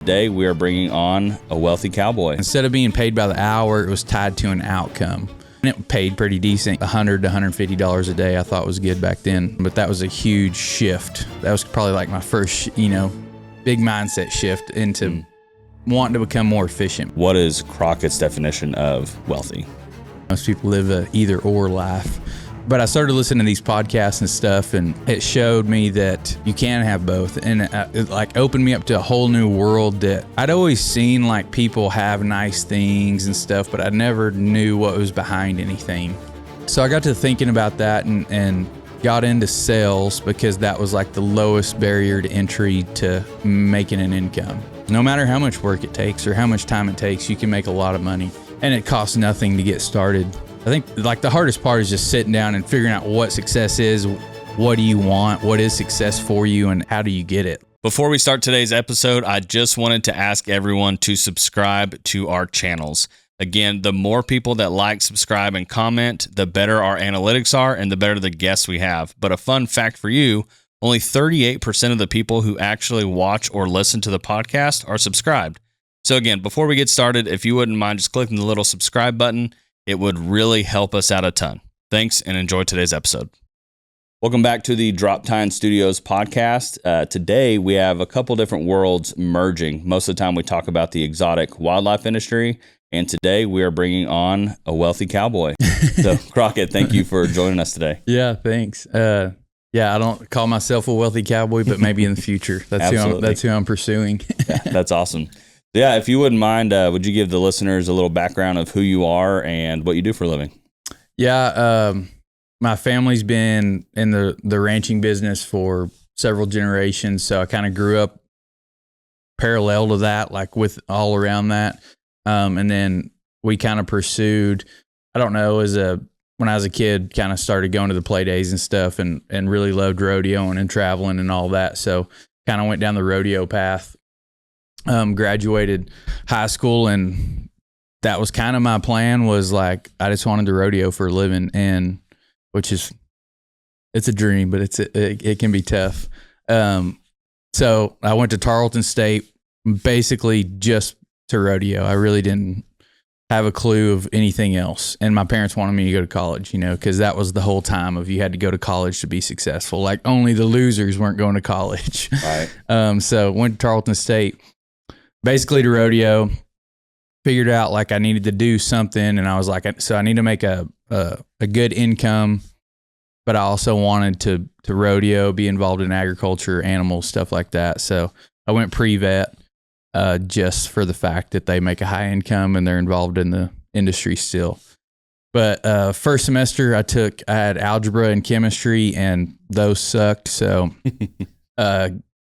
Today, we are bringing on a wealthy cowboy. Instead of being paid by the hour, it was tied to an outcome. And it paid pretty decent, $100 to $150 a day. I thought was good back then, but that was a huge shift. That was probably like my first, big mindset shift into wanting to become more efficient. What is Crockett's definition of wealthy? Most people live a either or life. But I started listening to these podcasts and stuff, and it showed me that you can have both. And it opened me up to a whole new world that I'd always seen people have nice things and stuff, but I never knew what was behind anything. So I got to thinking about that and got into sales because that was the lowest barrier to entry to making an income. No matter how much work it takes or how much time it takes, you can make a lot of money, and it costs nothing to get started. I think the hardest part is just sitting down and figuring out what success is, what do you want, what is success for you, and how do you get it. Before we start today's episode, I just wanted to ask everyone to subscribe to our channels. Again, the more people that like, subscribe, and comment, the better our analytics are and the better the guests we have. But a fun fact for you, only 38% of the people who actually watch or listen to the podcast are subscribed. So again, before we get started, if you wouldn't mind just clicking the little subscribe button, it would really help us out a ton. Thanks, and enjoy today's episode. Welcome back to the Droptine Studios podcast. Today, we have a couple different worlds merging. Most of the time, we talk about the exotic wildlife industry, and today we are bringing on a wealthy cowboy. So, Crockett, thank you for joining us today. Yeah, thanks. I don't call myself a wealthy cowboy, but maybe in the future. That's who I'm pursuing. Yeah, that's awesome. Yeah, if you wouldn't mind, would you give the listeners a little background of who you are and what you do for a living? Yeah, my family's been in the ranching business for several generations, so I kind of grew up parallel to that, with all around that. And then we kind of pursued, when I was a kid, kind of started going to the play days and stuff and really loved rodeoing and traveling and all that. So kind of went down the rodeo path. Graduated high school, and that was kind of my plan, was I just wanted to rodeo for a living, and it's a dream, but it can be tough. So I went to Tarleton State basically just to rodeo. I really didn't have a clue of anything else. And my parents wanted me to go to college, because that was the whole time of you had to go to college to be successful. Only the losers weren't going to college. Right. So went to Tarleton State, basically to rodeo, figured out I needed to do something. And I was so I need to make a good income, but I also wanted to rodeo, be involved in agriculture, animals, stuff like that. So I went pre-vet, just for the fact that they make a high income and they're involved in the industry still. But first semester I had algebra and chemistry, and those sucked. So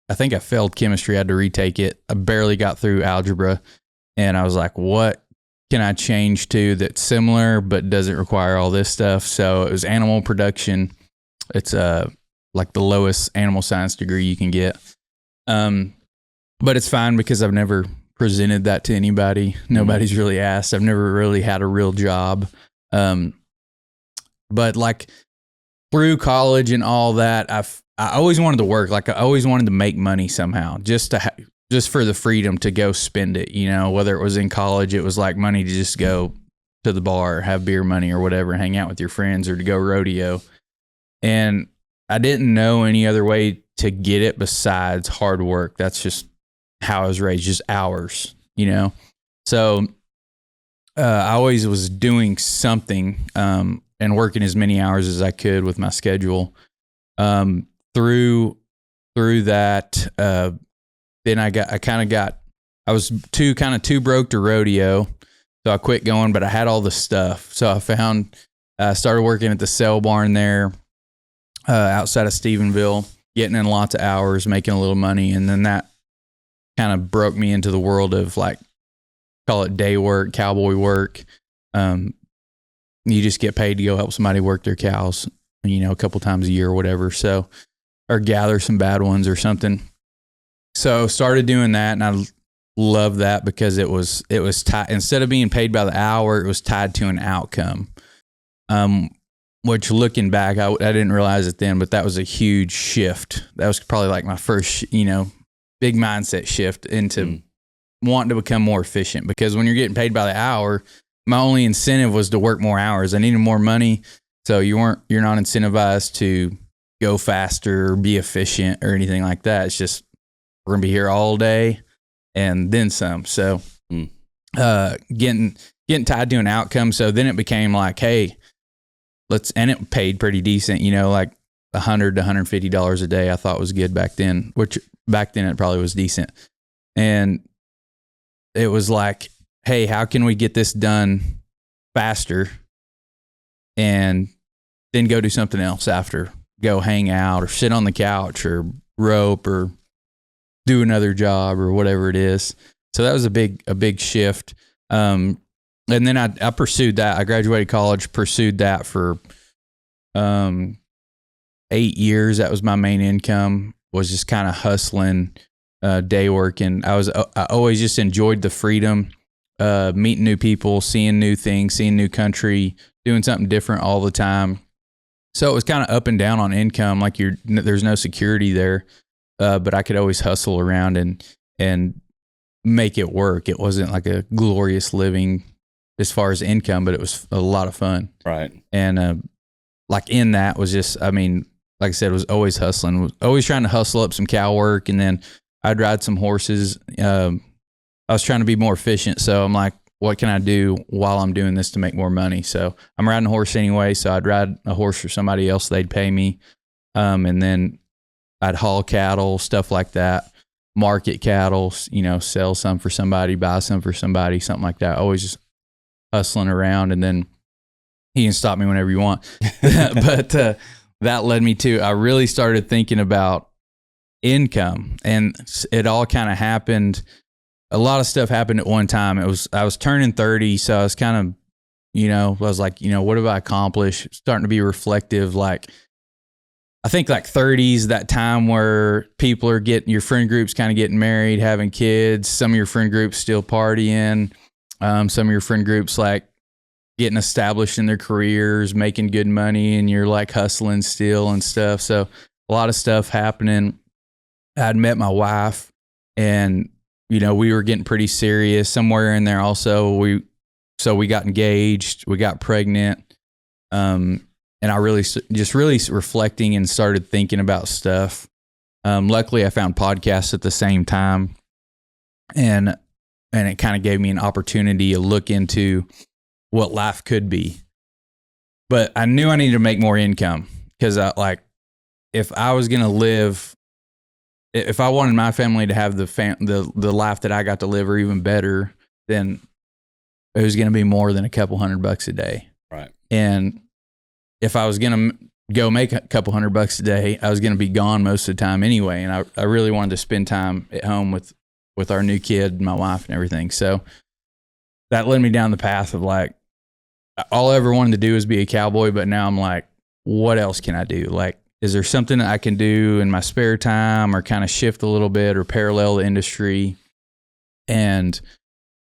I think I failed chemistry. I had to retake it. I barely got through algebra, and I was what can I change to that's similar but doesn't require all this stuff? So it was animal production. It's the lowest animal science degree you can get. But it's fine because I've never presented that to anybody. Nobody's really asked. I've never really had a real job. But through college and all that, I always wanted to work. I always wanted to make money somehow, just for the freedom to go spend it. Whether it was in college, it was money to just go to the bar, have beer money or whatever, hang out with your friends, or to go rodeo. And I didn't know any other way to get it besides hard work. That's just how I was raised, just hours, So I always was doing something and working as many hours as I could with my schedule. Through that, then I was too broke to rodeo, so I quit going, but I had all the stuff. So I started working at the sale barn there, outside of Stephenville, getting in lots of hours, making a little money. And then that kind of broke me into the world of call it day work, cowboy work. You just get paid to go help somebody work their cows, a couple times a year or whatever. So, or gather some bad ones or something. So started doing that, and I loved that because it was tied, instead of being paid by the hour, it was tied to an outcome. Which looking back, I didn't realize it then, but that was a huge shift. That was probably my first, big mindset shift into wanting to become more efficient, because when you're getting paid by the hour, my only incentive was to work more hours. I needed more money. So you're not incentivized to go faster or be efficient or anything like that. It's just, we're going to be here all day and then some. So, getting tied to an outcome. So then it became like, hey, and it paid pretty decent, like $100 to $150 a day. I thought was good back then, which back then it probably was decent. And it was like, hey, how can we get this done faster and then go do something else after? Go hang out or sit on the couch or rope or do another job or whatever it is. So that was a big shift. And then I pursued that. I graduated college, pursued that for 8 years. That was my main income, was just kind of hustling, day working. I always just enjoyed the freedom, meeting new people, seeing new things, seeing new country, doing something different all the time. So it was kind of up and down on income. Like there's no security there, but I could always hustle around and make it work. It wasn't like a glorious living as far as income, but it was a lot of fun. Right. And like in that was just, I mean, like I said, was always hustling, was always trying to hustle up some cow work, and then I'd ride some horses. I was trying to be more efficient, so I'm like, what can I do while I'm doing this to make more money? So I'm riding a horse anyway, so I'd ride a horse for somebody else, they'd pay me, and then I'd haul cattle, stuff like that, market cattle, sell some for somebody, buy some for somebody, something like that. Always just hustling around, and then you can stop me whenever you want. But that led me to, I really started thinking about income, and it all kind of happened. A lot of stuff happened at one time. I was turning 30, so I was kind of, I was like, what have I accomplished? Starting to be reflective. Like, I think like 30s, that time where people are your friend group's kind of getting married, having kids. Some of your friend groups still partying. Some of your friend groups like getting established in their careers, making good money, and you're like hustling still and stuff. So a lot of stuff happening. I'd met my wife, and we were getting pretty serious. Somewhere in there also, we got engaged, we got pregnant. And I really reflecting and started thinking about stuff. Luckily I found podcasts at the same time, and it kind of gave me an opportunity to look into what life could be. But I knew I needed to make more income, because if I was going to live, if I wanted my family to have the life that I got to live, or even better, then it was going to be more than a couple $100 a day. Right. And if I was going to go make a couple $100 a day, I was going to be gone most of the time anyway. And I really wanted to spend time at home with our new kid, my wife, and everything. So that led me down the path of like, all I ever wanted to do was be a cowboy. But now I'm like, what else can I do? Like, is there something that I can do in my spare time, or kind of shift a little bit, or parallel the industry and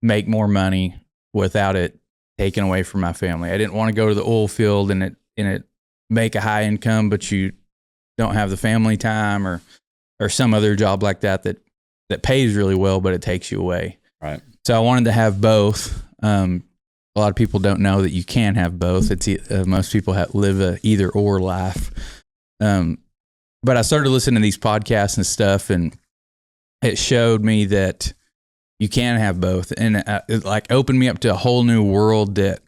make more money without it taken away from my family? I didn't want to go to the oil field and it make a high income, but you don't have the family time, or some other job like that pays really well, but it takes you away. Right. So I wanted to have both. A lot of people don't know that you can have both. It's most people live a either or life. But I started listening to these podcasts and stuff, and it showed me that you can have both. And it like opened me up to a whole new world that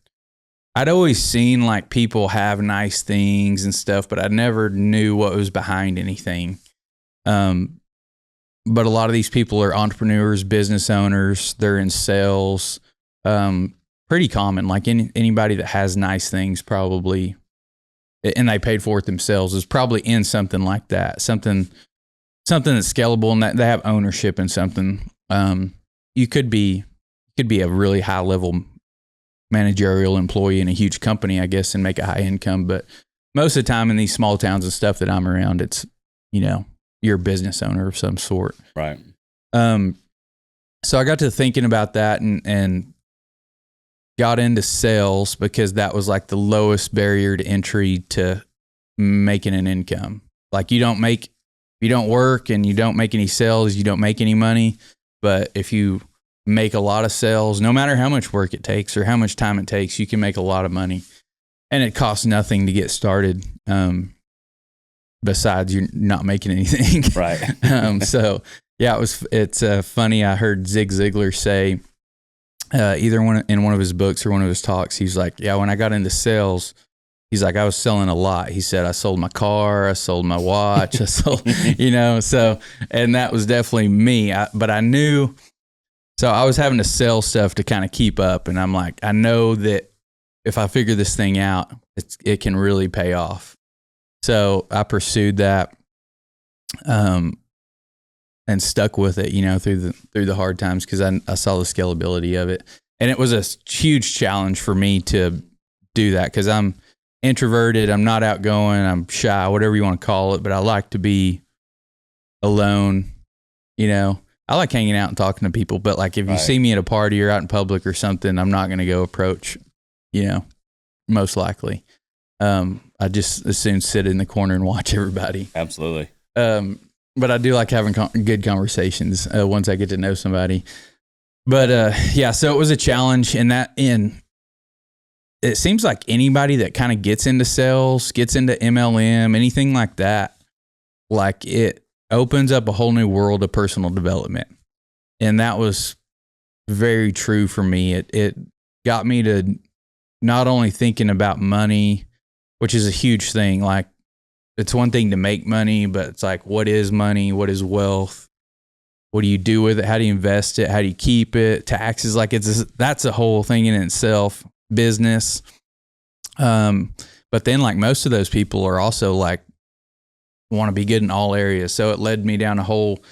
I'd always seen, like people have nice things and stuff, but I never knew what was behind anything. But a lot of these people are entrepreneurs, business owners. They're in sales. Pretty common. Like anybody that has nice things probably, and they paid for it themselves, is probably in something like that. Something that's scalable, and that they have ownership in something. You could be a really high level managerial employee in a huge company, I guess, and make a high income. But most of the time in these small towns and stuff that I'm around, it's, you're a business owner of some sort. Right. So I got to thinking about that and got into sales, because that was like the lowest barrier to entry to making an income. Like you don't work and you don't make any sales, you don't make any money. But if you make a lot of sales. No matter how much work it takes or how much time it takes, you can make a lot of money. And it costs nothing to get started. Besides you're not making anything. Right. So yeah, it's funny. I heard Zig Ziglar say, either in one of his books or one of his talks, he's like, yeah, when I got into sales, he's like, I was selling a lot. He said, I sold my car, I sold my watch, I sold, so, and that was definitely me. But I knew, so I was having to sell stuff to kind of keep up. And I'm like, I know that if I figure this thing out, it can really pay off. So I pursued that, and stuck with it, through the hard times, because I saw the scalability of it. And it was a huge challenge for me to do that, because I'm introverted, I'm not outgoing, I'm shy, whatever you want to call it, but I like to be alone. I like hanging out and talking to people, but like if you see me at a party or out in public or something, I'm not going to go approach, most likely. I just as soon sit in the corner and watch everybody. Absolutely. But I do like having good conversations once I get to know somebody. But so it was a challenge, and it seems like anybody that kind of gets into sales, gets into MLM, anything like that, like it opens up a whole new world of personal development. And that was very true for me. It got me to not only thinking about money, which is a huge thing. Like, it's one thing to make money, but it's like, what is money? What is wealth? What do you do with it? How do you invest it? How do you keep it? Taxes, like that's a whole thing in itself. Business. But then like most of those people are also like want to be good in all areas. So it led me down a whole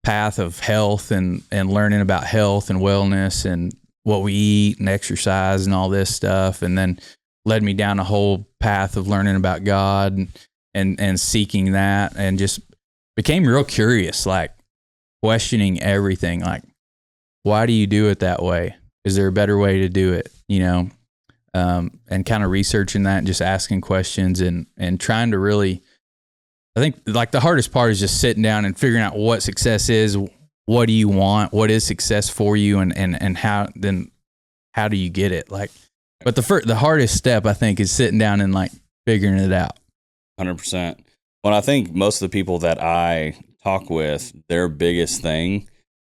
path of health and learning about health and wellness and what we eat and exercise and all this stuff. And then led me down a whole path of learning about God and seeking that, and just became real curious, like questioning everything. Like, why do you do it that way? Is there a better way to do it? And kind of researching that and just asking questions and trying to really, I think like the hardest part is just sitting down and figuring out what success is. What do you want? What is success for you? And how do you get it? Like, but the hardest step I think is sitting down and like figuring it out. 100%. Well, I think most of the people that I talk with, their biggest thing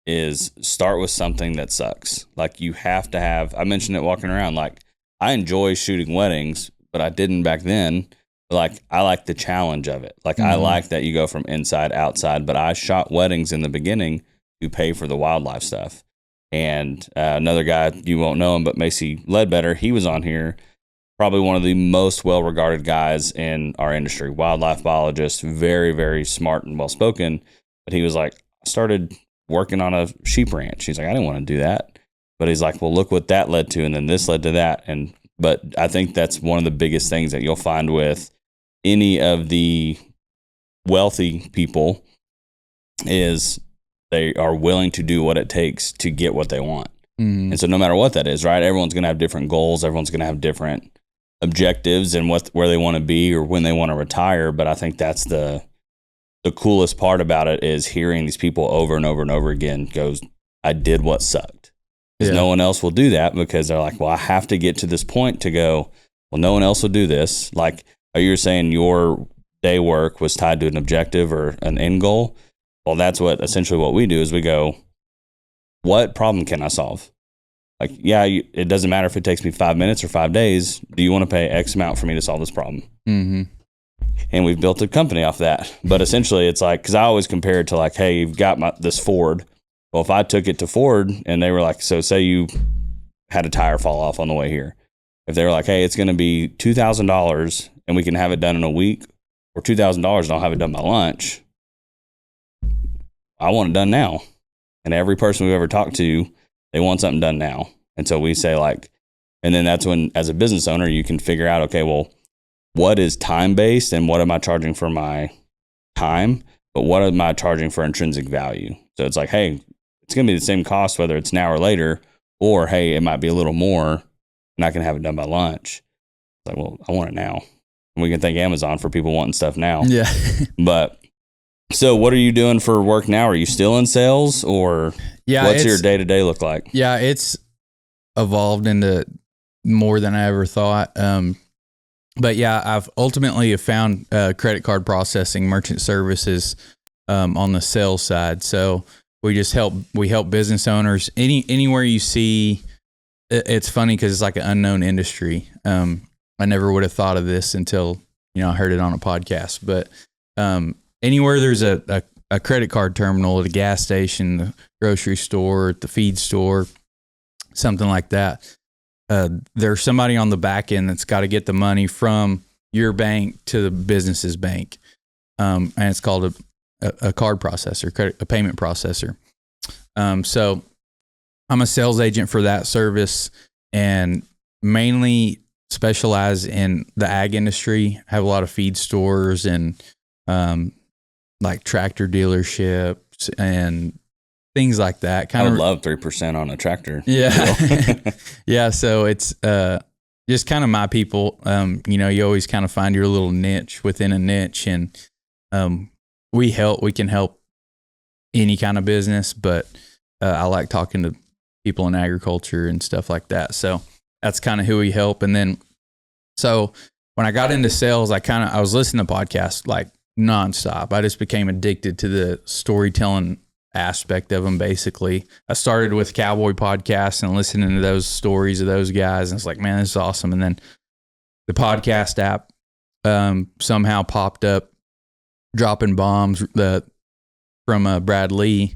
is start with something that sucks. Like, you have to have, I mentioned it walking around, like I enjoy shooting weddings, but I didn't back then. Like, I like the challenge of it. Like, I like that you go from inside outside, but I shot weddings in the beginning to pay for the wildlife stuff. And another guy, you won't know him, but Macy Ledbetter, he was on here. Probably one of the most well-regarded guys in our industry, wildlife biologist, very, very smart and well-spoken. But he was like, I started working on a sheep ranch. He's like, I didn't want to do that. But he's like, well, look what that led to. And then this led to that. But I think that's one of the biggest things that you'll find with any of the wealthy people is they are willing to do what it takes to get what they want. And so no matter what that is, right? Everyone's going to have different goals. Everyone's going to have different objectives and where they want to be or when they want to retire. But I think that's the coolest part about it, is hearing these people over and over and over again goes, I did what sucked. Because no one else will do that, because they're like, well, I have to get to this point to go, well, no one else will do this. Like, are you saying your day work was tied to an objective or an end goal? Well, that's essentially what we do is we go, what problem can I solve? Like, it doesn't matter if it takes me 5 minutes or 5 days. Do you want to pay X amount for me to solve this problem? And we've built a company off that. But essentially, it's like, because I always compare it to like, hey, you've got this Ford. Well, if I took it to Ford and they were like, so say you had a tire fall off on the way here. If they were like, hey, it's going to be $2,000 and we can have it done in a week, or $2,000 and I'll have it done by lunch, I want it done now. And every person we've ever talked to, they want something done now. And so we say like, and then that's when, as a business owner, you can figure out, okay, well, what is time-based and what am I charging for my time? But what am I charging for intrinsic value? So it's like, hey, it's going to be the same cost whether it's now or later, or hey, it might be a little more and I can have it done by lunch. It's like, well, I want it now. And we can thank Amazon for people wanting stuff now. Yeah. But So what are you doing for work now? Are you still in sales, or what's your day-to-day look like? Yeah, it's evolved into more than I ever thought. But yeah, I've ultimately found credit card processing, merchant services on the sales side. So we help business owners anywhere you see. It's funny because it's like an unknown industry. I never would have thought of this until I heard it on a podcast. But anywhere there's a credit card terminal at a gas station, the grocery store, the feed store, something like that, there's somebody on the back end that's got to get the money from your bank to the business's bank, and it's called a card processor, a payment processor. So I'm a sales agent for that service, and mainly specialize in the ag industry. I have a lot of feed stores and like tractor dealerships and things like that. I would love 3% on a tractor. Yeah. Yeah. So it's just kind of my people. You always kind of find your little niche within a niche, and we can help any kind of business, but I like talking to people in agriculture and stuff like that. So that's kind of who we help. And then, so when I got into sales, I was listening to podcasts like nonstop. I just became addicted to the storytelling aspect of them. Basically, I started with Cowboy podcasts and listening to those stories of those guys, and it's like, man, this is awesome. And then the podcast app somehow popped up, dropping bombs from Brad Lee,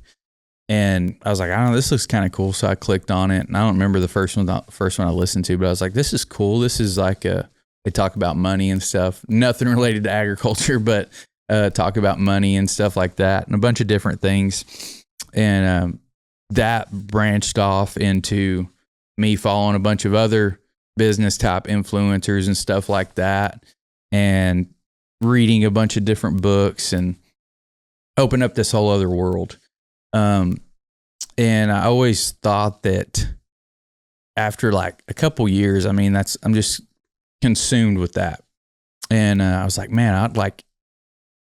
and I was like, I don't know, this looks kind of cool. So I clicked on it, and I don't remember the first one I listened to, but I was like, this is cool. This is like they talk about money and stuff, nothing related to agriculture, but talk about money and stuff like that, and a bunch of different things. And that branched off into me following a bunch of other business type influencers and stuff like that, and reading a bunch of different books, and opened up this whole other world. And I always thought that after like a couple years, I'm just consumed with that. And I was like, man, I'd like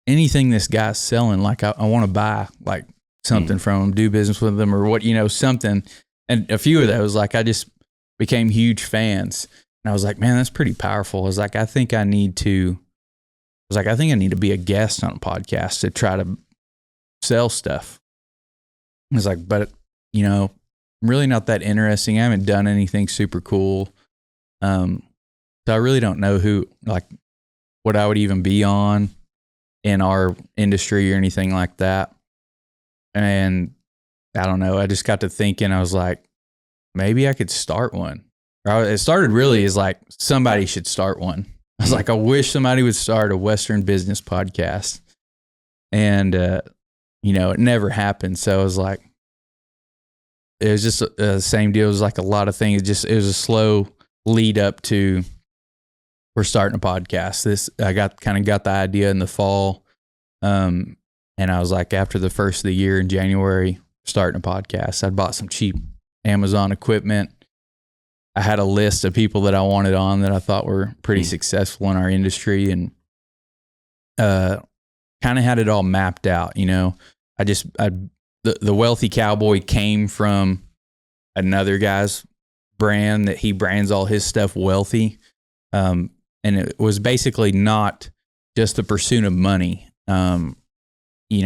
anything this guy's selling. Like I want to buy like something from him, do business with them, or what, something. And a few of those, like I just became huge fans. And I was like, man, that's pretty powerful. I was like, I think I need to be a guest on a podcast to try to sell stuff. I was like, but I'm really not that interesting. I haven't done anything super cool. So I really don't know what I would even be on in our industry or anything like that. And I don't know. I just got to thinking, I was like, maybe I could start one. It started really as like, somebody should start one. I was like, I wish somebody would start a Western business podcast. And, it never happened. So I was like, it was just the same deal. It was like a lot of things. It was a slow lead up to, we're starting a podcast. I got the idea in the fall. And I was like, after the first of the year in January, starting a podcast. I'd bought some cheap Amazon equipment. I had a list of people that I wanted on that I thought were pretty successful in our industry, and kind of had it all mapped out. The Wealthy Cowboy came from another guy's brand that he brands all his stuff Wealthy. And it was basically not just the pursuit of money. He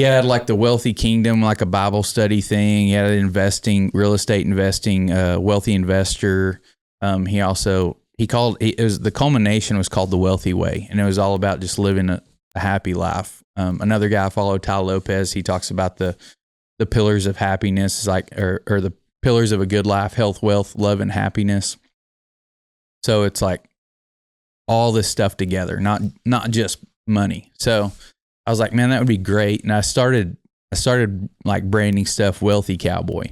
had like the Wealthy Kingdom, like a Bible study thing. He had an real estate investing, wealthy investor. The culmination was called The Wealthy Way. And it was all about just living a happy life. Another guy I follow, Tal Lopez, he talks about the pillars of happiness, or the pillars of a good life: health, wealth, love, and happiness. So it's like all this stuff together, not just money. So I was like, man, that would be great. And I started like branding stuff Wealthy Cowboy.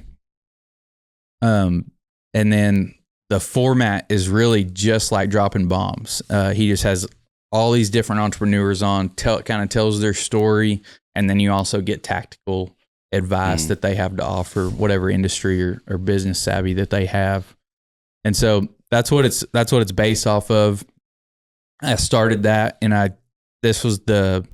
And then the format is really just like dropping bombs. He just has all these different entrepreneurs on, kind of tells their story. And then you also get tactical advice that they have to offer, whatever industry or business savvy that they have. And so that's what it's based off of. I started that, and this was the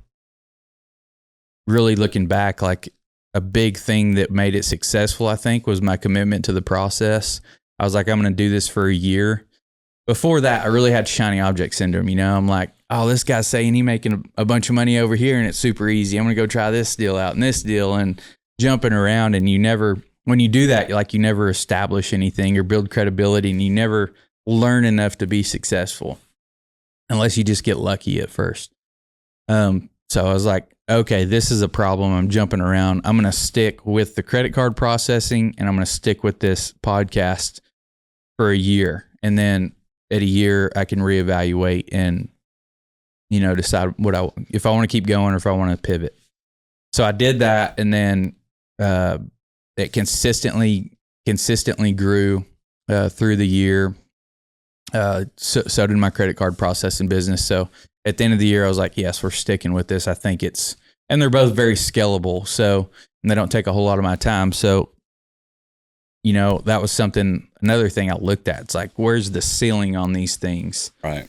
really looking back, like a big thing that made it successful, I think, was my commitment to the process. I was like, I'm going to do this for a year. Before that, I really had shiny object syndrome. You know, I'm like, oh, this guy's saying he's making a bunch of money over here and it's super easy. I'm going to go try this deal out and this deal and jumping around. And when you do that, like you never establish anything or build credibility, and you never learn enough to be successful unless you just get lucky at first. So I was like, okay, this is a problem. I'm jumping around. I'm going to stick with the credit card processing, and I'm going to stick with this podcast for a year. And then at a year, I can reevaluate and, decide if I want to keep going or if I want to pivot. So I did that, and then it consistently grew through the year. So did my credit card processing business. So at the end of the year, I was like, yes, we're sticking with this. I think and they're both very scalable. So, and they don't take a whole lot of my time. So, that was another thing I looked at. It's like, where's the ceiling on these things? Right.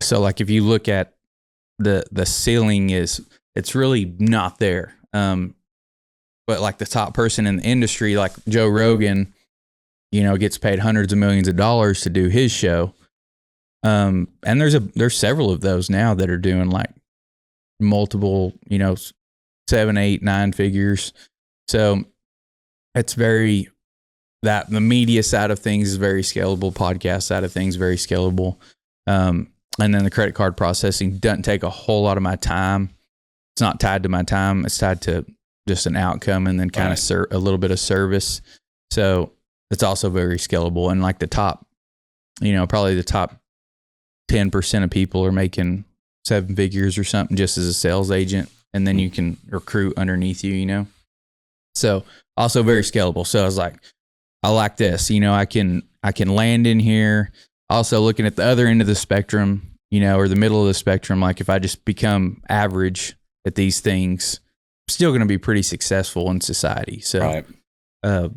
So like if you look at the ceiling it's really not there. But like the top person in the industry, like Joe Rogan, gets paid hundreds of millions of dollars to do his show. And there's several of those now that are doing like multiple, 7, 8, 9 figures. So it's the media side of things is very scalable. Podcast side of things, very scalable. And then the credit card processing doesn't take a whole lot of my time. It's not tied to my time. It's tied to just an outcome and then kind of a little bit of service. So it's also very scalable. And like the top, probably the top 10% of people are making 7 figures or something just as a sales agent. And then you can recruit underneath you, So also very scalable. So I was like, I like this, I can land in here. Also looking at the other end of the spectrum, or the middle of the spectrum, like if I just become average at these things, I'm still going to be pretty successful in society. So I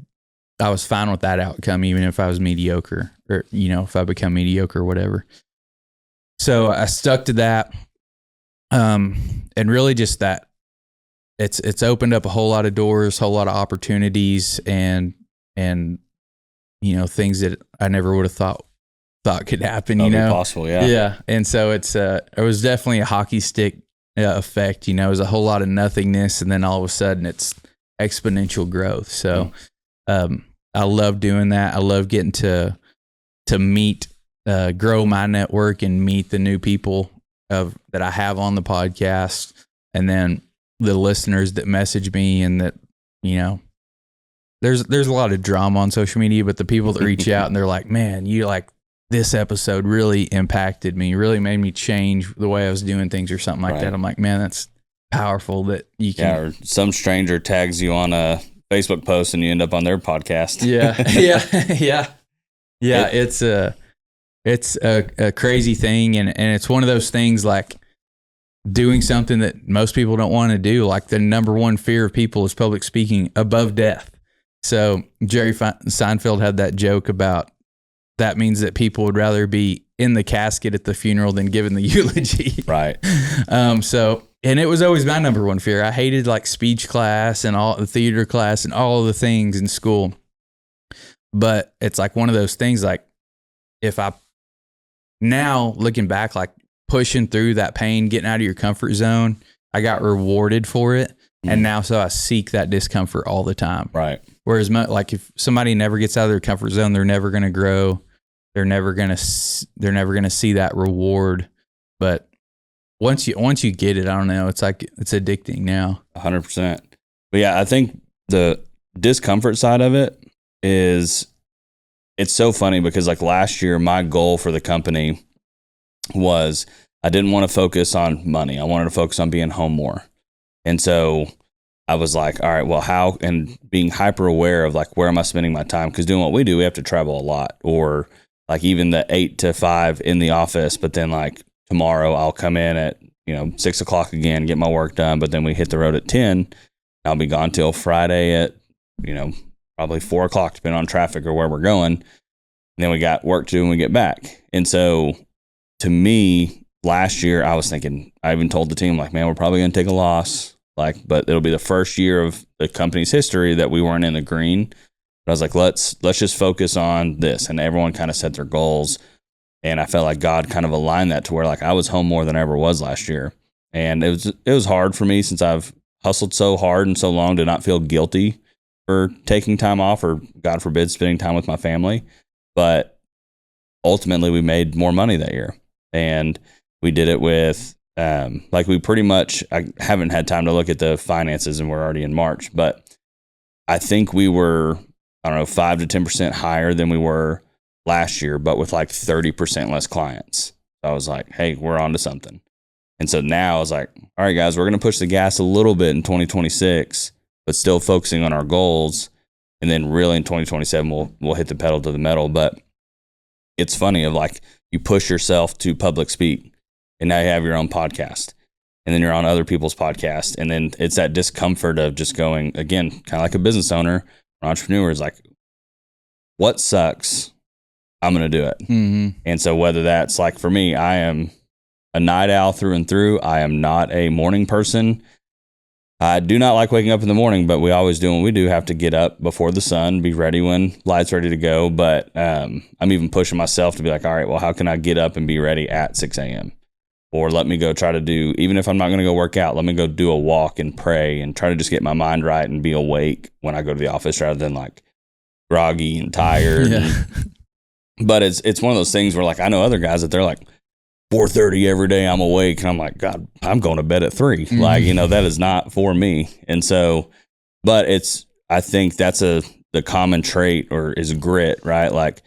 was fine with that outcome, even if I was mediocre or, if I become mediocre or whatever. So I stuck to that. And really just that it's opened up a whole lot of doors, whole lot of opportunities and things that I never would have thought could happen, possible. Yeah. Yeah. And so it was definitely a hockey stick effect, it was a whole lot of nothingness. And then all of a sudden it's exponential growth. So, I love doing that. I love getting to meet, grow my network and meet the new people that I have on the podcast. And then the listeners that message me and that, there's a lot of drama on social media, but the people that reach out and they're like, man, this episode really impacted me, really made me change the way I was doing things or something like that. I'm like, man, that's powerful that you can. Yeah, or some stranger tags you on a Facebook post and you end up on their podcast. Yeah. It's a crazy thing. And it's one of those things like doing something that most people don't want to do. Like the number one fear of people is public speaking above death. So Jerry Seinfeld had that joke about that means that people would rather be in the casket at the funeral than giving the eulogy. Right. And it was always my number one fear. I hated like speech class and all the theater class and all of the things in school. But it's like one of those things, like if I now looking back, like pushing through that pain, getting out of your comfort zone, I got rewarded for it. And now, so I seek that discomfort all the time. Right. Whereas like if somebody never gets out of their comfort zone, they're never going to grow. They're never going to see that reward. But once you get it, I don't know. It's like, it's addicting now. 100%. But yeah, I think the discomfort side of it is, it's so funny because like last year, my goal for the company was I didn't want to focus on money. I wanted to focus on being home more. And so I was like, all right, well, how, and being hyper aware of like, where am I spending my time? Because doing what we do, we have to travel a lot, or like even the 8 to 5 in the office. But then like tomorrow I'll come in at, 6 o'clock again, get my work done. But then we hit the road at 10. I'll be gone till Friday at, probably 4 o'clock, depending on traffic or where we're going. And then we got work to do when we get back. And so to me, last year I was thinking, I even told the team like, man, we're probably going to take a loss. but it'll be the first year of the company's history that we weren't in the green. But I was like, let's just focus on this. And everyone kind of set their goals. And I felt like God kind of aligned that to where like I was home more than I ever was last year. And it was hard for me since I've hustled so hard and so long to not feel guilty for taking time off or, God forbid, spending time with my family. But ultimately, we made more money that year. And we did it with, we pretty much, I haven't had time to look at the finances and we're already in March, but I think we were, 5 to 10% higher than we were last year, but with like 30% less clients. So I was like, hey, we're on to something. And so now I was like, all right, guys, we're going to push the gas a little bit in 2026, but still focusing on our goals. And then really in 2027, we'll hit the pedal to the metal. But it's funny of like, you push yourself to public speak and now you have your own podcast and then you're on other people's podcasts. And then it's that discomfort of just going, again, kind of like a business owner, an entrepreneur is like, what sucks? I'm going to do it. Mm-hmm. And so whether that's like, for me, I am a night owl through and through. I am not a morning person. I do not like waking up in the morning, but we always do when we do have to get up before the sun, be ready when light's ready to go. But I'm even pushing myself to be like, all right, well, how can I get up and be ready at 6 a.m.? Or let me go try to do, even if I'm not going to go work out, let me go do a walk and pray and try to just get my mind right and be awake when I go to the office rather than like groggy and tired. Yeah. But it's one of those things where like I know other guys that they're like 4:30 every day I'm awake and I'm like, God, I'm going to bed at 3. Mm-hmm. Like, that is not for me. And so, but I think that's the common trait or is grit, right? Like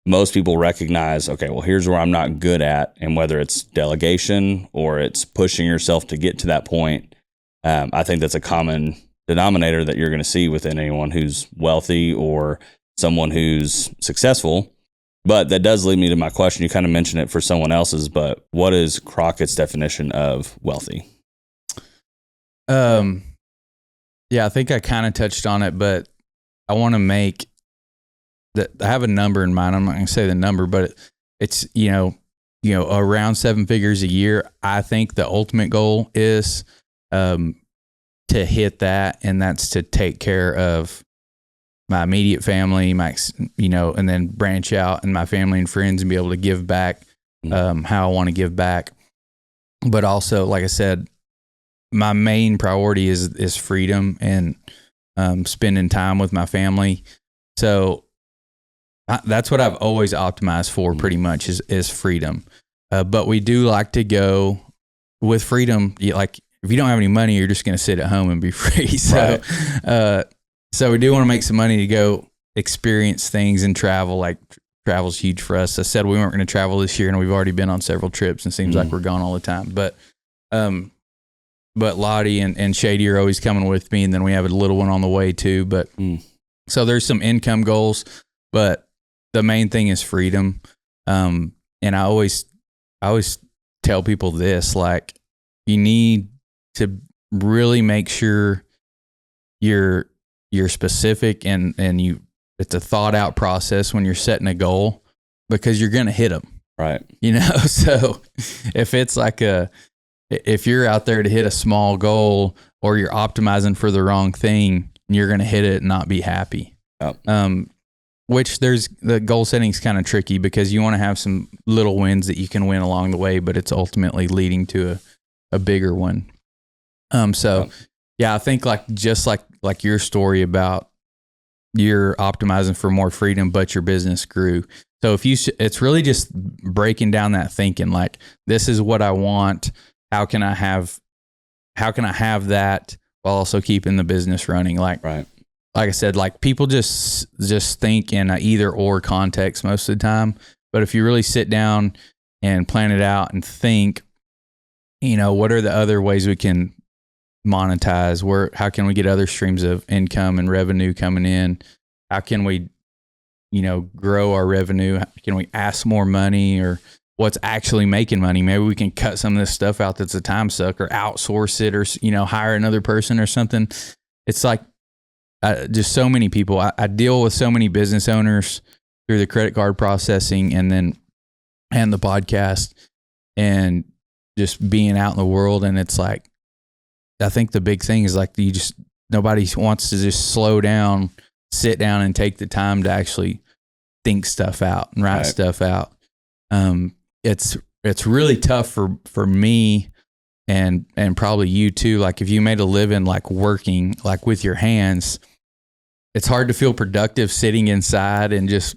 most people recognize, okay, well, here's where I'm not good at. And whether it's delegation or it's pushing yourself to get to that point, I think that's a common denominator that you're going to see within anyone who's wealthy or someone who's successful. But that does lead me to my question. You kind of mentioned it for someone else's, but what is Crockett's definition of wealthy? Yeah, I think I kind of touched on it, but I want to make that. I have a number in mind. I'm not going to say the number, but it's, around 7 figures a year. I think the ultimate goal is, to hit that. And that's to take care of my immediate family, and then branch out and my family and friends and be able to give back how I want to give back. But also, like I said, my main priority is freedom and spending time with my family. So that's what I've always optimized for pretty much is freedom. But we do like to go with freedom. Like if you don't have any money, you're just going to sit at home and be free. So, right. So we do want to make some money to go experience things and travel. Like travel's huge for us. I said we weren't going to travel this year, and we've already been on several trips, and it seems like we're gone all the time. But Lottie and Shady are always coming with me, and then we have a little one on the way too. But so there's some income goals, but the main thing is freedom. And I always tell people this: like you need to really make sure you're specific and it's a thought out process when you're setting a goal because you're going to hit them. Right. So if it's like if you're out there to hit a small goal or you're optimizing for the wrong thing, you're going to hit it and not be happy. Oh. Which the goal setting is kind of tricky because you want to have some little wins that you can win along the way, but it's ultimately leading to a bigger one. Yeah, I think just like your story about you're optimizing for more freedom, but your business grew. So it's really just breaking down that thinking, like this is what I want. How can I have that while also keeping the business running? Like, right. Like I said, like people just think in a either or context most of the time. But if you really sit down and plan it out and think, what are the other ways we can monetize? How can we get other streams of income and revenue coming in? How can we, grow our revenue? Can we ask more money or what's actually making money? Maybe we can cut some of this stuff out that's a time suck or outsource it or, hire another person or something. It's like just so many people. I deal with so many business owners through the credit card processing and the podcast and just being out in the world. And it's like, I think the big thing is like nobody wants to just slow down, sit down, and take the time to actually think stuff out and write stuff out. It's really tough for me and probably you too. Like if you made a living like working like with your hands, it's hard to feel productive sitting inside and just,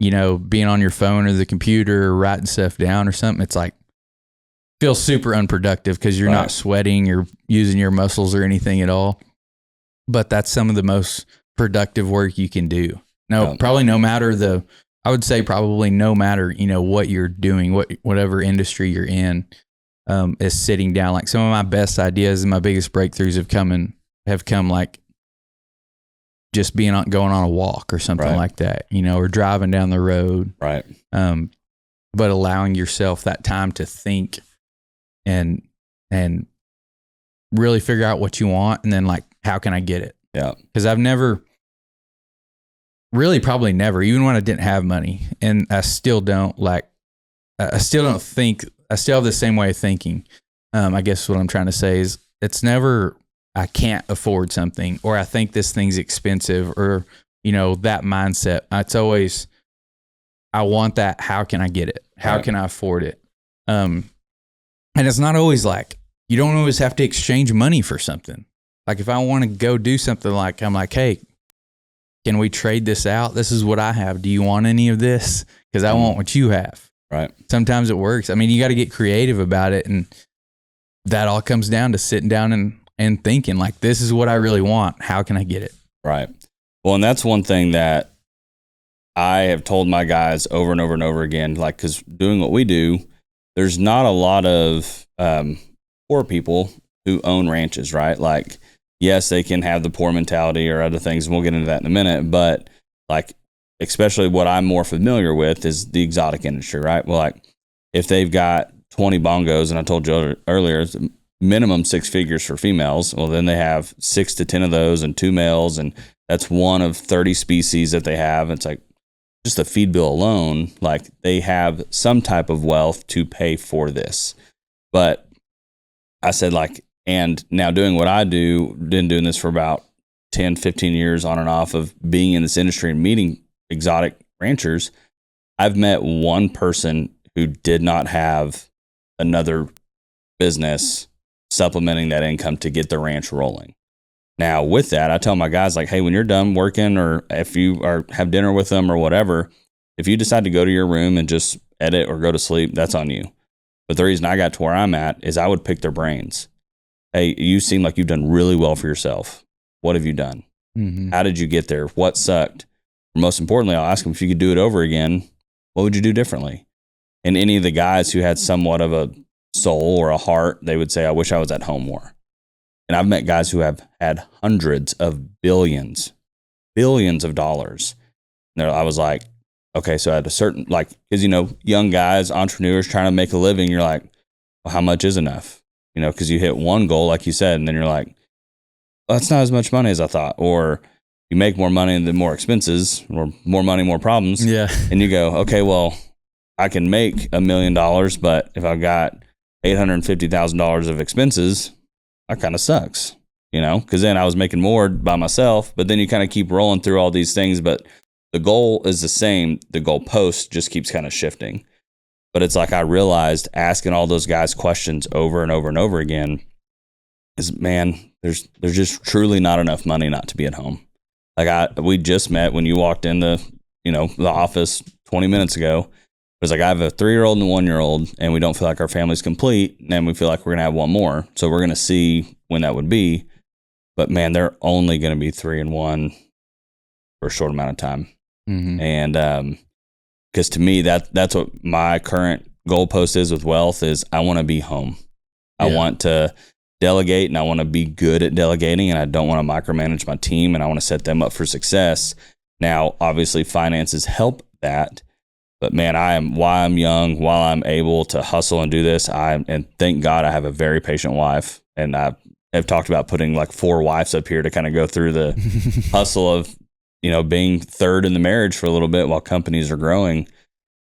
being on your phone or the computer or writing stuff down or something. It's like feels super unproductive because you're not sweating, you're using your muscles or anything at all. But that's some of the most productive work you can do. Probably no matter I would say probably no matter, what you're doing, whatever industry you're in, is sitting down. Like some of my best ideas and my biggest breakthroughs have come like just going on a walk or something like that, or driving down the road. Right. But allowing yourself that time to think and really figure out what you want. And then like, how can I get it? Yeah. Cause I've probably never, even when I didn't have money, and I still don't think, I still have the same way of thinking. I guess what I'm trying to say is it's never, I can't afford something, or I think this thing's expensive, or, that mindset. It's always, I want that. How can I get it? How can I afford it? And it's not always like, you don't always have to exchange money for something. Like if I want to go do something, like I'm like, hey, can we trade this out? This is what I have. Do you want any of this? Because I want what you have. Right. Sometimes it works. I mean, you got to get creative about it. And that all comes down to sitting down and thinking like, this is what I really want. How can I get it? Right. Well, and that's one thing that I have told my guys over and over and over again, like, because doing what we do, there's not a lot of poor people who own ranches, right? Like, yes, they can have the poor mentality or other things, and we'll get into that in a minute. But like, especially what I'm more familiar with is the exotic industry, right? Well, like if they've got 20 bongos, and I told you earlier, it's minimum 6 figures for females. Well, then they have 6 to 10 of those and 2 males, and that's one of 30 species that they have. It's like just the feed bill alone, like they have some type of wealth to pay for this. But I said like, and now doing what I do, been doing this for about 10, 15 years on and off of being in this industry and meeting exotic ranchers, I've met one person who did not have another business supplementing that income to get the ranch rolling. Now with that, I tell my guys like, hey, when you're done working, or if you have dinner with them or whatever, if you decide to go to your room and just edit or go to sleep, that's on you. But the reason I got to where I'm at is I would pick their brains. Hey, you seem like you've done really well for yourself. What have you done? Mm-hmm. How did you get there? What sucked? Most importantly, I'll ask them if you could do it over again, what would you do differently? And any of the guys who had somewhat of a soul or a heart, they would say, I wish I was at home more. And I've met guys who have had hundreds of billions of dollars. And I was like, okay, so at a certain, like, because, young guys, entrepreneurs trying to make a living, you're like, well, how much is enough? Because you hit one goal, like you said, and then you're like, well, that's not as much money as I thought. Or you make more money than more expenses, or more money, more problems. Yeah. And you go, okay, well, I can make $1 million, but if I've got $850,000 of expenses, that kind of sucks, because then I was making more by myself, but then you kind of keep rolling through all these things, but the goal is the same. The goal post just keeps kind of shifting. But it's like I realized asking all those guys questions over and over and over again is, man, there's just truly not enough money not to be at home. Like we just met when you walked in the office 20 minutes ago. It was like, I have a 3-year-old and a 1-year-old, and we don't feel like our family's complete, and we feel like we're going to have one more. So we're going to see when that would be. But man, they're only going to be 3 and 1 for a short amount of time. Mm-hmm. And because to me, that's what my current goalpost is with wealth is I want to be home. I want to delegate, and I want to be good at delegating, and I don't want to micromanage my team, and I want to set them up for success. Now, obviously, finances help that. But man, while I'm young, while I'm able to hustle and do this, and thank God I have a very patient wife. And I have talked about putting like 4 wives up here to kind of go through the hustle of, being third in the marriage for a little bit while companies are growing.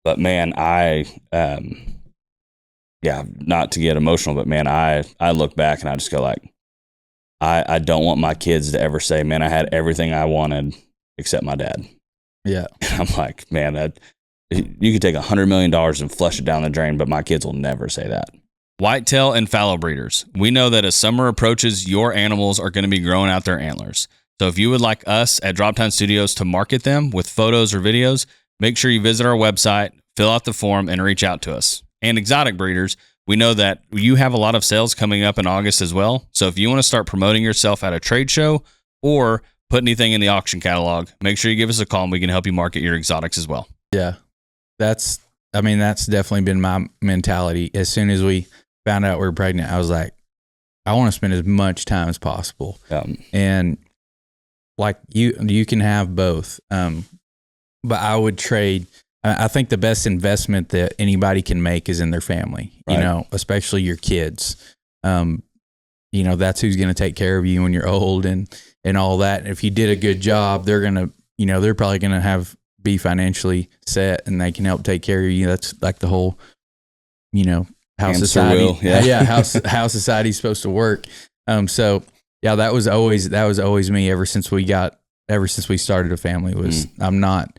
But man, not to get emotional, but man, I look back and I just go like, I don't want my kids to ever say, man, I had everything I wanted except my dad. Yeah. And I'm like, man, that you could take $100 million and flush it down the drain, but my kids will never say that. Whitetail and fallow breeders. We know that as summer approaches, your animals are going to be growing out their antlers. So if you would like us at Droptine Studios to market them with photos or videos, make sure you visit our website, fill out the form, and reach out to us. And exotic breeders, we know that you have a lot of sales coming up in August as well. So if you want to start promoting yourself at a trade show or put anything in the auction catalog, make sure you give us a call and we can help you market your exotics as well. Yeah. That's definitely been my mentality. As soon as we found out we were pregnant, I was like, I want to spend as much time as possible. And like you can have both. But I would trade. I think the best investment that anybody can make is in their family, especially your kids. That's who's going to take care of you when you're old and all that. And if you did a good job, they're going to, they're probably going to be financially set and they can help take care of you. That's like the whole, how society, how society's supposed to work. So yeah, that was always me ever since we started a family was I'm not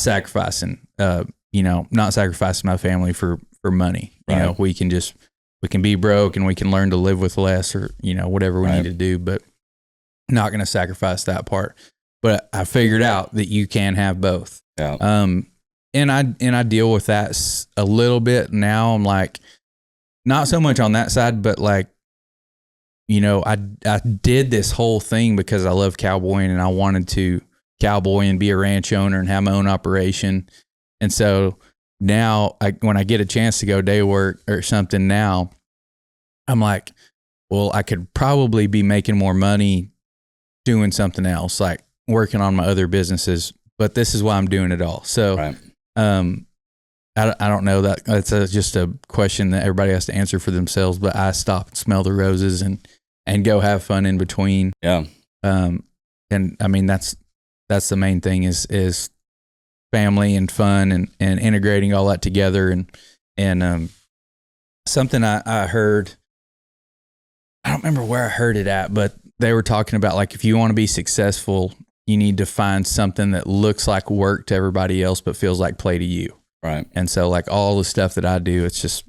sacrificing, not sacrificing my family for money. We can be broke and we can learn to live with less or, whatever we need to do, but not going to sacrifice that part. But I figured out that you can have both. Yeah. And I deal with that a little bit now. I'm like, not so much on that side, but like, I did this whole thing because I love cowboying and I wanted to cowboy and be a ranch owner and have my own operation. And so now when I get a chance to go day work or something now, I'm like, well, I could probably be making more money doing something else, like working on my other businesses, but this is why I'm doing it all. So, I don't know that's just a question that everybody has to answer for themselves, but I stop and smell the roses and go have fun in between. Yeah. And I mean, that's the main thing is family and fun and integrating all that together. And something I heard, I don't remember where I heard it at, but they were talking about like, if you want to be successful, you need to find something that looks like work to everybody else, but feels like play to you. Right. And so like all the stuff that I do, it's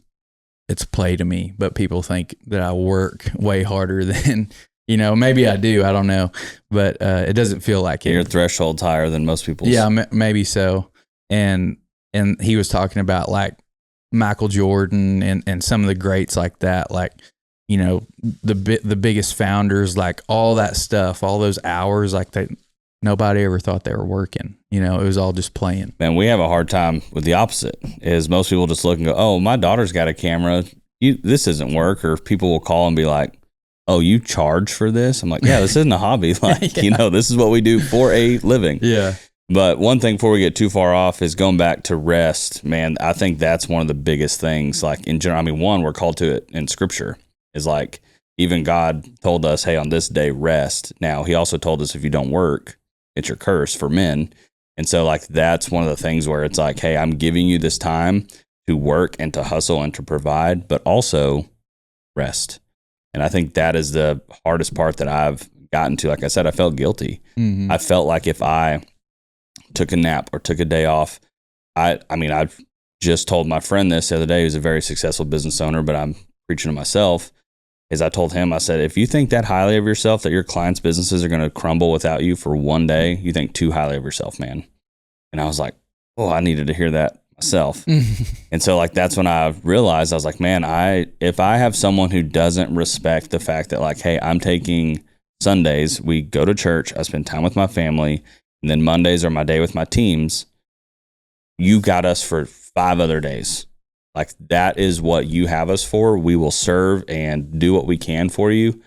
play to me, but people think that I work way harder than, maybe I do, I don't know, but it doesn't feel like it. Your threshold's higher than most people's. Yeah, maybe so. And he was talking about like Michael Jordan and some of the greats like that, like, the biggest founders, like all that stuff, all those hours, like nobody ever thought they were working. It was all just playing. Man, we have a hard time with the opposite. Is most people just look and go, "Oh, my daughter's got a camera. This isn't work." Or people will call and be like, "Oh, you charge for this?" I'm like, "Yeah, this isn't a hobby. Like, this is what we do for a living." Yeah. But one thing before we get too far off is going back to rest. Man, I think that's one of the biggest things. Like in general, I mean, one, we're called to it in Scripture. Is like even God told us, "Hey, on this day rest." Now, He also told us if you don't work, it's your curse for men. And so like that's one of the things where it's like, hey, I'm giving you this time to work and to hustle and to provide, but also rest. And I think that is the hardest part that I've gotten to. Like I said, I felt guilty. Mm-hmm. I felt like if I took a nap or took a day off, I mean, I've just told my friend this the other day, who's a very successful business owner, but I'm preaching to myself, is I told him, I said, if you think that highly of yourself, that your clients' businesses are going to crumble without you for one day, you think too highly of yourself, man. And I was like, oh, I needed to hear that myself. And so like, that's when I realized, I was like, man, if I have someone who doesn't respect the fact that like, hey, I'm taking Sundays, we go to church, I spend time with my family, and then Mondays are my day with my teams. You got us for 5 other days. Like that is what you have us for. We will serve and do what we can for you. But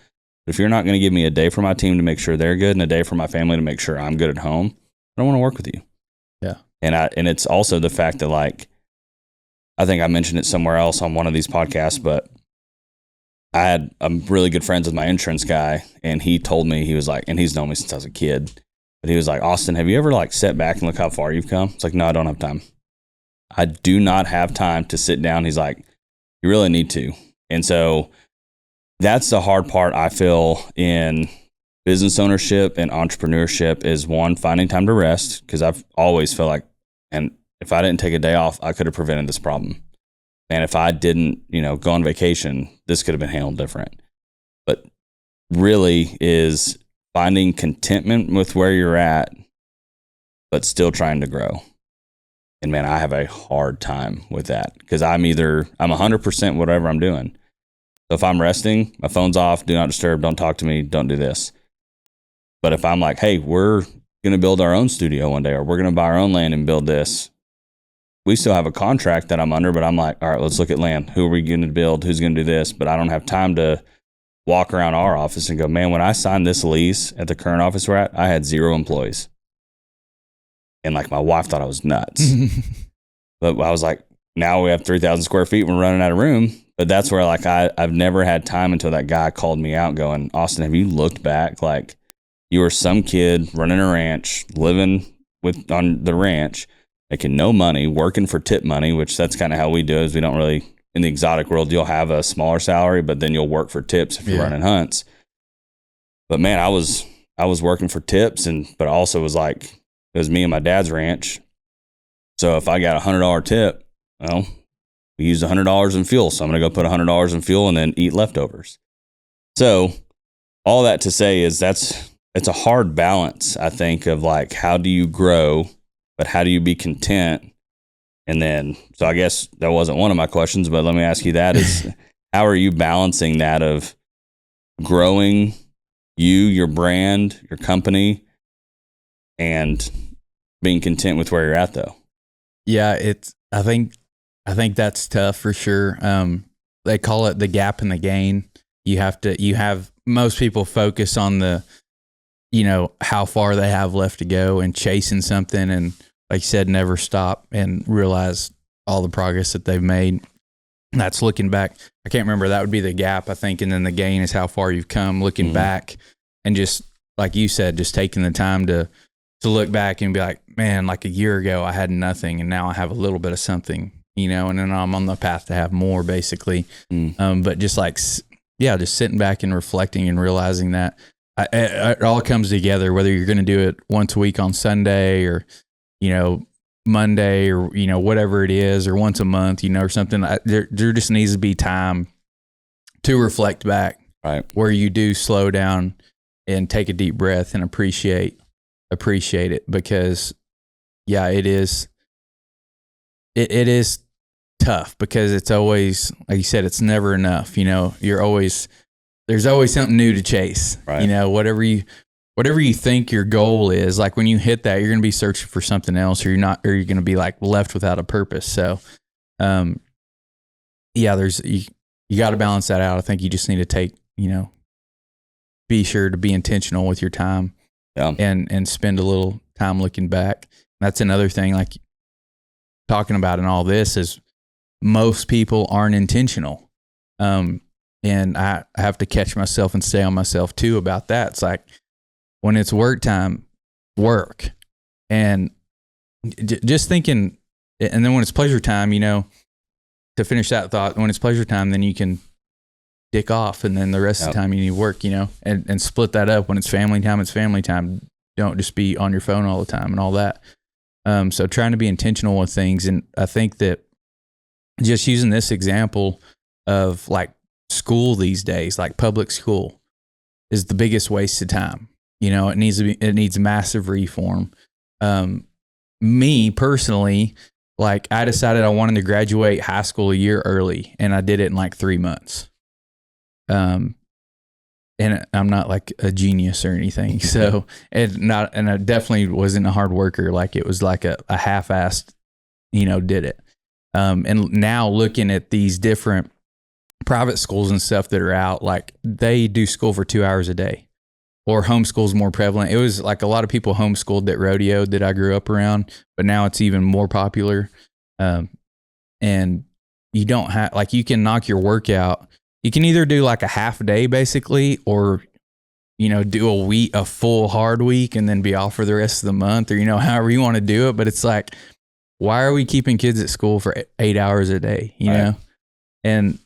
if you're not going to give me a day for my team to make sure they're good and a day for my family to make sure I'm good at home, I don't want to work with you. Yeah. And it's also the fact that like, I think I mentioned it somewhere else on one of these podcasts, but I'm really good friends with my insurance guy. And he told me, he was like, and he's known me since I was a kid, but he was like, Austin, have you ever like sat back and look how far you've come? It's like, no, I don't have time. I do not have time to sit down. He's like, You really need to. And so that's the hard part I feel in business ownership and entrepreneurship is one, finding time to rest. Cause I've always felt like, and if I didn't take a day off, I could have prevented this problem. And if I didn't, go on vacation, this could have been handled different. But really is finding contentment with where you're at, but still trying to grow. And man, I have a hard time with that because I'm 100% whatever I'm doing. So if I'm resting, my phone's off, do not disturb, don't talk to me, don't do this. But if I'm like, hey, we're going to build our own studio one day, or we're going to buy our own land and build this, we still have a contract that I'm under, but I'm like, all right, let's look at land. Who are we going to build? Who's going to do this? But I don't have time to walk around our office and go, man, when I signed this lease at the current office we're at, I had 0 employees. And like my wife thought I was nuts. But I was like, now we have 3,000 square feet. We're running out of room. But that's where like I've never had time until that guy called me out going, Austin, have you looked back? Like you were some kid running a ranch, living on the ranch, making no money, working for tip money, which that's kind of how we do it. Is we don't really, in the exotic world, you'll have a smaller salary, but then you'll work for tips if you're running hunts. But man, I was working for tips, but also was like, it was me and my dad's ranch. So if I got $100 tip, well, we used $100 in fuel. So I'm going to go put $100 in fuel and then eat leftovers. So all that to say is it's a hard balance, I think, of like, how do you grow, but how do you be content? And then, so I guess that wasn't one of my questions, but let me ask you that is, how are you balancing that of growing your brand, your company, and being content with where you're at though? Yeah, I think that's tough for sure. They call it the gap and the gain. You have most people focus on the, how far they have left to go and chasing something. And like you said, never stop and realize all the progress that they've made. That's looking back. I can't remember. That would be the gap, I think. And then the gain is how far you've come looking back and just like you said, just taking the time to look back and be like, man, like a year ago I had nothing and now I have a little bit of something, and then I'm on the path to have more basically. But just like, just sitting back and reflecting and realizing that it all comes together, whether you're going to do it once a week on Sunday or, Monday or, whatever it is, or once a month, or something. There just needs to be time to reflect back, right? Where you do slow down and take a deep breath and appreciate it, because it is tough, because it's always, like you said, it's never enough. There's always something new to chase, right? Whatever you think your goal is, like when you hit that, you're going to be searching for something else, or you're going to be like left without a purpose. So, you got to balance that out. I think you just need to take, be sure to be intentional with your time. Yeah. And spend a little time looking back. That's another thing, like talking about in all this, is most people aren't intentional. And I have to catch myself and stay on myself too about that. It's like when it's work time, work. And just thinking, and then when it's pleasure time, to finish that thought, when it's pleasure time, then you can dick off, and then the rest of the time you need to work, and split that up. When it's family time, it's family time. Don't just be on your phone all the time and all that. So trying to be intentional with things. And I think that just using this example of like school these days, like public school, is the biggest waste of time. It needs massive reform. Me personally, like I decided I wanted to graduate high school a year early, and I did it in like 3 months. And I'm not like a genius or anything. So, and I definitely wasn't a hard worker. Like it was like a half-assed, did it. And now looking at these different private schools and stuff that are out, like they do school for 2 hours a day, or homeschool's more prevalent. It was like a lot of people homeschooled that rodeo that I grew up around, but now it's even more popular. And you don't have, like, you can knock your workout. You can either do like a half a day basically, or, do a full hard week and then be off for the rest of the month, or, however you want to do it. But it's like, why are we keeping kids at school for 8 hours a day? You know? And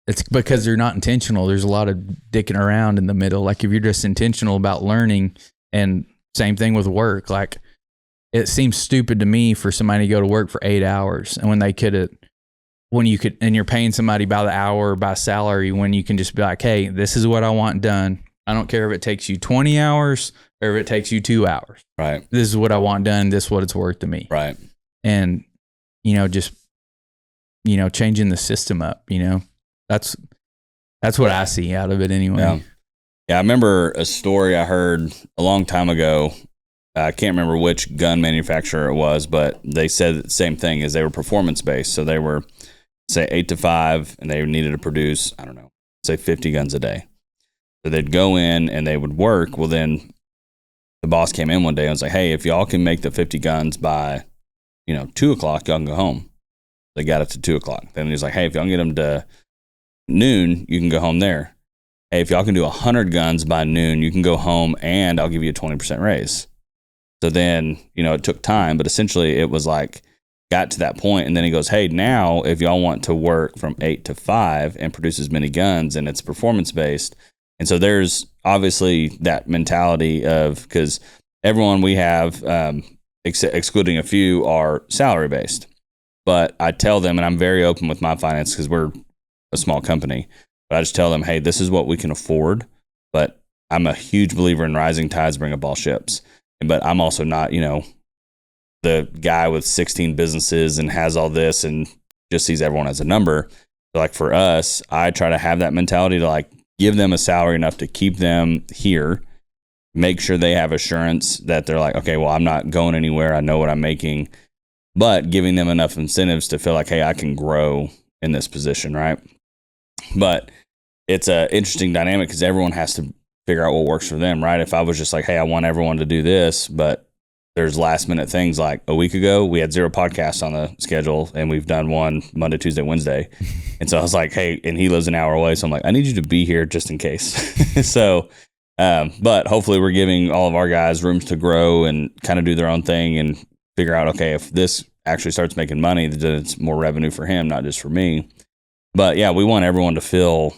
it's because they're not intentional. There's a lot of dicking around in the middle. Like if you're just intentional about learning, and same thing with work, like it seems stupid to me for somebody to go to work for 8 hours. And and you're paying somebody by the hour or by salary, when you can just be like, hey, this is what I want done. I don't care if it takes you 20 hours or if it takes you 2 hours. Right. This is what I want done. This is what it's worth to me. Right. And, just, changing the system up, that's what I see out of it anyway. Yeah. Yeah. I remember a story I heard a long time ago. I can't remember which gun manufacturer it was, but they said the same thing, as they were performance based. So they were, say, 8 to 5, and they needed to produce, I don't know, say 50 guns a day. So they'd go in and they would work. Well, then the boss came in one day and was like, hey, if y'all can make the 50 guns by, 2 o'clock, y'all can go home. They got it to 2 o'clock. Then he was like, hey, if y'all can get them to noon, you can go home there. Hey, if y'all can do 100 guns by noon, you can go home and I'll give you a 20% raise. So then, it took time, but essentially it was like, got to that point, and then he goes, hey, now if y'all want to work from 8 to 5 and produce as many guns, and it's performance based. And so there's obviously that mentality of, because everyone we have, excluding a few, are salary based. But I tell them, and I'm very open with my finance because we're a small company, but I just tell them, hey, this is what we can afford. But I'm a huge believer in rising tides bring up all ships. But I'm also not, the guy with 16 businesses and has all this and just sees everyone as a number. So like for us, I try to have that mentality to like give them a salary enough to keep them here, make sure they have assurance that they're like, okay, well, I'm not going anywhere. I know what I'm making, but giving them enough incentives to feel like, hey, I can grow in this position, right? But it's an interesting dynamic because everyone has to figure out what works for them, right? If I was just like, hey, I want everyone to do this, but there's last minute things, like a week ago, we had 0 podcasts on the schedule and we've done one Monday, Tuesday, Wednesday. And so I was like, hey, and he lives an hour away. So I'm like, I need you to be here just in case. So, but hopefully we're giving all of our guys rooms to grow and kind of do their own thing and figure out, okay, if this actually starts making money, then it's more revenue for him, not just for me. But yeah, we want everyone to feel,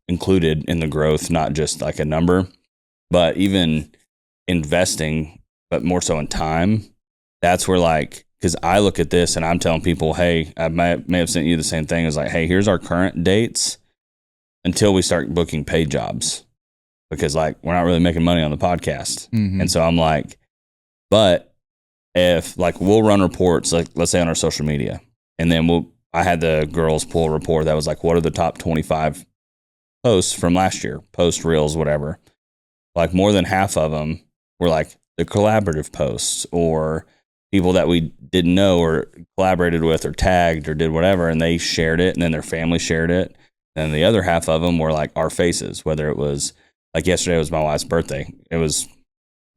included in the growth, not just like a number, but even investing, but more so in time. That's where, like, because I look at this and I'm telling people, hey, I may have sent you the same thing. It's like, hey, here's our current dates until we start booking paid jobs, because like we're not really making money on the podcast. Mm-hmm. And so I'm like, but if like we'll run reports, like let's say on our social media, and then I had the girls pull a report that was like, what are the top 25 posts from last year, post reels, whatever. Like more than half of them were like the collaborative posts or people that we didn't know or collaborated with or tagged or did whatever, and they shared it and then their family shared it. And the other half of them were like our faces, whether it was like yesterday was my wife's birthday. It was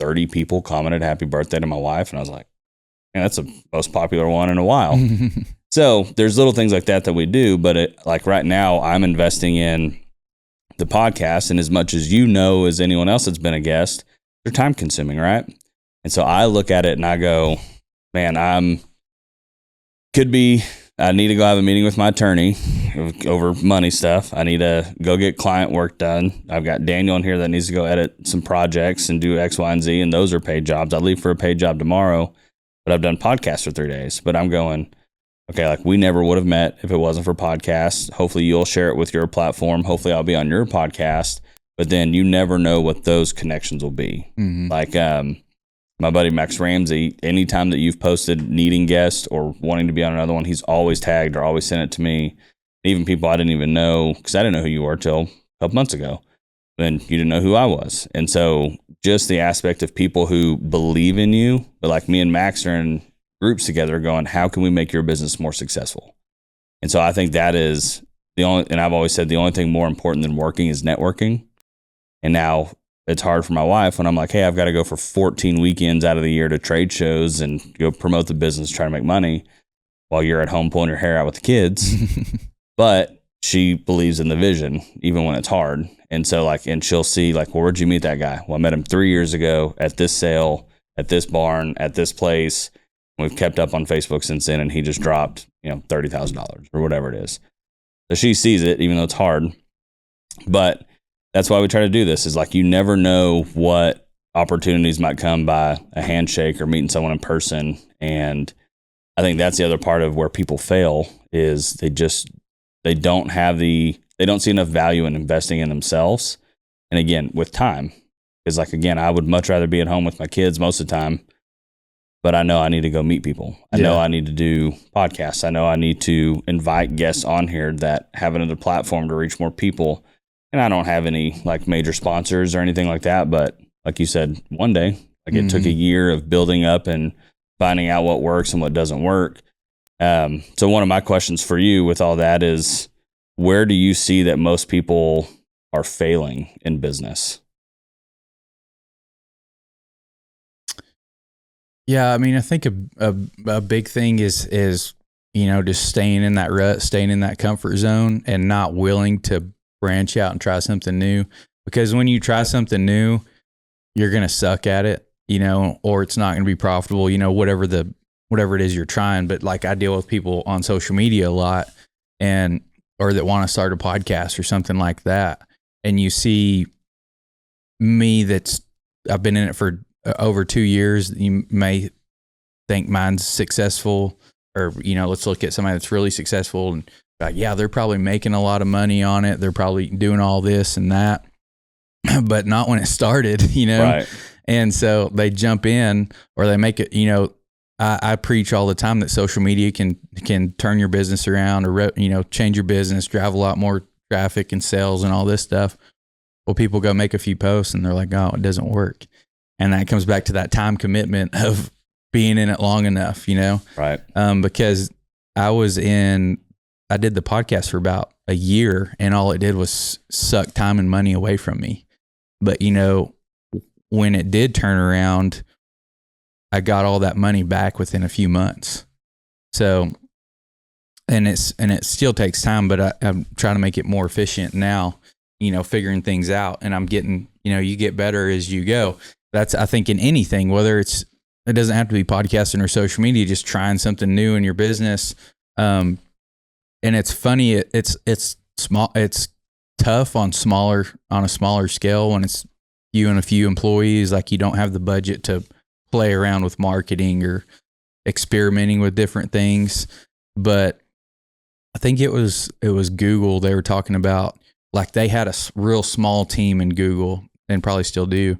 30 people commented happy birthday to my wife. And I was like, man, that's the most popular one in a while. So there's little things like that we do, but like right now I'm investing in the podcast, and as much as as anyone else that's been a guest, they're time consuming, right? And so I look at it and I go, man, I need to go have a meeting with my attorney over money stuff. I need to go get client work done. I've got Daniel in here that needs to go edit some projects and do X, Y, and Z, and those are paid jobs. I leave for a paid job tomorrow, but I've done podcasts for 3 days. But I'm going, okay, like we never would have met if it wasn't for podcasts. Hopefully you'll share it with your platform. Hopefully I'll be on your podcast, but then you never know what those connections will be. Mm-hmm. Like my buddy Max Ramsey, anytime that you've posted needing guests or wanting to be on another one, he's always tagged or always sent it to me. Even people I didn't even know, because I didn't know who you were till a couple months ago. Then you didn't know who I was. And so just the aspect of people who believe in you, but like me and Max are in groups together going, how can we make your business more successful? And so I think that is and I've always said the only thing more important than working is networking. And now it's hard for my wife when I'm like, hey, I've got to go for 14 weekends out of the year to trade shows and go promote the business, try to make money while you're at home pulling your hair out with the kids. But she believes in the vision, even when it's hard. And so and she'll see like, well, where'd you meet that guy? Well, I met him 3 years ago at this sale, at this barn, at this place. We've kept up on Facebook since then, and he just dropped, $30,000 or whatever it is. So she sees it, even though it's hard. But that's why we try to do this, is like, you never know what opportunities might come by a handshake or meeting someone in person. And I think that's the other part of where people fail, is they don't see enough value in investing in themselves. And again, with time, because like, again, I would much rather be at home with my kids most of the time, but I know I need to go meet people. I know I need to do podcasts. I know I need to invite guests on here that have another platform to reach more people. And I don't have any like major sponsors or anything like that. But like you said, one day, like it took a year of building up and finding out what works and what doesn't work. So one of my questions for you with all that is, where do you see that most people are failing in business? Yeah, I mean, I think a big thing is just staying in that rut, staying in that comfort zone, and not willing to branch out and try something new. Because when you try something new, you're gonna suck at it, or it's not gonna be profitable. Whatever it is you're trying. But like, I deal with people on social media a lot, or that want to start a podcast or something like that, and you see me I've been in it for over 2 years. You may think mine's successful, or let's look at somebody that's really successful and like, yeah, they're probably making a lot of money on it, they're probably doing all this and that, but not when it started, Right. And so they jump in, or they make it. I preach all the time that social media can turn your business around, or change your business, drive a lot more traffic and sales and all this stuff. Well, people go make a few posts and they're like, oh, it doesn't work. And that comes back to that time commitment of being in it long enough, Right. Because I did the podcast for about a year, and all it did was suck time and money away from me. But, when it did turn around, I got all that money back within a few months. So, and it still takes time, but I'm trying to make it more efficient now, figuring things out, and I'm getting, you get better as you go. That's, I think, in anything, whether it doesn't have to be podcasting or social media, just trying something new in your business. And it's funny, it's small, it's tough on a smaller scale when it's you and a few employees. Like, you don't have the budget to play around with marketing or experimenting with different things. But I think it was Google. They were talking about, like, they had a real small team in Google, and probably still do,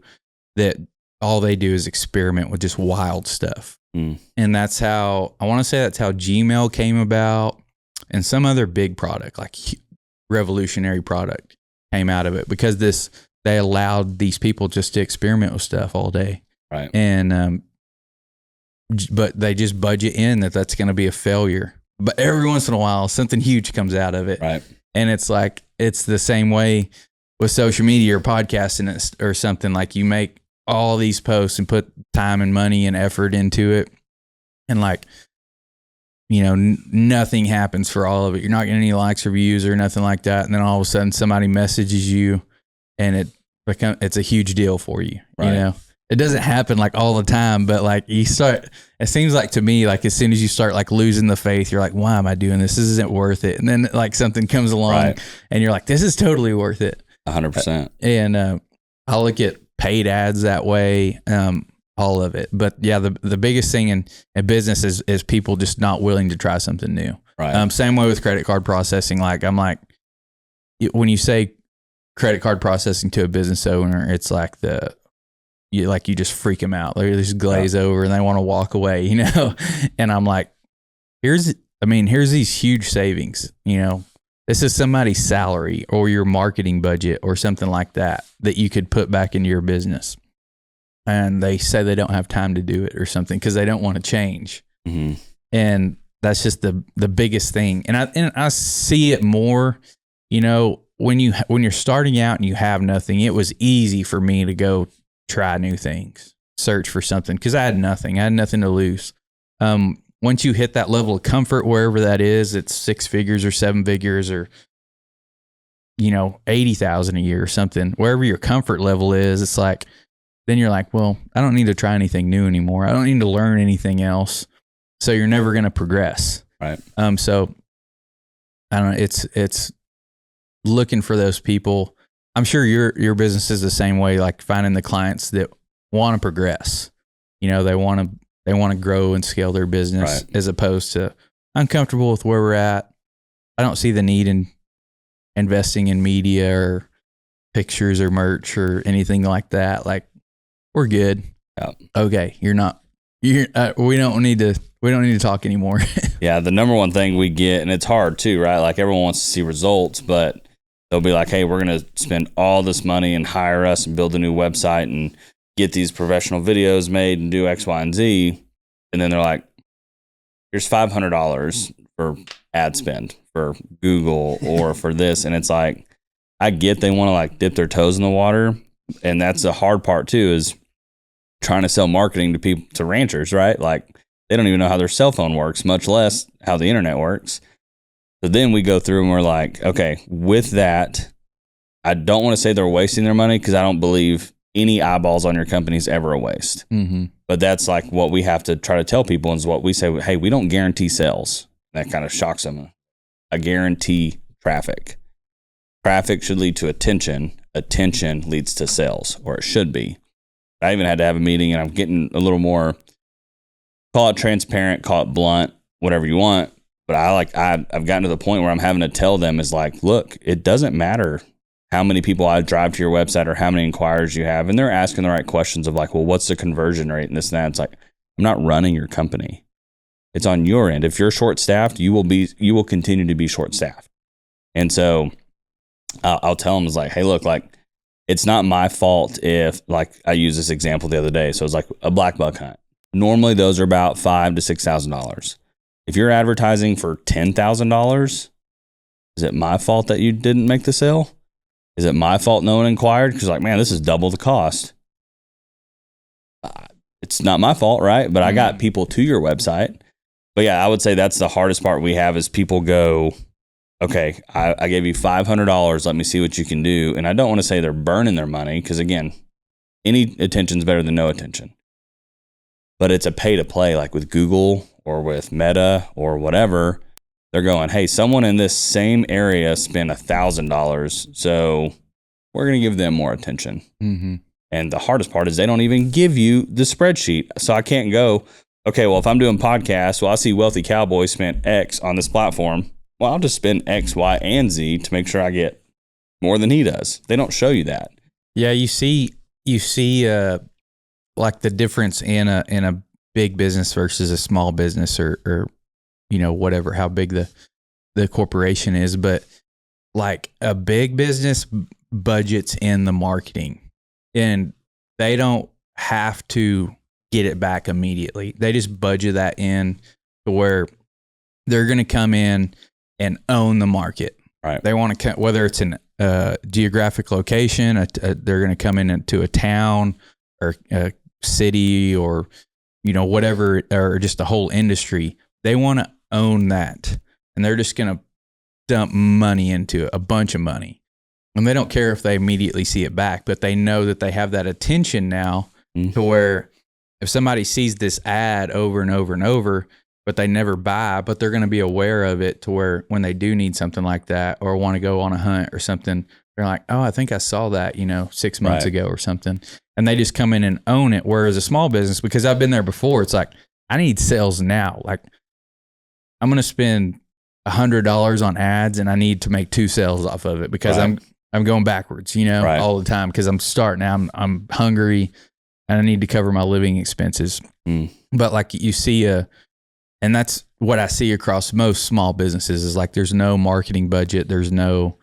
that all they do is experiment with just wild stuff. And that's how Gmail came about, and some other big product, like revolutionary product, came out of it, because they allowed these people just to experiment with stuff all day. Right. And, but they just budget in that's going to be a failure. But every once in a while, something huge comes out of it. Right. And it's like, it's the same way with social media or podcasting or something. Like, you make all these posts and put time and money and effort into it, and like, nothing happens for all of it. You're not getting any likes or views or nothing like that. And then all of a sudden somebody messages you, and it's a huge deal for you. Right. It doesn't happen like all the time, but like, it seems like to me, like, as soon as you start like losing the faith, you're like, why am I doing this? This isn't worth it. And then like something comes along, and you're like, this is totally worth it. 100%. And I look at paid ads that way, all of it. But yeah, the biggest thing in business is people just not willing to try something new. Right. Same way with credit card processing. Like, I'm like, when you say credit card processing to a business owner, it's like you just freak them out. They just glaze over and they want to walk away, And I'm like, here's these huge savings, This is somebody's salary or your marketing budget or something like that you could put back into your business. And they say they don't have time to do it or something because they don't want to change. Mm-hmm. And that's just the biggest thing. And I see it more, when you're starting out and you have nothing. It was easy for me to go try new things, search for something, because I had nothing to lose. Once you hit that level of comfort, wherever that is, it's 6 figures or 7 figures or, 80,000 a year or something, wherever your comfort level is, it's like, then you're like, well, I don't need to try anything new anymore. I don't need to learn anything else. So you're never going to progress. Right. So I don't know. It's looking for those people. I'm sure your business is the same way, like finding the clients that want to progress. They want to grow and scale their business, Right. as opposed to I'm comfortable with where we're at. I don't see the need in investing in media or pictures or merch or anything like that. Like, we're good. Yeah. Okay, we don't need to talk anymore. Yeah, the number one thing we get, and it's hard too, right? Like, everyone wants to see results, but they'll be like, hey, we're going to spend all this money and hire us and build a new website and get these professional videos made and do X, Y, and Z. And then they're like, here's $500 for ad spend for Google or for this. And it's like, I get they want to like dip their toes in the water. And that's the hard part too, is trying to sell marketing to people, to ranchers, right? Like, they don't even know how their cell phone works, much less how the internet works. So then we go through and we're like, okay, with that, I don't want to say they're wasting their money, because I don't believe any eyeballs on your company is ever a waste. Mm-hmm. But that's like what we have to try to tell people, is what we say, hey, we don't guarantee sales. That kind of shocks them. I guarantee traffic. Traffic should lead to attention. Attention leads to sales, or it should be. I even had to have a meeting, and I'm getting a little more, call it transparent, call it blunt, whatever you want. But I've gotten to the point where I'm having to tell them is like, look, it doesn't matter how many people I drive to your website or how many inquirers you have. And they're asking the right questions of like, well, what's the conversion rate and this and that. It's like, I'm not running your company. It's on your end. If you're short staffed, you will continue to be short staffed. And so I'll tell them, is like, hey, look, like, it's not my fault if, like, I used this example the other day. So it's like a black buck hunt. Normally those are about $5,000 to $6,000. If you're advertising for $10,000, is it my fault that you didn't make the sale? Is it my fault no one inquired? Because like, man, this is double the cost. It's not my fault, right? But I got people to your website. But yeah, I would say that's the hardest part we have, is people go, okay, I gave you $500. Let me see what you can do. And I don't want to say they're burning their money, because again, any attention is better than no attention. But it's a pay to play, like with Google or with Meta or whatever. They're going, hey, someone in this same area spent $1,000, so we're going to give them more attention. Mm-hmm. And the hardest part is they don't even give you the spreadsheet. So I can't go, okay, well, if I'm doing podcasts, well, I see Wealthy Cowboy spent X on this platform. Well, I'll just spend X, Y, and Z to make sure I get more than he does. They don't show you that. Yeah, you see, like the difference in a big business versus a small business, or whatever, how big the corporation is. But like a big business budgets in the marketing, and they don't have to get it back immediately. They just budget that in to where they're going to come in and own the market. Right. They want to, whether it's an geographic location, they're going to come into a town or a city, or whatever, or just the whole industry. They want to own that, and they're just going to dump money into it, a bunch of money. And they don't care if they immediately see it back, but they know that they have that attention now to where if somebody sees this ad over and over and over, but they never buy, but they're going to be aware of it to where when they do need something like that or want to go on a hunt or something, they're like, oh, I think I saw that, 6 months ago or something. And they just come in and own it. Whereas a small business, because I've been there before, it's like, I need sales now. Like, I'm going to spend $100 on ads and I need to make 2 sales off of it, because I'm going backwards, all the time, because I'm starting out, I'm hungry and I need to cover my living expenses. But like you see and that's what I see across most small businesses, is like, there's no marketing budget. There's no,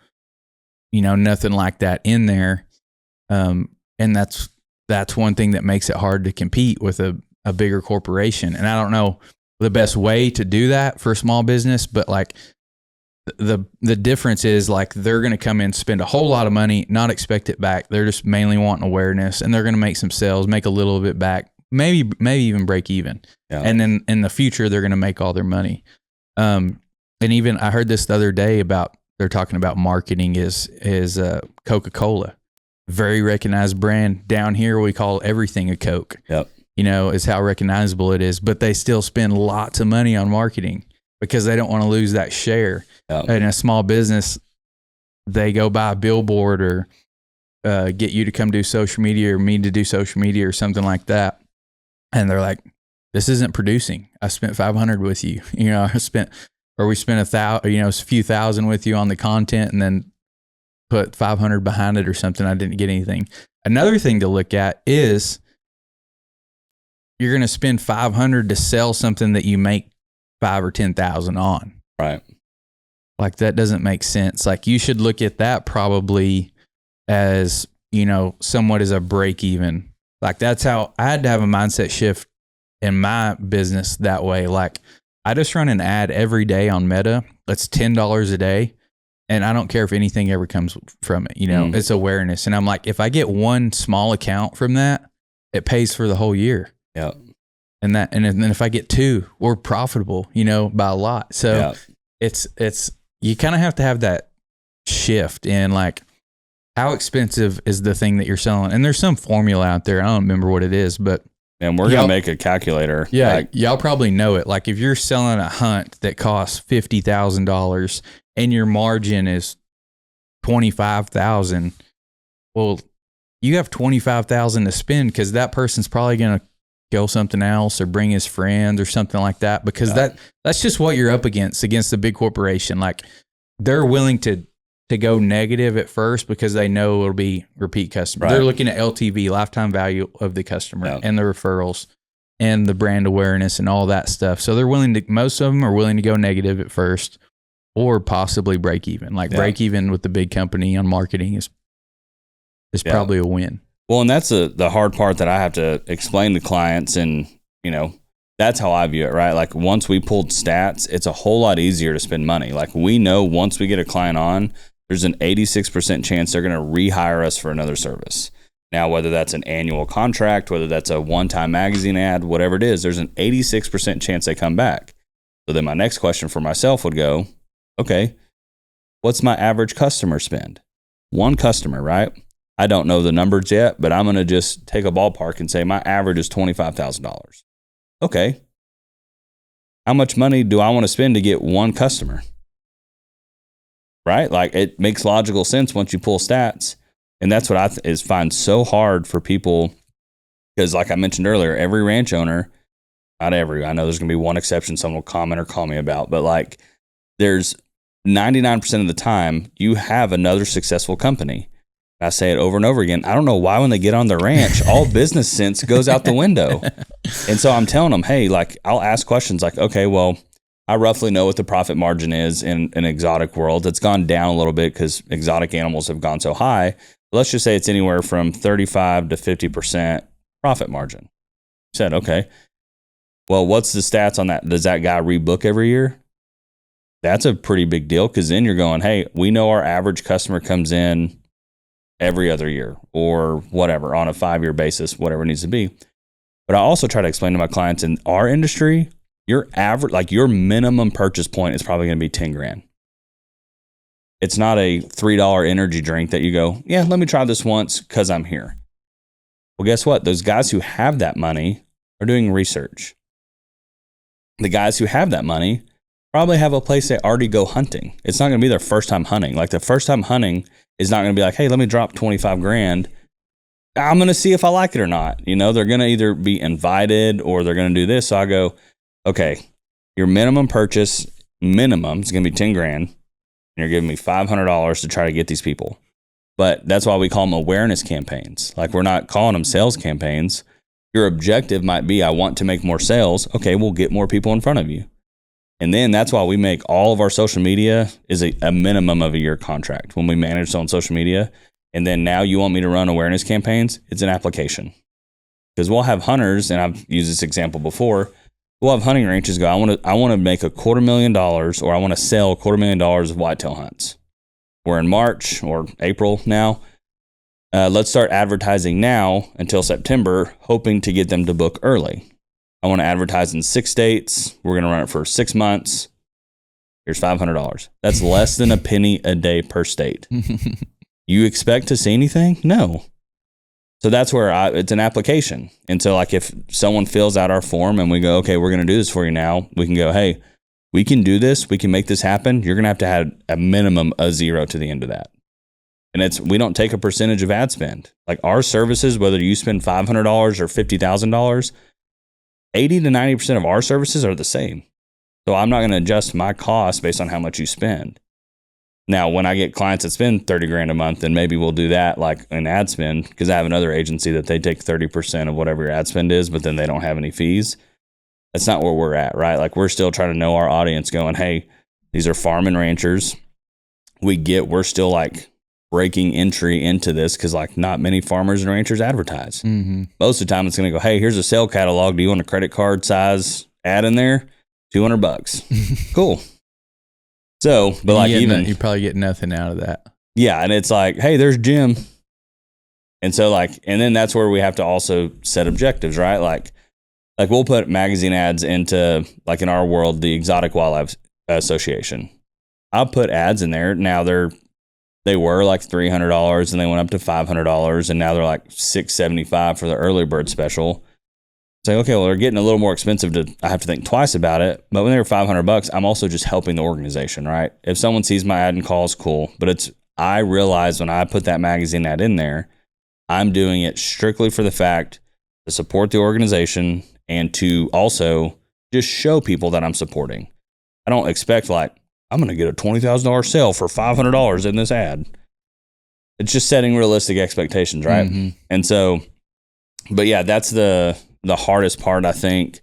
nothing like that in there. And that's one thing that makes it hard to compete with a bigger corporation. And I don't know the best way to do that for a small business, but like the difference is, like, they're going to come in, spend a whole lot of money, not expect it back. They're just mainly wanting awareness, and they're going to make some sales, make a little bit back, maybe even break even. Yeah. And then in the future, they're going to make all their money. And even I heard this the other day they're talking about marketing is Coca-Cola, very recognized brand. Down here, we call everything a Coke. Yep. Is how recognizable it is, but they still spend lots of money on marketing. because they don't want to lose that share. Yep. In a small business, they go buy a billboard or get you to come do social media or me to do social media or something like that. And they're like, this isn't producing. I spent 500 with you. You know, we spent a few thousand with you on the content and then put 500 behind it or something. I didn't get anything. Another thing to look at is you're going to spend 500 to sell something that you make 5 or 10,000 on. Right. Like that doesn't make sense. Like you should look at that probably as, you know, somewhat as a break even. Like that's how I had to have a mindset shift in my business that way. Like I just run an ad every day on Meta. That's $10 a day. And I don't care if anything ever comes from it. You know, it's awareness. And I'm like, if I get one small account from that, it pays for the whole year. Yeah. And then if I get two, we're profitable, you know, by a lot. So it's, you kind of have to have that shift in like how expensive is the thing that you're selling. And there's some formula out there. I don't remember what it is, but. And we're going to make a calculator. Yeah. Like, y'all probably know it. Like if you're selling a hunt that costs $50,000 and your margin is 25,000, well, you have 25,000 to spend because that person's probably going to kill something else or bring his friends or something like that, because that's just what you're up against the big corporation. Like they're willing to go negative at first because they know it'll be repeat customers. Right. They're looking at LTV, lifetime value of the customer, and the referrals and the brand awareness and all that stuff. So they're willing to, most of them are willing to go negative at first or possibly break even. Like break even with the big company on marketing is probably a win. Well, and that's the hard part that I have to explain to clients. And, you know, that's how I view it, right? Like once we pulled stats, it's a whole lot easier to spend money. Like we know once we get a client on, there's an 86% chance they're going to rehire us for another service. Now, whether that's an annual contract, whether that's a one-time magazine ad, whatever it is, there's an 86% chance they come back. So then my next question for myself would go, okay, what's my average customer spend? One customer, right? I don't know the numbers yet, but I'm going to just take a ballpark and say my average is $25,000. Okay. How much money do I want to spend to get one customer? Right? Like it makes logical sense once you pull stats. And that's what I find so hard for people, because like I mentioned earlier, every ranch owner, not every, I know there's going to be one exception someone will comment or call me about, but like there's 99% of the time you have another successful company. I say it over and over again. I don't know why when they get on their ranch, all business sense goes out the window. And so I'm telling them, hey, like I'll ask questions like, okay, well, I roughly know what the profit margin is in an exotic world. It's gone down a little bit because exotic animals have gone so high. But let's just say it's anywhere from 35 to 50% profit margin. I said, okay, well, what's the stats on that? Does that guy rebook every year? That's a pretty big deal, because then you're going, hey, we know our average customer comes in every other year or whatever on a 5-year basis, whatever it needs to be. But I also try to explain to my clients in our industry, your average, like your minimum purchase point is probably going to be 10 grand. It's not a $3 energy drink that you go, yeah, let me try this once because I'm here. Well, guess what? Those guys who have that money are doing research. The guys who have that money probably have a place they already go hunting. It's not going to be their first time hunting. Like the first time hunting is not going to be like, hey, let me drop 25 grand. I'm going to see if I like it or not. You know, they're going to either be invited or they're going to do this. So I go, okay, your minimum purchase minimum is going to be 10 grand. And you're giving me $500 to try to get these people. But that's why we call them awareness campaigns. Like we're not calling them sales campaigns. Your objective might be, I want to make more sales. Okay, we'll get more people in front of you. And then that's why we make all of our social media is a minimum of a year contract when we manage on social media. And then now you want me to run awareness campaigns? It's an application. Because we'll have hunters, and I've used this example before, we'll have hunting ranches go, I want to make $250,000 or I want to sell $250,000 of whitetail hunts. We're in March or April now. Let's start advertising now until September, hoping to get them to book early. I want to advertise in 6 states. We're going to run it for 6 months. Here's $500. That's less than a penny a day per state. You expect to see anything? No. So that's where it's an application. And so like if someone fills out our form and we go, okay, we're going to do this for you now, we can go, hey, we can do this. We can make this happen. You're going to have a minimum of 0 to the end of that. And we don't take a percentage of ad spend. Like our services, whether you spend $500 or $50,000, 80 to 90% of our services are the same. So I'm not going to adjust my cost based on how much you spend. Now, when I get clients that spend $30,000 a month, then maybe we'll do that like an ad spend, because I have another agency that they take 30% of whatever your ad spend is, but then they don't have any fees. That's not where we're at, right? Like we're still trying to know our audience going, hey, these are farm and ranchers. We're still like breaking entry into this because like not many farmers and ranchers advertise. Mm-hmm. Most of the time it's going to go, hey, here's a sale catalog. Do you want a credit card size ad in there? $200. Cool. So, but like you probably get nothing out of that. Yeah. And it's like, hey, there's Jim. And so like, and then that's where we have to also set objectives, right? Like we'll put magazine ads into, like in our world, the Exotic Wildlife Association. I'll put ads in there. Now they were like $300 and they went up to $500 and now they're like $675 for the early bird special. It's like, okay, well, they're getting a little more expensive I have to think twice about it. But when they're $500, I'm also just helping the organization, right? If someone sees my ad and calls, cool. But I realize when I put that magazine ad in there, I'm doing it strictly for the fact to support the organization and to also just show people that I'm supporting. I don't expect like, I'm going to get a $20,000 sale for $500 in this ad. It's just setting realistic expectations, right? Mm-hmm. And so, but yeah, that's the hardest part, I think,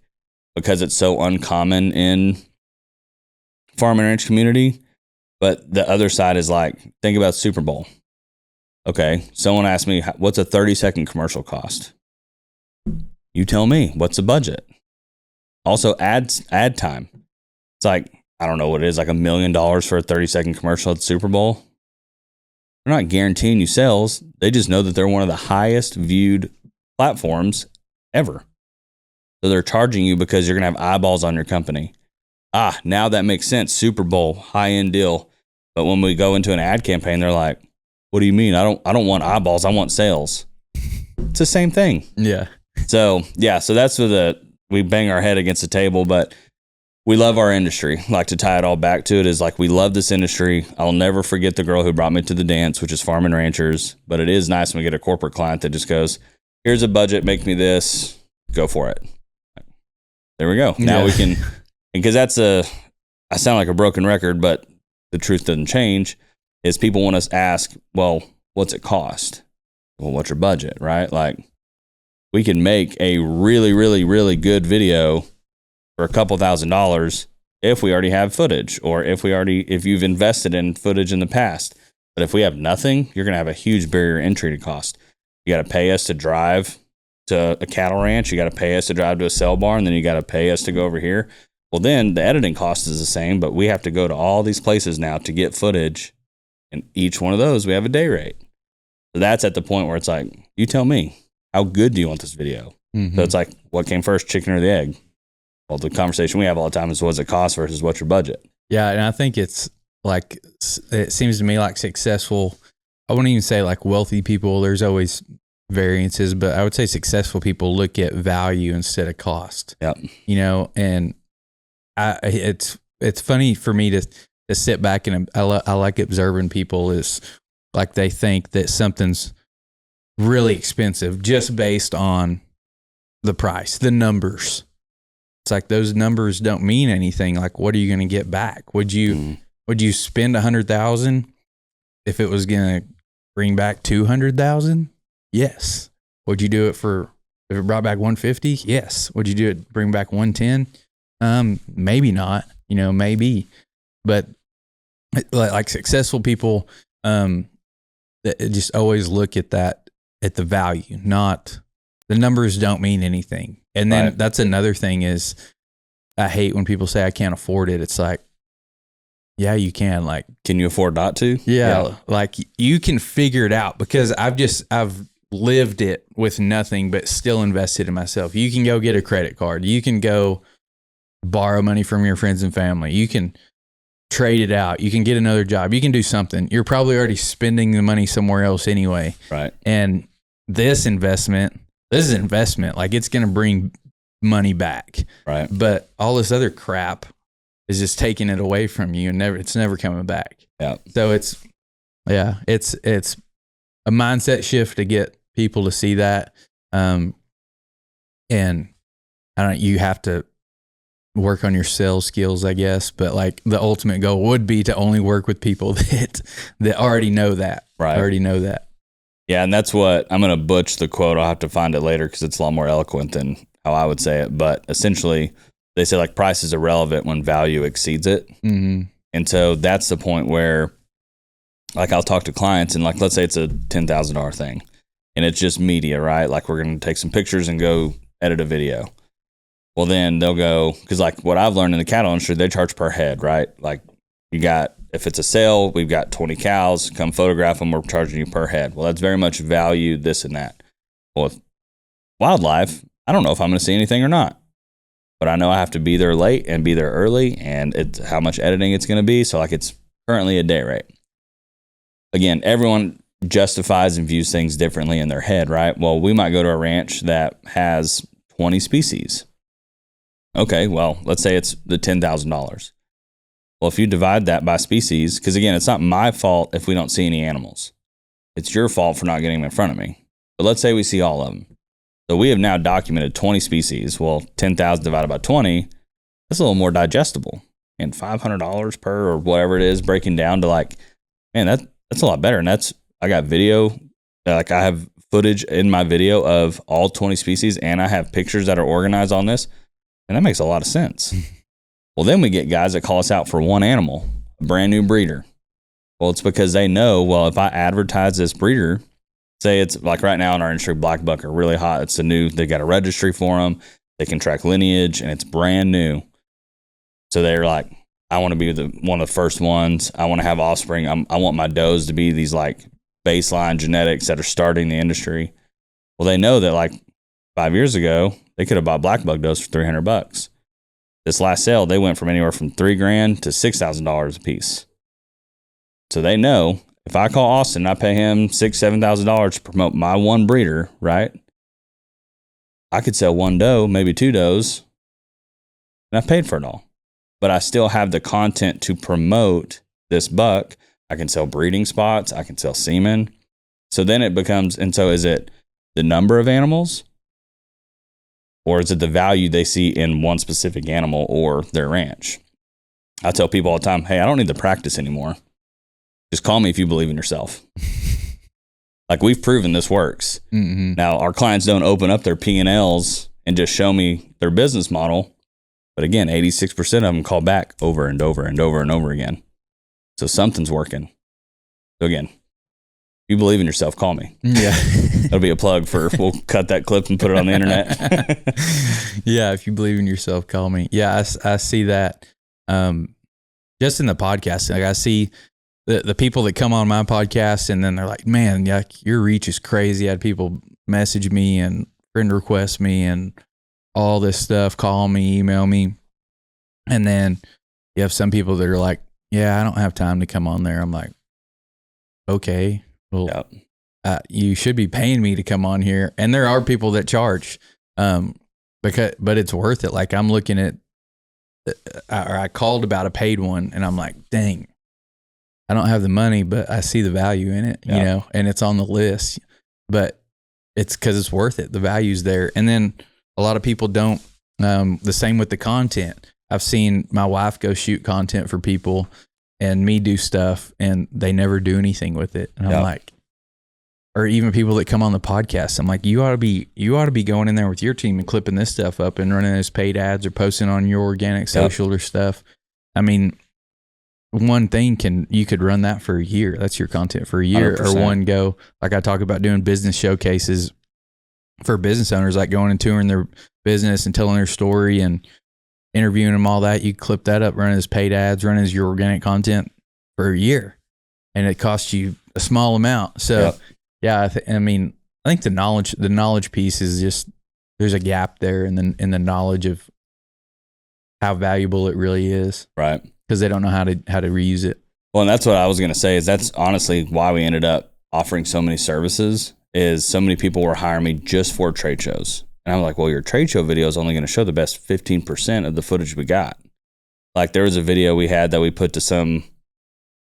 because it's so uncommon in farm and ranch community. But the other side is like, think about Super Bowl. Okay, someone asked me, what's a 30-second commercial cost? You tell me, what's the budget? Also, ad time. It's like, I don't know what it is, like $1 million for a 30-second commercial at the Super Bowl. They're not guaranteeing you sales. They just know that they're one of the highest viewed platforms ever. So they're charging you because you're going to have eyeballs on your company. Now that makes sense. Super Bowl, high-end deal. But when we go into an ad campaign, they're like, what do you mean? I don't want eyeballs. I want sales. It's the same thing. Yeah. So that's where we bang our head against the table, but we love our industry. Like to tie it all back to it is like, we love this industry. I'll never forget the girl who brought me to the dance, which is Farm and Ranchers. But it is nice when we get a corporate client that just goes, here's a budget, make me this, go for it. There we go. Now we can, because I sound like a broken record, but the truth doesn't change, is people want us to ask, well, what's it cost? Well, what's your budget, right? Like we can make a really, really, really good video for a couple $1,000s if we already have footage or if you've invested in footage in the past. But if we have nothing, you're going to have a huge barrier entry to cost. You got to pay us to drive to a cattle ranch. You got to pay us to drive to a sale barn. Then you got to pay us to go over here. Well, then the editing cost is the same, but we have to go to all these places now to get footage. And each one of those, we have a day rate. So that's at the point where it's like, you tell me, how good do you want this video? Mm-hmm. So it's like, what came first, chicken or the egg? Well, the conversation we have all the time is what's it cost versus what's your budget? Yeah. And I think it's like, it seems to me like successful, I wouldn't even say like wealthy people, there's always variances, but I would say successful people look at value instead of cost. Yep. You know, and it's funny for me to sit back and I like observing people is like they think that something's really expensive just based on the price, the numbers. It's like those numbers don't mean anything. Like, what are you going to get back? Would you spend $100,000 if it was going to bring back 200,000? Yes. Would you do it if it brought back 150? Yes. Would you do it bring back 110? Maybe not. Maybe. But like successful people, just always look at that, at the value, not the numbers don't mean anything. And then That's another thing is I hate when people say I can't afford it. It's like, yeah, you can. Like, can you afford not to? Yeah. Like you can figure it out because I've lived it with nothing, but still invested in myself. You can go get a credit card. You can go borrow money from your friends and family. You can trade it out. You can get another job. You can do something. You're probably already spending the money somewhere else anyway. Right. And this is investment. Like it's going to bring money back. Right. But all this other crap, is just taking it away from you, and it's never coming back. Yeah. So it's a mindset shift to get people to see that. And you have to work on your sales skills, I guess, but like the ultimate goal would be to only work with people that already know that. Right. Already know that. Yeah. And that's what I'm going to butch the quote. I'll have to find it later because it's a lot more eloquent than how I would say it. But essentially, they say like price is irrelevant when value exceeds it. Mm-hmm. And so that's the point where, like, I'll talk to clients and like, let's say it's a $10,000 thing and it's just media, right? Like we're going to take some pictures and go edit a video. Well, then they'll go, because like what I've learned in the cattle industry, they charge per head, right? Like if it's a sale, we've got 20 cows, come photograph them, we're charging you per head. Well, that's very much value, this and that. Well, with wildlife, I don't know if I'm going to see anything or not, but I know I have to be there late and be there early, and it's how much editing it's going to be. So like it's currently a day rate. Again, everyone justifies and views things differently in their head, right? Well, we might go to a ranch that has 20 species. Okay, well, let's say it's the $10,000. Well, if you divide that by species, because again, it's not my fault if we don't see any animals. It's your fault for not getting them in front of me. But let's say we see all of them. So we have now documented 20 species. Well, 10,000 divided by 20, that's a little more digestible. And $500 per or whatever it is, breaking down to like, man, that's a lot better. And I got video, like I have footage in my video of all 20 species, and I have pictures that are organized on this. And that makes a lot of sense. Well, then we get guys that call us out for one animal, a brand new breeder. Well, it's because they know, well, if I advertise this breeder, say it's like right now in our industry, black buck are really hot. It's they got a registry for them. They can track lineage and it's brand new. So they're like, I want to be one of the first ones. I want to have offspring. I want my does to be these like baseline genetics that are starting the industry. Well, they know that like 5 years ago, they could have bought black buck does for $300. This last sale, they went from anywhere from $3,000 to $6,000 a piece. So they know if I call Austin, I pay him $6,000-$7,000 to promote my one breeder, right? I could sell one doe, maybe two does, and I paid for it all. But I still have the content to promote this buck. I can sell breeding spots. I can sell semen. So then it becomes, and so is it the number of animals? Or is it the value they see in one specific animal or their ranch? I tell people all the time, hey, I don't need to practice anymore. Just call me if you believe in yourself. Like we've proven this works. Mm-hmm. Now, our clients don't open up their P&Ls and just show me their business model. But again, 86% of them call back over and over and over and over again. So something's working. So again, if you believe in yourself, call me. Yeah. That'll be a plug we'll cut that clip and put it on the internet. Yeah. If you believe in yourself, call me. Yeah. I see that. Just in the podcast, like I see the people that come on my podcast and then they're like, man, yeah, your reach is crazy. I had people message me and friend request me and all this stuff, call me, email me. And then you have some people that are like, yeah, I don't have time to come on there. I'm like, okay. Well, yep. You should be paying me to come on here. And there are people that charge, but it's worth it. Like I'm looking at, I called about a paid one and I'm like, dang, I don't have the money, but I see the value in it, you know, and it's on the list, but it's cause it's worth it. The value's there. And then a lot of people don't, the same with the content. I've seen my wife go shoot content for people and me do stuff and they never do anything with it. And I'm like, or even people that come on the podcast, I'm like, you ought to be going in there with your team and clipping this stuff up and running those paid ads or posting on your organic social or stuff. I mean, one thing you could run that for a year. That's your content for a year 100%. Or one go. Like I talk about doing business showcases for business owners, like going and touring their business and telling their story and interviewing them, all that. You clip that up, running as paid ads, running as your organic content for a year, and it costs you a small amount. So I think the knowledge piece is just, there's a gap there in the knowledge of how valuable it really is. Right. Because they don't know how to reuse it. Well, and that's what I was going to say is that's honestly why we ended up offering so many services, is so many people were hiring me just for trade shows. And I'm like, well, your trade show video is only going to show the best 15% of the footage we got. Like there was a video we had that we put to some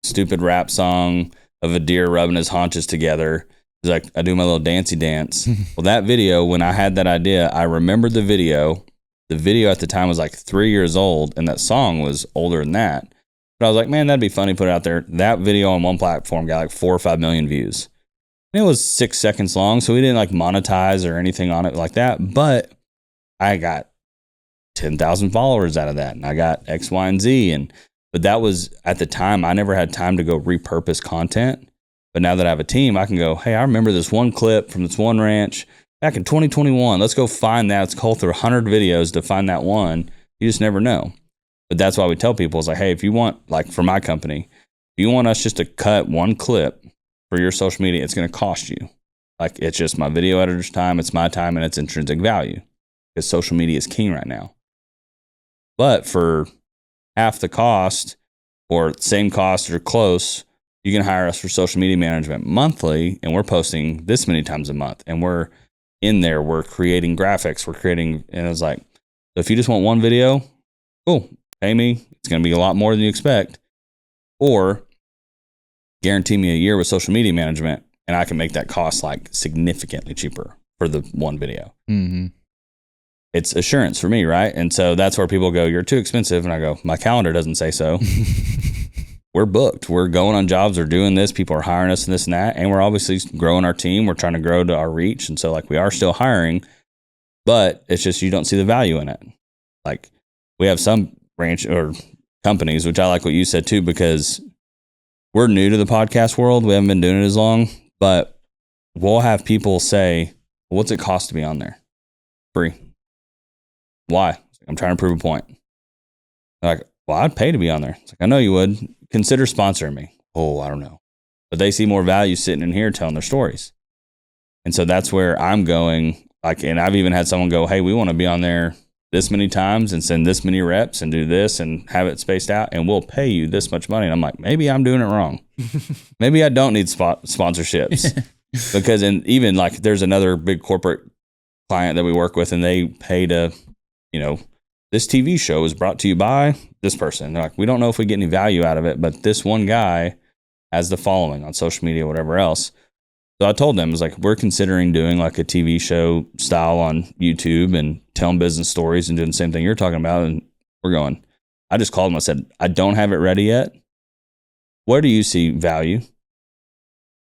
stupid rap song of a deer rubbing his haunches together. It's like, I do my little dancey dance. Well, that video, when I had that idea, I remembered the video. The video at the time was like 3 years old, and that song was older than that. But I was like, man, that'd be funny to put it out there. That video on one platform got like 4 or 5 million views. And it was 6 seconds long, so we didn't like monetize or anything on it like that. But I got 10,000 followers out of that, and I got X, Y, and Z. But that was, at the time, I never had time to go repurpose content. But now that I have a team, I can go, hey, I remember this one clip from this one ranch back in 2021. Let's go find that. Let's call through 100 videos to find that one. You just never know. But that's why we tell people, it's like, hey, if you want, like for my company, if you want us just to cut one clip for your social media, it's going to cost you. Like, it's just my video editor's time, it's my time, and it's intrinsic value. Because social media is king right now. But for half the cost, or same cost or close, you can hire us for social media management monthly, and we're posting this many times a month, and we're in there, we're creating graphics, we're creating, and it's like, so if you just want one video, cool, pay me. It's going to be a lot more than you expect. Or guarantee me a year with social media management, and I can make that cost like significantly cheaper for the one video. Mm-hmm. It's assurance for me, right? And so that's where people go, you're too expensive. And I go, my calendar doesn't say so. We're booked. We're going on jobs. We're doing this. People are hiring us and this and that. And we're obviously growing our team. We're trying to grow to our reach. And so like we are still hiring, but it's just you don't see the value in it. Like we have some branch or companies, which I like what you said too, because we're new to the podcast world. We haven't been doing it as long, but we'll have people say, what's it cost to be on there? Free. Why? I'm trying to prove a point. They're like, well, I'd pay to be on there. It's like, I know you would. Consider sponsoring me. Oh, I don't know. But they see more value sitting in here telling their stories. And so that's where I'm going. Like, and I've even had someone go, hey, we want to be on there this many times and send this many reps and do this and have it spaced out, and we'll pay you this much money. And I'm like, maybe I'm doing it wrong. Maybe I don't need sponsorships. Because even like there's another big corporate client that we work with, and they pay to, you know, this TV show is brought to you by this person. They're like, we don't know if we get any value out of it, but this one guy has the following on social media, whatever else. So I told them, it's like, we're considering doing like a TV show style on YouTube and telling business stories and doing the same thing you're talking about. And we're going, I just called them. I said, I don't have it ready yet. Where do you see value? I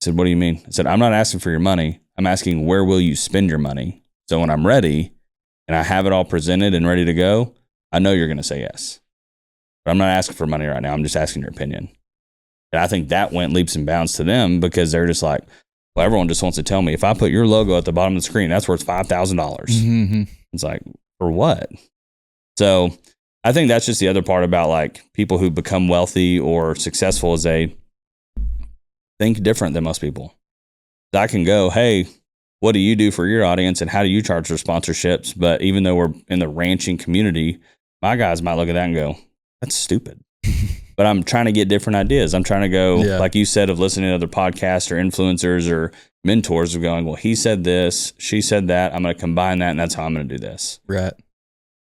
said, what do you mean? I said, I'm not asking for your money. I'm asking, where will you spend your money? So when I'm ready and I have it all presented and ready to go, I know you're going to say yes. But I'm not asking for money right now. I'm just asking your opinion. And I think that went leaps and bounds to them, because they're just like, well, everyone just wants to tell me, if I put your logo at the bottom of the screen, that's worth $5,000. Mm-hmm. It's like, for what? So I think that's just the other part about like people who become wealthy or successful, is they think different than most people. I can go, hey, what do you do for your audience and how do you charge for sponsorships? But even though we're in the ranching community, my guys might look at that and go, that's stupid. But I'm trying to get different ideas. I'm trying to go, like you said, of listening to other podcasts or influencers or mentors of going, well, he said this, she said that. I'm going to combine that, and that's how I'm going to do this. Right.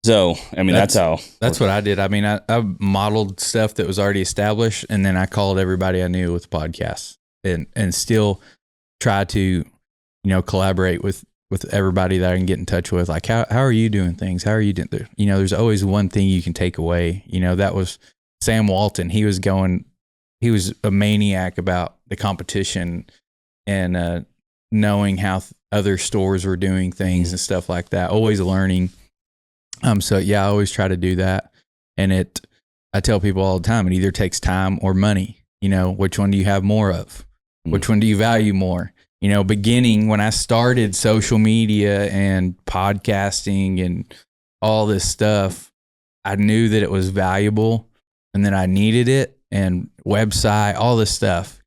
So, I mean, that's what I did. I mean, I modeled stuff that was already established, and then I called everybody I knew with podcasts, and still try to, you know, collaborate with everybody that I can get in touch with. Like, how are you doing things? How are you doing? You know, there's always one thing you can take away. You know, that was Sam Walton. He was a maniac about the competition and knowing how other stores were doing things and stuff like that. Always learning. So yeah, I always try to do that. And I tell people all the time, it either takes time or money. You know, which one do you have more of? Which one do you value more? You know, beginning when I started social media and podcasting and all this stuff, I knew that it was valuable and that I needed it, and website, all this stuff.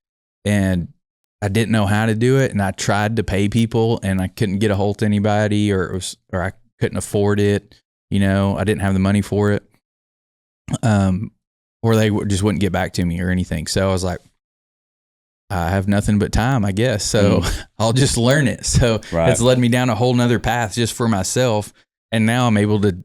And I didn't know how to do it. And I tried to pay people, and I couldn't get a hold to anybody, or I couldn't afford it. You know, I didn't have the money for it. Or they just wouldn't get back to me or anything. So I was like, I have nothing but time, I guess. So I'll just learn it. So It's led me down a whole nother path just for myself. And now I'm able to,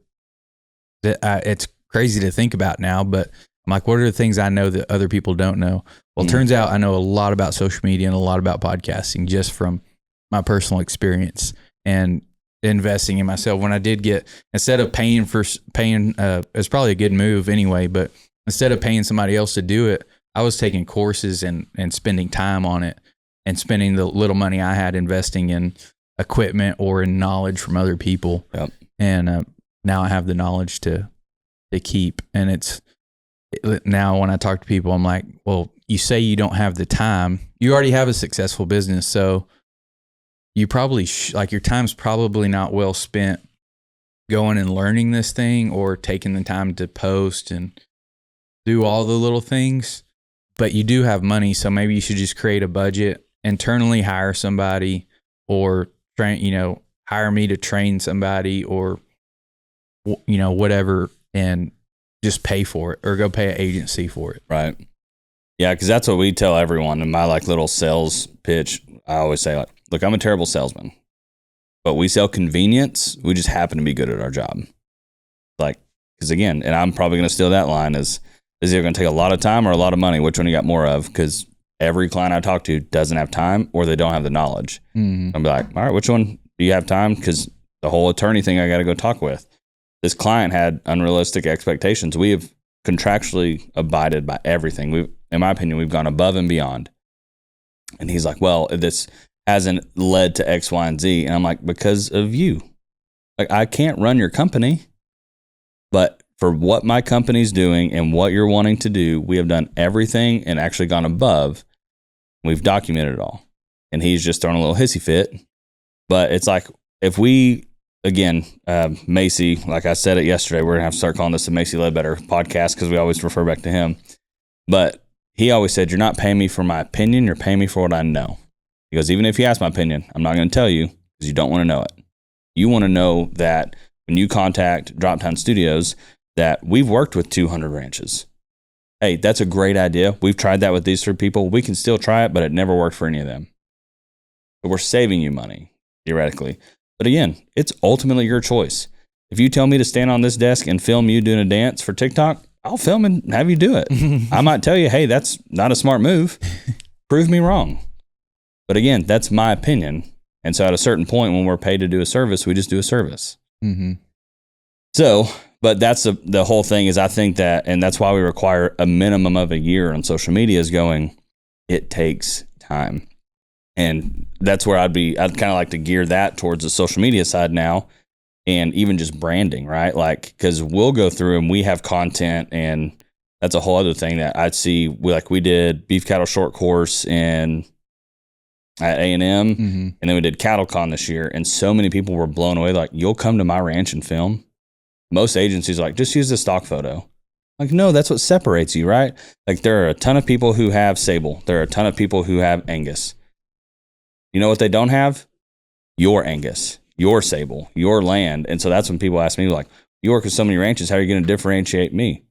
it's crazy to think about now, but I'm like, what are the things I know that other people don't know? Well, it turns out I know a lot about social media and a lot about podcasting just from my personal experience and investing in myself. When I did get, instead of paying, it's probably a good move anyway, but instead of paying somebody else to do it, I was taking courses and spending time on it and spending the little money I had investing in equipment or in knowledge from other people. Yep. And now I have the knowledge to keep. And now when I talk to people, I'm like, well, you say you don't have the time. You already have a successful business. So you probably your time's probably not well spent going and learning this thing or taking the time to post and do all the little things. But you do have money, so maybe you should just create a budget, internally hire somebody, or hire me to train somebody, or whatever, and just pay for it, or go pay an agency for it. Right. Yeah, because that's what we tell everyone in my little sales pitch. I always say, look, I'm a terrible salesman, but we sell convenience. We just happen to be good at our job. Because again, and I'm probably going to steal that line, is either going to take a lot of time or a lot of money. Which one you got more of? Because every client I talk to doesn't have time or they don't have the knowledge. Mm-hmm. I'm like, all right, which one do you have time? Because the whole attorney thing I got to go talk with. This client had unrealistic expectations. We have contractually abided by everything. In my opinion, we've gone above and beyond. And he's like, well, this hasn't led to X, Y, and Z. And I'm like, because of you. I can't run your company, but for what my company's doing and what you're wanting to do, we have done everything and actually gone above. We've documented it all. And he's just throwing a little hissy fit. But it's like, if we, again, Macy, like I said it yesterday, we're going to have to start calling this the Macy Ledbetter podcast because we always refer back to him. But he always said, you're not paying me for my opinion, you're paying me for what I know. He goes, even if you ask my opinion, I'm not going to tell you because you don't want to know it. You want to know that when you contact Droptine Studios, that we've worked with 200 ranches. Hey, that's a great idea. We've tried that with these 3 people. We can still try it, but it never worked for any of them. But we're saving you money, theoretically. But again, it's ultimately your choice. If you tell me to stand on this desk and film you doing a dance for TikTok, I'll film and have you do it. I might tell you, hey, that's not a smart move. Prove me wrong. But again, that's my opinion. And so at a certain point, when we're paid to do a service, we just do a service. Mm-hmm. So, but that's the whole thing is I think that, and that's why we require a minimum of a year on social media is going, it takes time. And that's where I'd kind of like to gear that towards the social media side now. And even just branding, right? Because we'll go through and we have content, and that's a whole other thing that I'd see. We did beef cattle short course at A&M, mm-hmm. and then we did CattleCon this year, and so many people were blown away. You'll come to my ranch and film. Most agencies are just use the stock photo. No, that's what separates you, right? There are a ton of people who have Sable. There are a ton of people who have Angus. You know what they don't have? Your Angus. Your Sable, your land. And so that's when people ask me, you work with so many ranches, how are you going to differentiate me?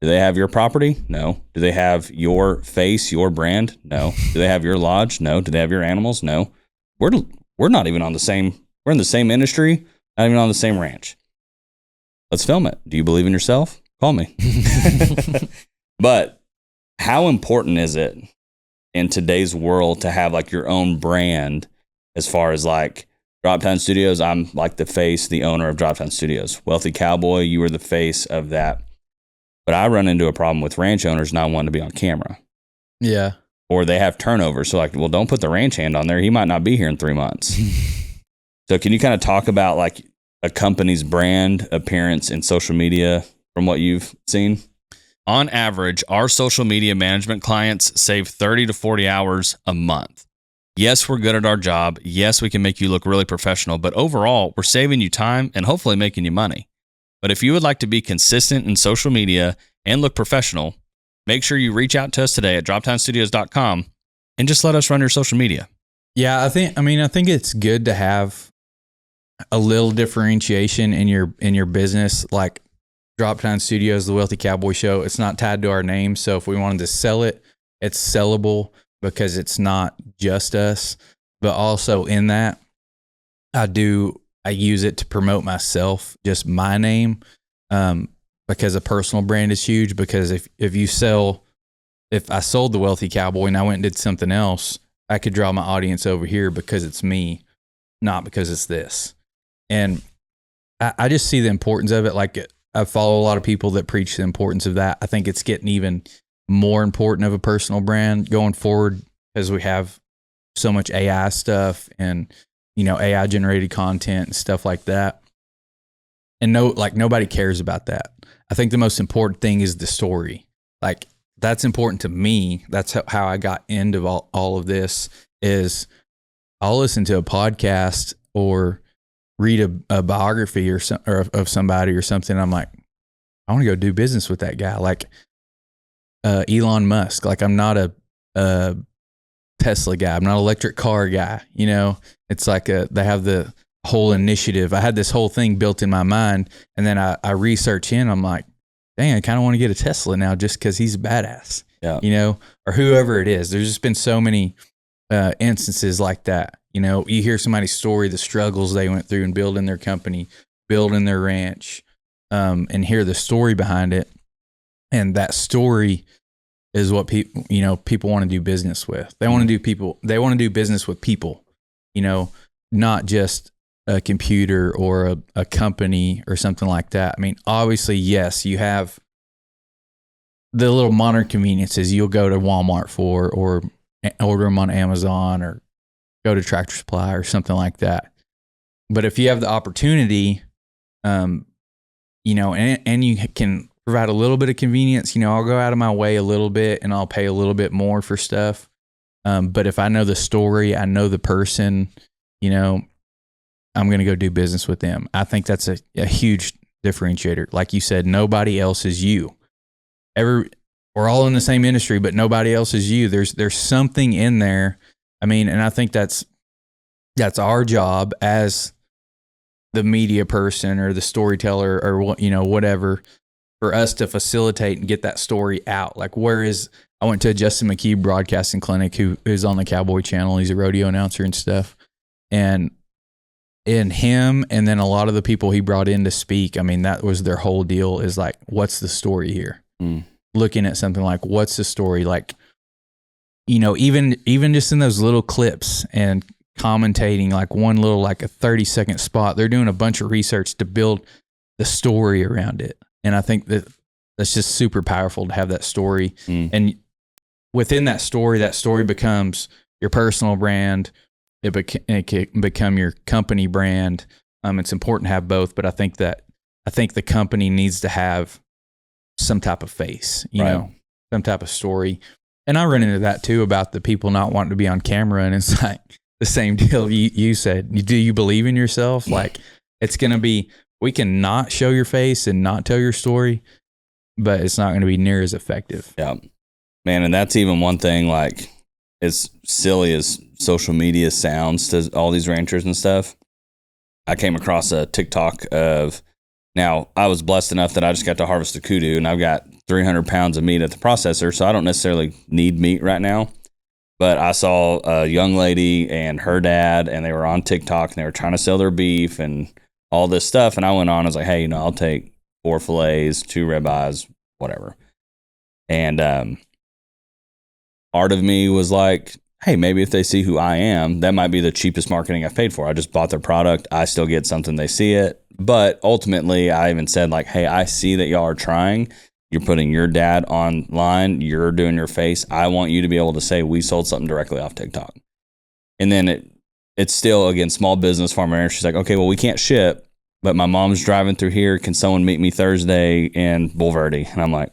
Do they have your property? No. Do they have your face, your brand? No. Do they have your lodge? No. Do they have your animals? No. We're not even on the same, we're in the same industry, not even on the same ranch. Let's film it. Do you believe in yourself? Call me. But how important is it in today's world to have your own brand as far as Droptine Studios? I'm the face, the owner of Droptine Studios. Wealthy Cowboy, you were the face of that. But I run into a problem with ranch owners not wanting to be on camera. Yeah. Or they have turnover. So well, don't put the ranch hand on there. He might not be here in 3 months. So can you kind of talk about a company's brand appearance in social media from what you've seen? On average, our social media management clients save 30 to 40 hours a month. Yes, we're good at our job. Yes, we can make you look really professional, but overall, we're saving you time and hopefully making you money. But if you would like to be consistent in social media and look professional, make sure you reach out to us today at droptinestudios.com and just let us run your social media. Yeah, I think it's good to have a little differentiation in your business. Droptine Studios, the Wealthy Cowboy Show, it's not tied to our name. So if we wanted to sell it, it's sellable because it's not just us. But also in that, I use it to promote myself, just my name. because a personal brand is huge. Because if I sold the Wealthy Cowboy and I went and did something else, I could draw my audience over here because it's me, not because it's this. And I just see the importance of it. Like, I follow a lot of people that preach the importance of that. I think it's getting even more important of a personal brand going forward because we have so much AI stuff and, AI generated content and stuff like that. And nobody cares about that. I think the most important thing is the story. Like, that's important to me. That's how I got into all of this is I'll listen to a podcast or read a biography or of somebody or something. I'm like, I want to go do business with that guy. Like Elon Musk. Like, I'm not a Tesla guy. I'm not an electric car guy. It's like they have the whole initiative. I had this whole thing built in my mind, and then I research him. I'm like, dang, I kind of want to get a Tesla now just because he's a badass. Yeah. Or whoever it is. There's just been so many instances like that. You hear somebody's story, the struggles they went through in building their company, building their ranch, and hear the story behind it. And that story is what people want to do business with. They want to do business with people, not just a computer or a company or something like that. I mean, obviously, yes, you have the little modern conveniences you'll go to Walmart for, or order them on Amazon, or go to Tractor Supply or something like that. But if you have the opportunity, and you can provide a little bit of convenience, I'll go out of my way a little bit and I'll pay a little bit more for stuff. But if I know the story, I know the person, I'm going to go do business with them. I think that's a huge differentiator. Like you said, nobody else is you. We're all in the same industry, but nobody else is you. There's something in there. I mean, and I think that's our job as the media person or the storyteller or whatever, for us to facilitate and get that story out. Like, I went to a Justin McKee broadcasting clinic who is on the Cowboy channel. He's a rodeo announcer and stuff. And in him, and then a lot of the people he brought in to speak, I mean, that was their whole deal, is like, what's the story here? Looking at something like, what's the story? Like, even just in those little clips and commentating, like one little, like a 30-second spot, they're doing a bunch of research to build the story around it. And I think that's just super powerful to have that story. And within that story becomes your personal brand. It can become your company brand. It's important to have both, but I think the company needs to have some type of face, some type of story. And I run into that too about the people not wanting to be on camera. And it's like the same deal you said. Do you believe in yourself? Like, it's going to be, we can not show your face and not tell your story, but it's not going to be near as effective. Yeah, man. And that's even one thing, like, as silly as social media sounds to all these ranchers and stuff. I came across a TikTok now I was blessed enough that I just got to harvest a kudu, and I've got 300 pounds of meat at the processor, so I don't necessarily need meat right now. But I saw a young lady and her dad, and they were on TikTok, and they were trying to sell their beef and all this stuff. And I went on, I was like, hey, I'll take 4 fillets, 2 ribeyes, whatever. And part of me was like, hey, maybe if they see who I am, that might be the cheapest marketing I've paid for. I just bought their product. I still get something, they see it. But ultimately, I even said, like, hey, I see that y'all are trying. You're putting your dad online. You're doing your face. I want you to be able to say we sold something directly off TikTok. And then it's still, again, small business, farmer. She's like, okay, well, we can't ship, but my mom's driving through here. Can someone meet me Thursday in Bulverde? And I'm like,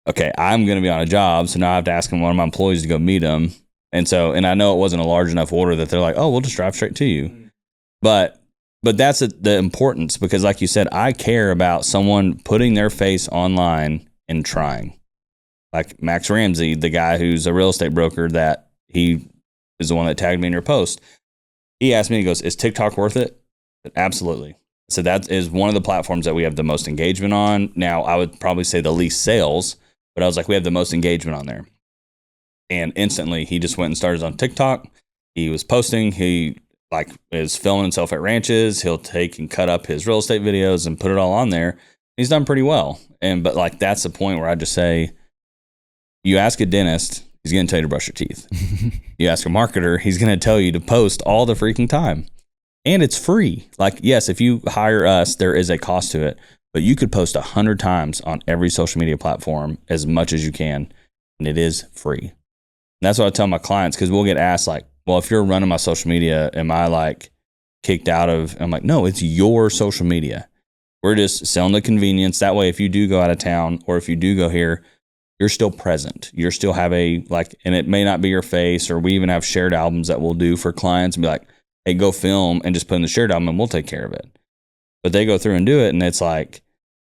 okay, I'm going to be on a job, so now I have to ask one of my employees to go meet him. And I know it wasn't a large enough order that they're like, oh, we'll just drive straight to you. But that's the importance, because like you said, I care about someone putting their face online and trying. Like Max Ramsey, the guy who's a real estate broker, that he is the one that tagged me in your post. He asked me, he goes, is TikTok worth it? Absolutely. So that is one of the platforms that we have the most engagement on. Now, I would probably say the least sales, but I was like, we have the most engagement on there. And instantly, he just went and started on TikTok. He was posting. He is filming himself at ranches. He'll take and cut up his real estate videos and put it all on there. He's done pretty well. But like, that's the point where I just say, you ask a dentist, he's going to tell you to brush your teeth. You ask a marketer, he's going to tell you to post all the freaking time. And it's free. Like, yes, if you hire us, there is a cost to it, but you could post 100 times on every social media platform as much as you can, and it is free. And that's what I tell my clients, because we'll get asked like, well, if you're running my social media, am I like kicked out of? I'm like, no, it's your social media. We're just selling the convenience. That way, if you do go out of town or if you do go here, you're still present. You're still have a like, and it may not be your face, or we even have shared albums that we'll do for clients and be like, hey, go film and just put in the shared album and we'll take care of it. But they go through and do it, and it's like,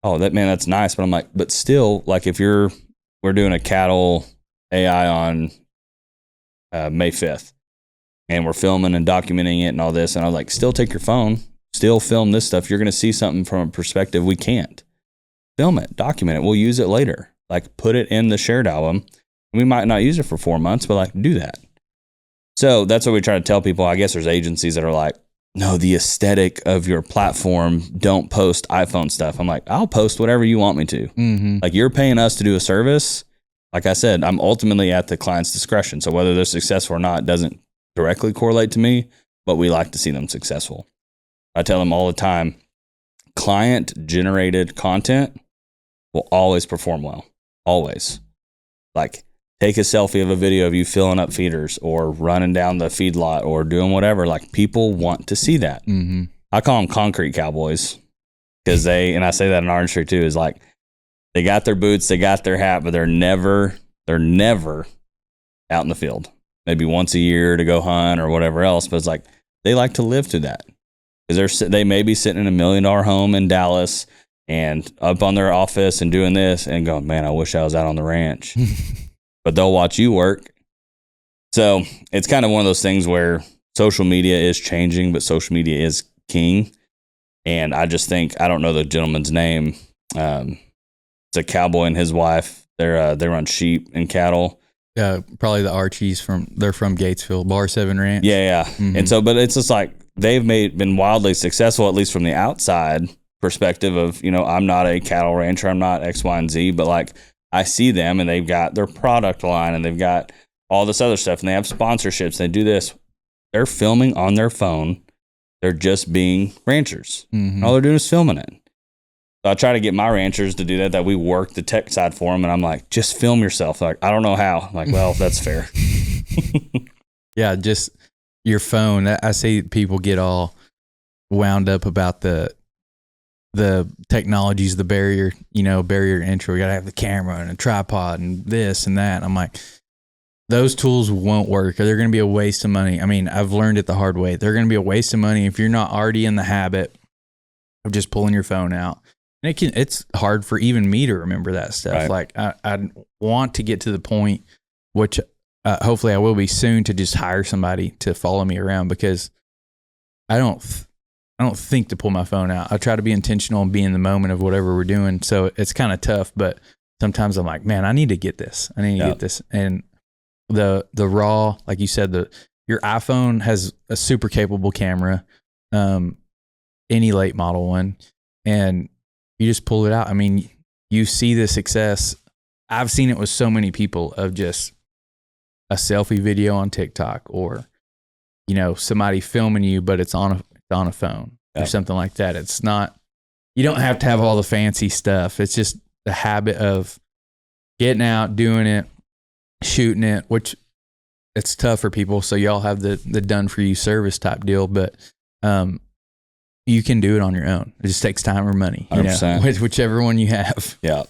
oh, that's nice. But I'm like, but still, like, if we're doing a cattle AI on May 5th, and we're filming and documenting it and all this, and I was like, still take your phone, still film this stuff. You're going to see something from a perspective we can't. Film it, document it. We'll use it later. Like, put it in the shared album. We might not use it for 4 months, but like, do that. So that's what we try to tell people. I guess there's agencies that are like, no, the aesthetic of your platform, don't post iPhone stuff. I'm like, I'll post whatever you want me to. Mm-hmm. Like, you're paying us to do a service. Like I said, I'm ultimately at the client's discretion. So whether they're successful or not doesn't directly correlate to me, but we like to see them successful. I tell them all the time, client-generated content will always perform well. Always. Like, take a selfie of a video of you filling up feeders or running down the feedlot or doing whatever. Like, people want to see that. Mm-hmm. I call them concrete cowboys because and I say that in our industry too, is like, they got their boots, they got their hat, but they're never out in the field. Maybe once a year to go hunt or whatever else. But it's like, they like to live through that because they may be sitting in $1 million home in Dallas and up on their office and doing this and going, man, I wish I was out on the ranch. But they'll watch you work. So it's kind of one of those things where social media is changing, but social media is king. And I just think, I don't know the gentleman's name. It's a cowboy and his wife. They run sheep and cattle. Probably the Archies they're from Gatesville, Bar 7 Ranch. Yeah. Mm-hmm. And so, but it's just like, they've been wildly successful, at least from the outside perspective of, I'm not a cattle rancher, I'm not X, Y, and Z, but like, I see them and they've got their product line and they've got all this other stuff and they have sponsorships. They do this. They're filming on their phone. They're just being ranchers. Mm-hmm. All they're doing is filming it. So I try to get my ranchers to do that we work the tech side for them. And I'm like, just film yourself. Like, I don't know how. I'm like, well, that's fair. Yeah, just your phone. I see people get all wound up about the technologies, the barrier entry. We got to have the camera and a tripod and this and that. I'm like, those tools won't work, or they're going to be a waste of money. I mean, I've learned it the hard way. They're going to be a waste of money if you're not already in the habit of just pulling your phone out. And it's hard for even me to remember that stuff. Right. Like, I want to get to the point, which hopefully I will be soon, to just hire somebody to follow me around, because I don't think to pull my phone out. I try to be intentional and be in the moment of whatever we're doing. So it's kind of tough, but sometimes I'm like, man, I need to get this. Get this. And the raw, like you said, your iPhone has a super capable camera, any late model one, and you just pull it out. I mean, you see the success. I've seen it with so many people of just a selfie video on TikTok, or, somebody filming you, but it's on a phone or something like that. It's not, you don't have to have all the fancy stuff. It's just the habit of getting out, doing it, shooting it, which it's tough for people. So y'all have the done for you service type deal, but you can do it on your own. It just takes time or money, 100%. Whichever one you have. Yeah.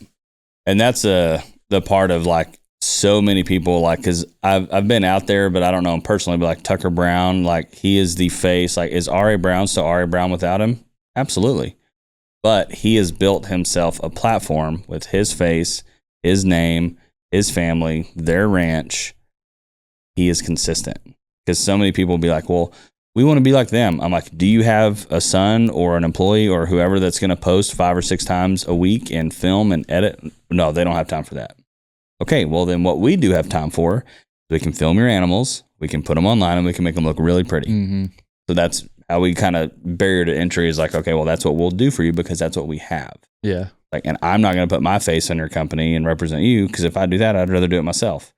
And that's the part of like, so many people, like, because I've been out there, but I don't know him personally, but like Tucker Brown, like, he is the face. Like, is R.A. Brown still R.A. Brown without him? Absolutely. But he has built himself a platform with his face, his name, his family, their ranch. He is consistent, because so many people will be like, well, we want to be like them. I'm like, do you have a son or an employee or whoever that's going to post 5 or 6 times a week and film and edit? No, they don't have time for that. Okay, well, then what we do have time for, we can film your animals, we can put them online, and we can make them look really pretty. Mm-hmm. So that's how we kind of barrier to entry is like, okay, well, that's what we'll do for you because that's what we have. Yeah. Like, and I'm not going to put my face on your company and represent you, because if I do that, I'd rather do it myself.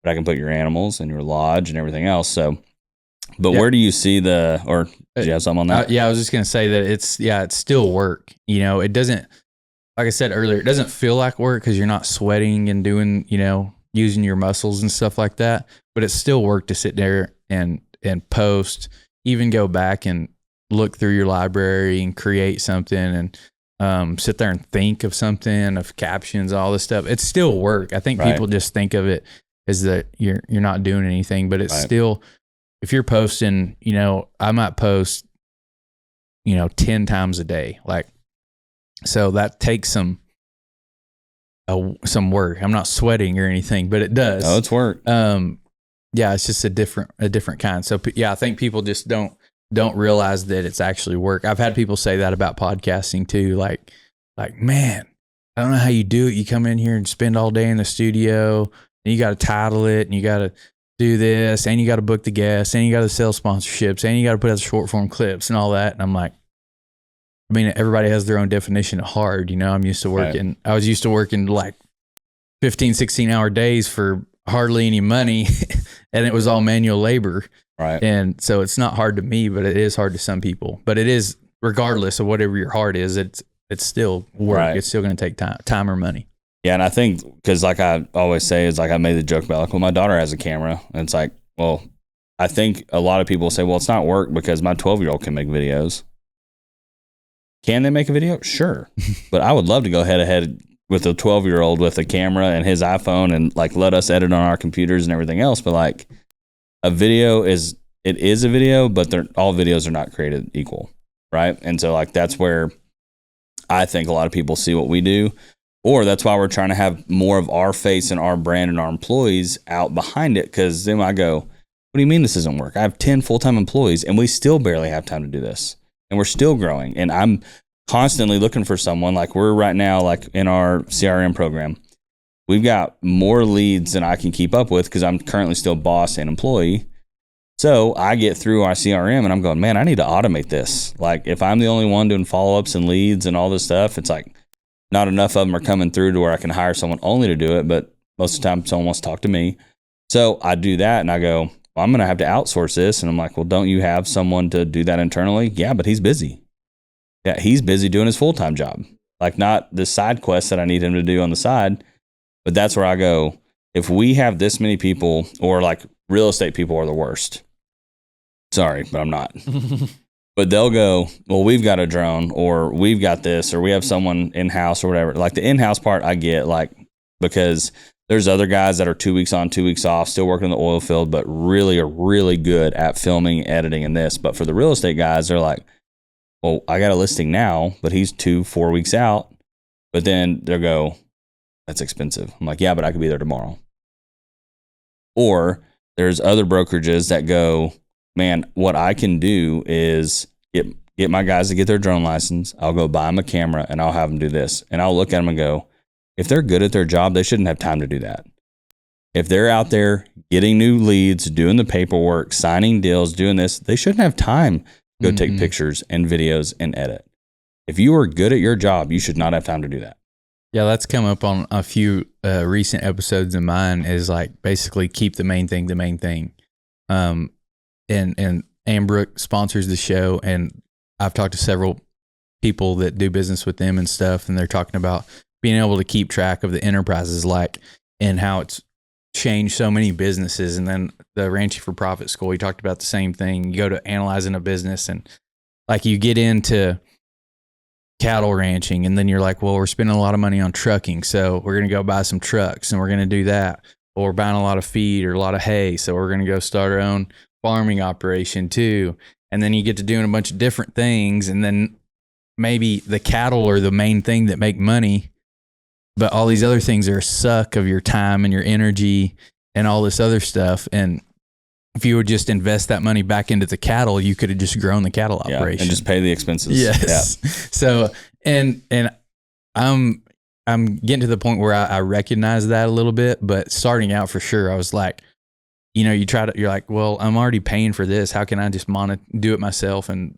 But I can put your animals and your lodge and everything else. So, but where do you see or do you have something on that? Yeah, I was just going to say that it's still work. You know, it doesn't, like I said earlier, it doesn't feel like work because you're not sweating and doing, you know, using your muscles and stuff like that. But it's still work to sit there and post, even go back and look through your library and create something and sit there and think of something, of captions, all this stuff. It's still work. I think people just think of it as that you're not doing anything, but it's still, if you're posting, you know, I might post, you know, 10 times a day. Like, so that takes some work. I'm not sweating or anything, but it does. Oh, it's work. Yeah, it's just a different kind. So yeah, I think people just don't realize that it's actually work. I've had people say that about podcasting too. Like, man, I don't know how you do it. You come in here and spend all day in the studio, and you got to title it, and you got to do this, and you got to book the guests, and you got to sell sponsorships, and you got to put out short form clips and all that. And I'm like, I mean, everybody has their own definition of hard. You know, I'm used to working. I was used to working like 15, 16-hour days for hardly any money, and it was all manual labor. Right. And so it's not hard to me, but it is hard to some people. But it is, regardless of whatever your heart is, it's still work. Right. It's still going to take time or money. Yeah, and I think, because like I always say, is like I made the joke about, like, well, my daughter has a camera, and it's like, well, I think a lot of people say, well, it's not work because my 12-year-old can make videos. Can they make a video? Sure. But I would love to go ahead with a 12-year-old with a camera and his iPhone and like let us edit on our computers and everything else. But like, a video is a video, but all videos are not created equal. Right. And so like, that's where I think a lot of people see what we do, or that's why we're trying to have more of our face and our brand and our employees out behind it. Cause then I go, what do you mean this isn't work? I have 10 full-time employees and we still barely have time to do this. And we're still growing. And I'm constantly looking for someone. Like, we're right now, like in our CRM program, we've got more leads than I can keep up with because I'm currently still boss and employee. So I get through our CRM and I'm going, man, I need to automate this. Like, if I'm the only one doing follow-ups and leads and all this stuff, it's like not enough of them are coming through to where I can hire someone only to do it. But most of the time someone wants to talk to me. So I do that and I go, well, I'm going to have to outsource this. And I'm like, well, don't you have someone to do that internally? Yeah, but he's busy. Yeah, he's busy doing his full-time job. Like, not the side quest that I need him to do on the side. But that's where I go, if we have this many people, or like real estate people are the worst. Sorry, but I'm not. But they'll go, well, we've got a drone, or we've got this, or we have someone in-house or whatever. Like, the in-house part I get, like, because there's other guys that are 2 weeks on, 2 weeks off, still working in the oil field, but really are really good at filming, editing, and this. But for the real estate guys, they're like, well, I got a listing now, but he's 2-4 weeks out. But then they'll go, that's expensive. I'm like, yeah, but I could be there tomorrow. Or there's other brokerages that go, man, what I can do is get my guys to get their drone license. I'll go buy them a camera and I'll have them do this. And I'll look at them and go, if they're good at their job, they shouldn't have time to do that. If they're out there getting new leads, doing the paperwork, signing deals, doing this, they shouldn't have time to go take pictures and videos and edit. If you are good at your job, you should not have time to do that. Yeah, that's come up on a few recent episodes of mine, is like basically keep the main thing the main thing. And Ambrook sponsors the show, and I've talked to several people that do business with them and stuff, and they're talking about being able to keep track of the enterprises, like, and how it's changed so many businesses. And then the Ranching for Profit School, we talked about the same thing. You go to analyzing a business, and like, you get into cattle ranching, and then you're like, well, we're spending a lot of money on trucking, so we're going to go buy some trucks and we're going to do that. Or we're buying a lot of feed or a lot of hay, so we're going to go start our own farming operation too. And then you get to doing a bunch of different things, and then maybe the cattle are the main thing that make money, but all these other things are a suck of your time and your energy and all this other stuff. And if you would just invest that money back into the cattle, you could have just grown the cattle operation and just pay the expenses. Yes. Yeah. So, and I'm getting to the point where I recognize that a little bit, but starting out, for sure, I was like, you know, you're like, well, I'm already paying for this. How can I just do it myself and,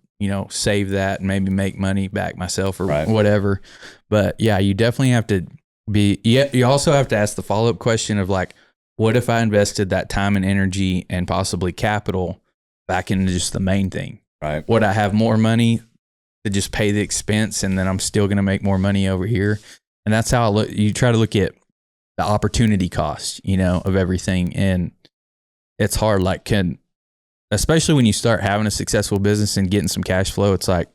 save that and maybe make money back myself or Right. whatever. But yeah, you definitely have to you also have to ask the follow-up question of like, what if I invested that time and energy and possibly capital back into just the main thing? Right. Would I have more money to just pay the expense and then I'm still going to make more money over here? And that's how you try to look at the opportunity cost, of everything. And it's hard, especially when you start having a successful business and getting some cash flow, it's like,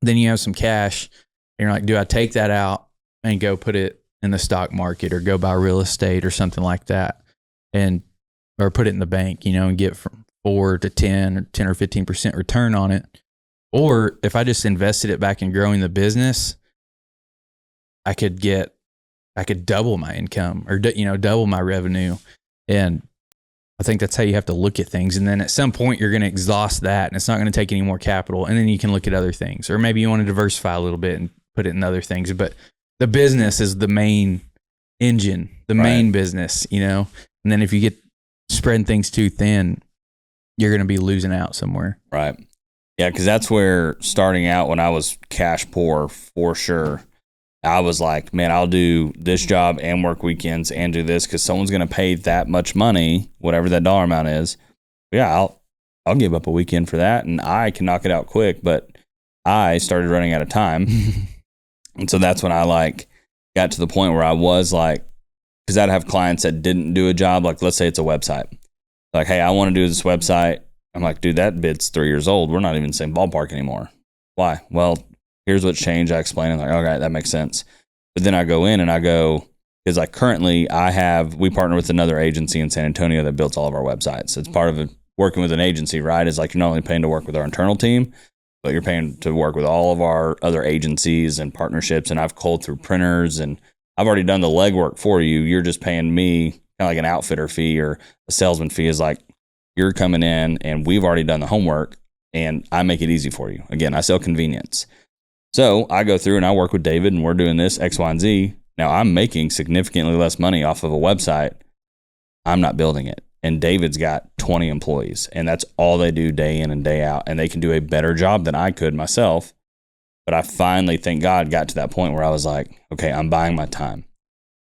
then you have some cash and you're like, do I take that out and go put it in the stock market or go buy real estate or something like that, or put it in the bank, and get from 4 to 10 or 15% return on it? Or if I just invested it back in growing the business, I could double my income or, double my revenue. And I think that's how you have to look at things. And then at some point you're going to exhaust that and it's not going to take any more capital. And then you can look at other things, or maybe you want to diversify a little bit and put it in other things. But the business is the main engine, the main business, and then if you get spreading things too thin, you're going to be losing out somewhere. Right. Yeah. Cause that's where starting out when I was cash poor, for sure, I was like, man, I'll do this job and work weekends and do this because someone's going to pay that much money, whatever that dollar amount is. Yeah, I'll give up a weekend for that, and I can knock it out quick. But I started running out of time, and so that's when I got to the point where I was like, because I'd have clients that didn't do a job. Like, let's say it's a website. Like, hey, I want to do this website. I'm like, dude, that bid's 3 years old. We're not even in the same ballpark anymore. Why? Well, here's what's changed. I explain it. Like, okay, that makes sense. But then I go in and I go, because like currently we partner with another agency in San Antonio that builds all of our websites. It's part of working with an agency, right? Is like, you're not only paying to work with our internal team, but you're paying to work with all of our other agencies and partnerships. And I've culled through printers and I've already done the legwork for you. You're just paying me kind of like an outfitter fee or a salesman fee. Is like, you're coming in and we've already done the homework and I make it easy for you. Again, I sell convenience. So I go through and I work with David and we're doing this X, Y, and Z. Now I'm making significantly less money off of a website. I'm not building it. And David's got 20 employees and that's all they do day in and day out. And they can do a better job than I could myself. But I finally, thank God, got to that point where I was like, okay, I'm buying my time.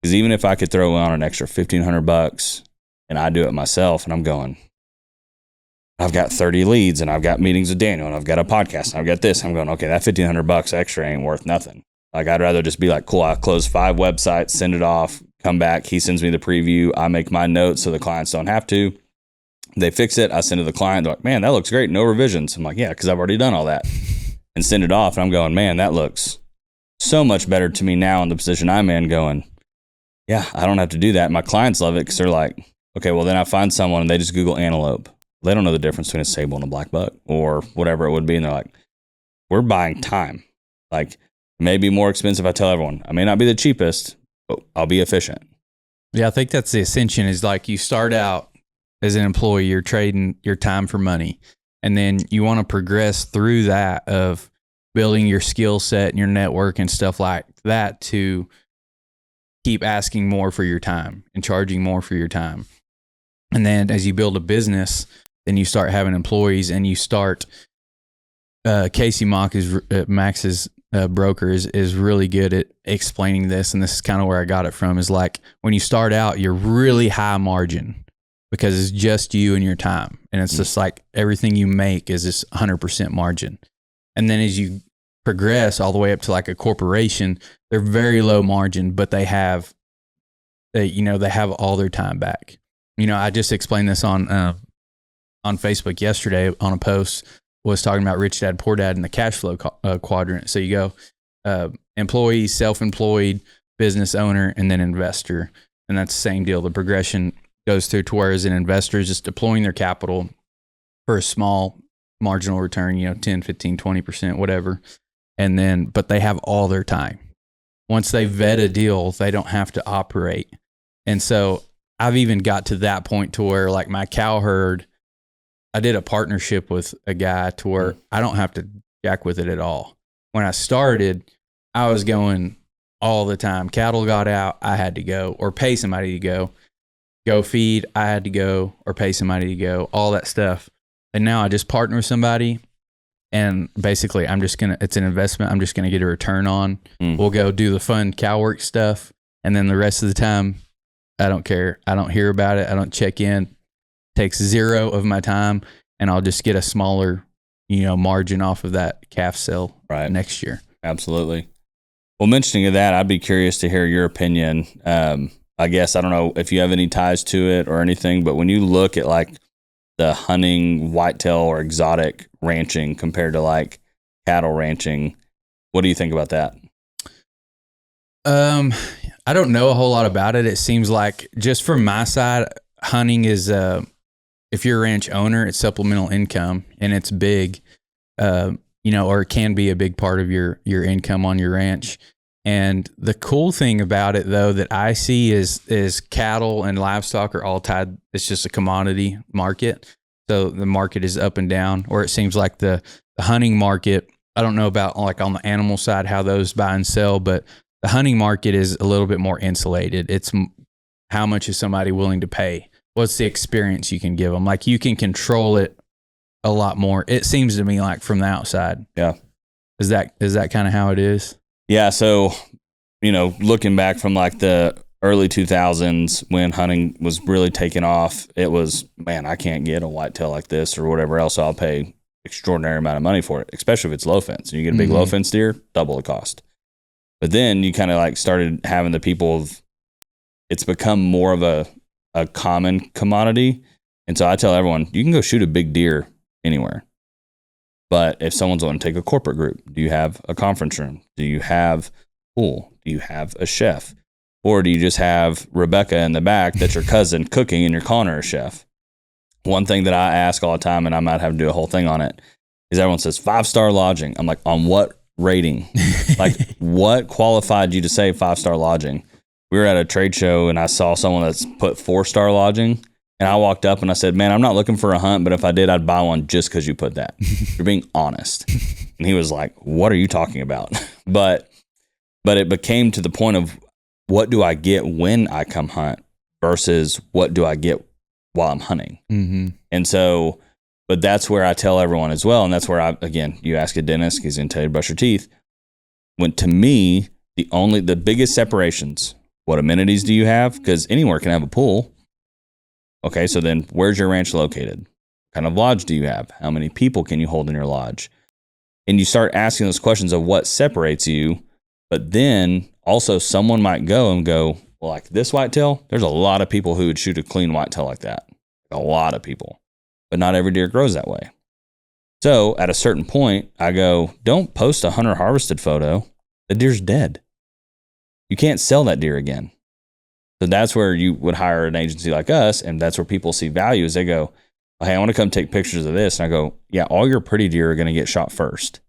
Because even if I could throw on an extra $1,500 and I do it myself and I'm going, I've got 30 leads and I've got meetings with Daniel and I've got a podcast and I've got this. I'm going, okay, that $1,500 extra ain't worth nothing. Like, I'd rather just be like, cool, I close 5 websites, send it off, come back. He sends me the preview. I make my notes so the clients don't have to. They fix it. I send it to the client. They're like, man, that looks great. No revisions. I'm like, yeah, because I've already done all that. And send it off. And I'm going, man, that looks so much better to me now in the position I'm in, going, yeah, I don't have to do that. My clients love it because they're like, okay, well, then I find someone and they just Google antelope. They don't know the difference between a sable and a black buck or whatever it would be. And they're like, we're buying time. Like, it may be more expensive. I tell everyone, I may not be the cheapest, but I'll be efficient. Yeah, I think that's the ascension, is like, you start out as an employee, you're trading your time for money. And then you want to progress through that of building your skill set and your network and stuff like that to keep asking more for your time and charging more for your time. And then as you build a business, then you start having employees and you start, Casey Max's broker is really good at explaining this. And this is kind of where I got it from, is like, when you start out, you're really high margin because it's just you and your time. And it's just like everything you make is this 100% margin. And then as you progress all the way up to like a corporation, they're very low margin, but they have all their time back. I just explained this on Facebook yesterday on a post, was talking about Rich Dad, Poor Dad and the cash flow quadrant. So you go employee, self-employed, business owner, and then investor. And that's the same deal. The progression goes through to where, as an investor is just deploying their capital for a small marginal return, 10, 15, 20%, whatever. And then, but they have all their time. Once they vet a deal, they don't have to operate. And so I've even got to that point to where, like, my cow herd, I did a partnership with a guy to where I don't have to jack with it at all. When I started, I was going all the time. Cattle got out, I had to go, or pay somebody to go. Go feed, I had to go, or pay somebody to go, all that stuff. And now I just partner with somebody. And basically, it's an investment I'm just going to get a return on. We'll go do the fun cow work stuff. And then the rest of the time, I don't care. I don't hear about it. I don't check in. Takes zero of my time. And I'll just get a smaller, margin off of that calf sale next year. Absolutely. Well, mentioning of that, I'd be curious to hear your opinion. I guess, I don't know if you have any ties to it or anything, but when you look at like the hunting, whitetail, or exotic ranching compared to like cattle ranching, what do you think about that? I don't know a whole lot about it. It seems like, just from my side, hunting is, if you're a ranch owner, it's supplemental income, and it's big, or it can be a big part of your income on your ranch. And the cool thing about it, though, that I see is cattle and livestock are all tied. It's just a commodity market. So the market is up and down, or it seems like the hunting market, I don't know about like on the animal side, how those buy and sell, but the hunting market is a little bit more insulated. It's how much is somebody willing to pay? What's the experience you can give them? Like, you can control it a lot more. It seems to me like from the outside. Yeah. Is that kind of how it is? Yeah. So, looking back from like the early 2000s when hunting was really taking off, it was, man, I can't get a whitetail like this or whatever else. So I'll pay extraordinary amount of money for it, especially if it's low fence. You get a big low fence deer, double the cost. But then you kind of like started having the people it's become more of a common commodity. And so I tell everyone, you can go shoot a big deer anywhere. But if someone's going to take a corporate group, do you have a conference room? Do you have a pool? Do you have a chef? Or do you just have Rebecca in the back that's your cousin cooking and you're calling her a chef? One thing that I ask all the time, and I might have to do a whole thing on it, is everyone says 5-star lodging. I'm like, on what rating? Like, what qualified you to say 5-star lodging? We were at a trade show and I saw someone that's put 4-star lodging. And I walked up and I said, man, I'm not looking for a hunt, but if I did, I'd buy one just because you put that. You're being honest. And he was like, what are you talking about? But it became to the point of, what do I get when I come hunt versus what do I get while I'm hunting? Mm-hmm. And so, but that's where I tell everyone as well. And that's where again, you ask a dentist, he's going to tell you to brush your teeth. When to me, the biggest separations, what amenities do you have? Because anywhere can have a pool. Okay, so then where's your ranch located? What kind of lodge do you have? How many people can you hold in your lodge? And you start asking those questions of what separates you, but then also someone might go, well, like this whitetail, there's a lot of people who would shoot a clean whitetail like that. A lot of people. But not every deer grows that way. So at a certain point, I go, don't post a hunter harvested photo. The deer's dead. You can't sell that deer again. So that's where you would hire an agency like us, and that's where people see value is they go, hey, I want to come take pictures of this. And I go, yeah, all your pretty deer are going to get shot first.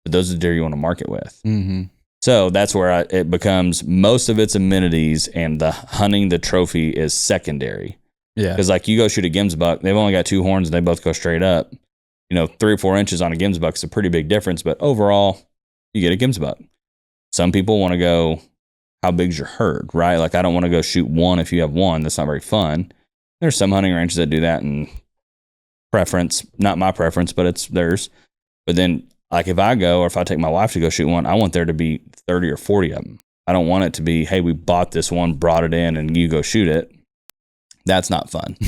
But those are the deer you want to market with. Mm-hmm. So that's where it becomes most of its amenities, and the hunting, the trophy is secondary. Yeah. Because like you go shoot a Gims buck, they've only got 2 horns and they both go straight up. 3 or 4 inches on a Gims buck is a pretty big difference, but overall, you get a Gims buck. Some people want to go, how big's your herd, right? Like, I don't want to go shoot one if you have one. That's not very fun. There's some hunting ranches that do that in preference, not my preference, but it's theirs. But then, like, if I go, or if I take my wife to go shoot one, I want there to be 30 or 40 of them. I don't want it to be, hey, we bought this one, brought it in, and you go shoot it. That's not fun.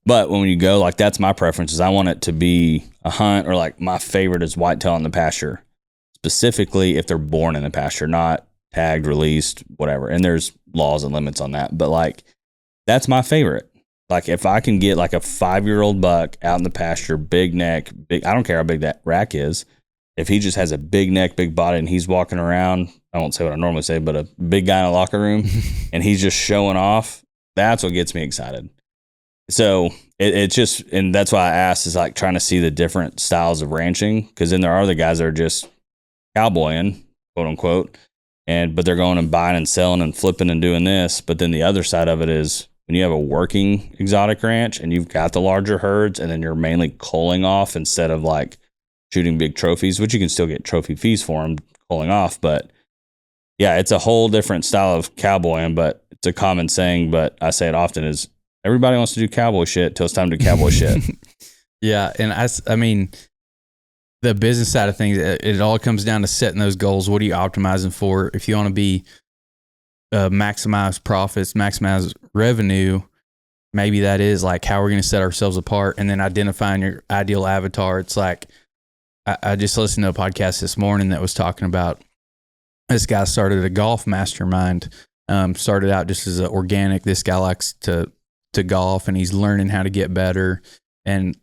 But when you go, like, that's my preference, is I want it to be a hunt, or like my favorite is whitetail in the pasture, specifically if they're born in the pasture, not tagged, released, whatever. And there's laws and limits on that. But like, that's my favorite. Like, if I can get like a 5-year-old buck out in the pasture, big neck, I don't care how big that rack is. If he just has a big neck, big body, and he's walking around, I won't say what I normally say, but a big guy in a locker room, and he's just showing off, that's what gets me excited. So it's just, and that's why I asked, is like trying to see the different styles of ranching. Because then there are the guys that are just cowboying, quote unquote, but they're going and buying and selling and flipping and doing this. But then the other side of it is when you have a working exotic ranch and you've got the larger herds, and then you're mainly culling off instead of like shooting big trophies, which you can still get trophy fees for them culling off. But yeah, it's a whole different style of cowboying, but it's a common saying, but I say it often, is everybody wants to do cowboy shit till it's time to do cowboy shit. Yeah. And I mean, the business side of things, it all comes down to setting those goals. What are you optimizing for? If you want to be maximize profits, maximize revenue, maybe that is like how we're going to set ourselves apart, and then identifying your ideal avatar. It's like, I just listened to a podcast this morning that was talking about this guy started a golf mastermind. Started out just as an organic. This guy likes to golf, and he's learning how to get better. And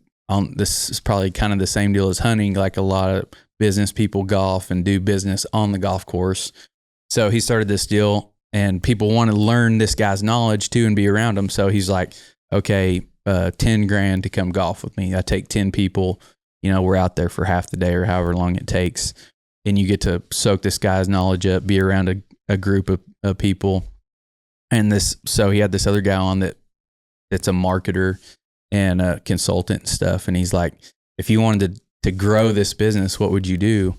this is probably kind of the same deal as hunting. Like a lot of business people golf and do business on the golf course. So he started this deal, and people want to learn this guy's knowledge too and be around him. So he's like, okay, $10,000 to come golf with me. I take 10 people, we're out there for half the day or however long it takes. And you get to soak this guy's knowledge up, be around a group of people. And so he had this other guy on that's a marketer and a consultant and stuff. And he's like, if you wanted to grow this business, what would you do?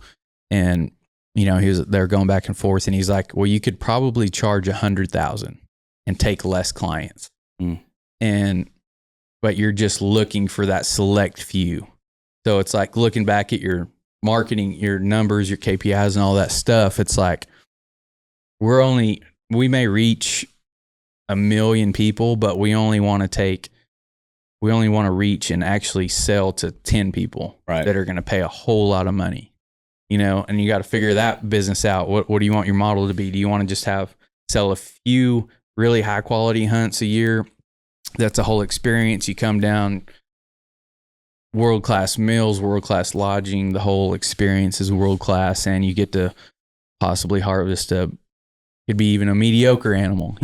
And, they're going back and forth, and he's like, well, you could probably charge $100,000 and take less clients. But you're just looking for that select few. So it's like looking back at your marketing, your numbers, your KPIs and all that stuff. It's like, we may reach 1 million people, but we only want to reach and actually sell to 10 people that are going to pay a whole lot of money, and you got to figure that business out. What do you want your model to be? Do you want to just sell a few really high quality hunts a year? That's a whole experience. You come down, world-class meals, world-class lodging, the whole experience is world-class, and you get to possibly harvest could be even a mediocre animal,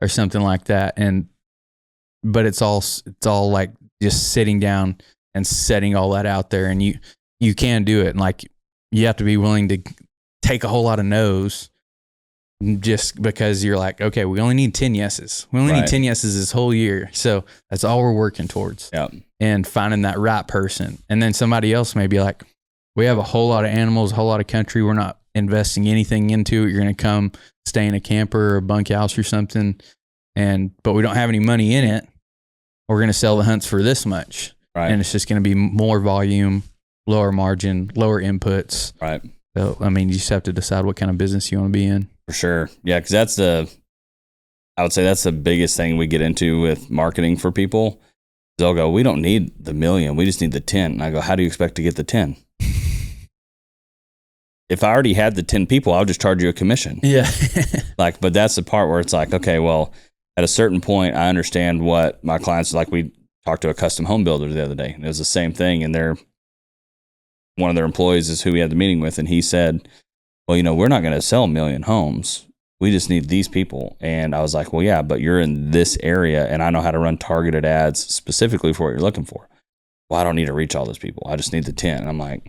or something like that. But it's all like just sitting down and setting all that out there, and you can do it. And like, you have to be willing to take a whole lot of no's just because you're like, okay, we only need 10 yeses. We only need 10 yeses this whole year. So that's all we're working towards. Yep. And finding that right person. And then somebody else may be like, we have a whole lot of animals, a whole lot of country. We're not investing anything into it. You're going to come stay in a camper or a bunkhouse or something. But we don't have any money in it. We're going to sell the hunts for this much. Right. And it's just going to be more volume, lower margin, lower inputs. Right. So, you just have to decide what kind of business you want to be in. For sure. Yeah. Cause I would say that's the biggest thing we get into with marketing for people. They'll go, we don't need the 1 million. We just need the 10. And I go, how do you expect to get the 10? If I already had the 10 people, I would just charge you a commission. Yeah. But that's the part where it's like, okay, well, at a certain point, I understand what my clients, like we talked to a custom home builder the other day, and it was the same thing. And one of their employees is who we had the meeting with. And he said, well, we're not going to sell 1 million homes. We just need these people. And I was like, well, yeah, but you're in this area and I know how to run targeted ads specifically for what you're looking for. Well, I don't need to reach all those people. I just need the 10. And I'm like,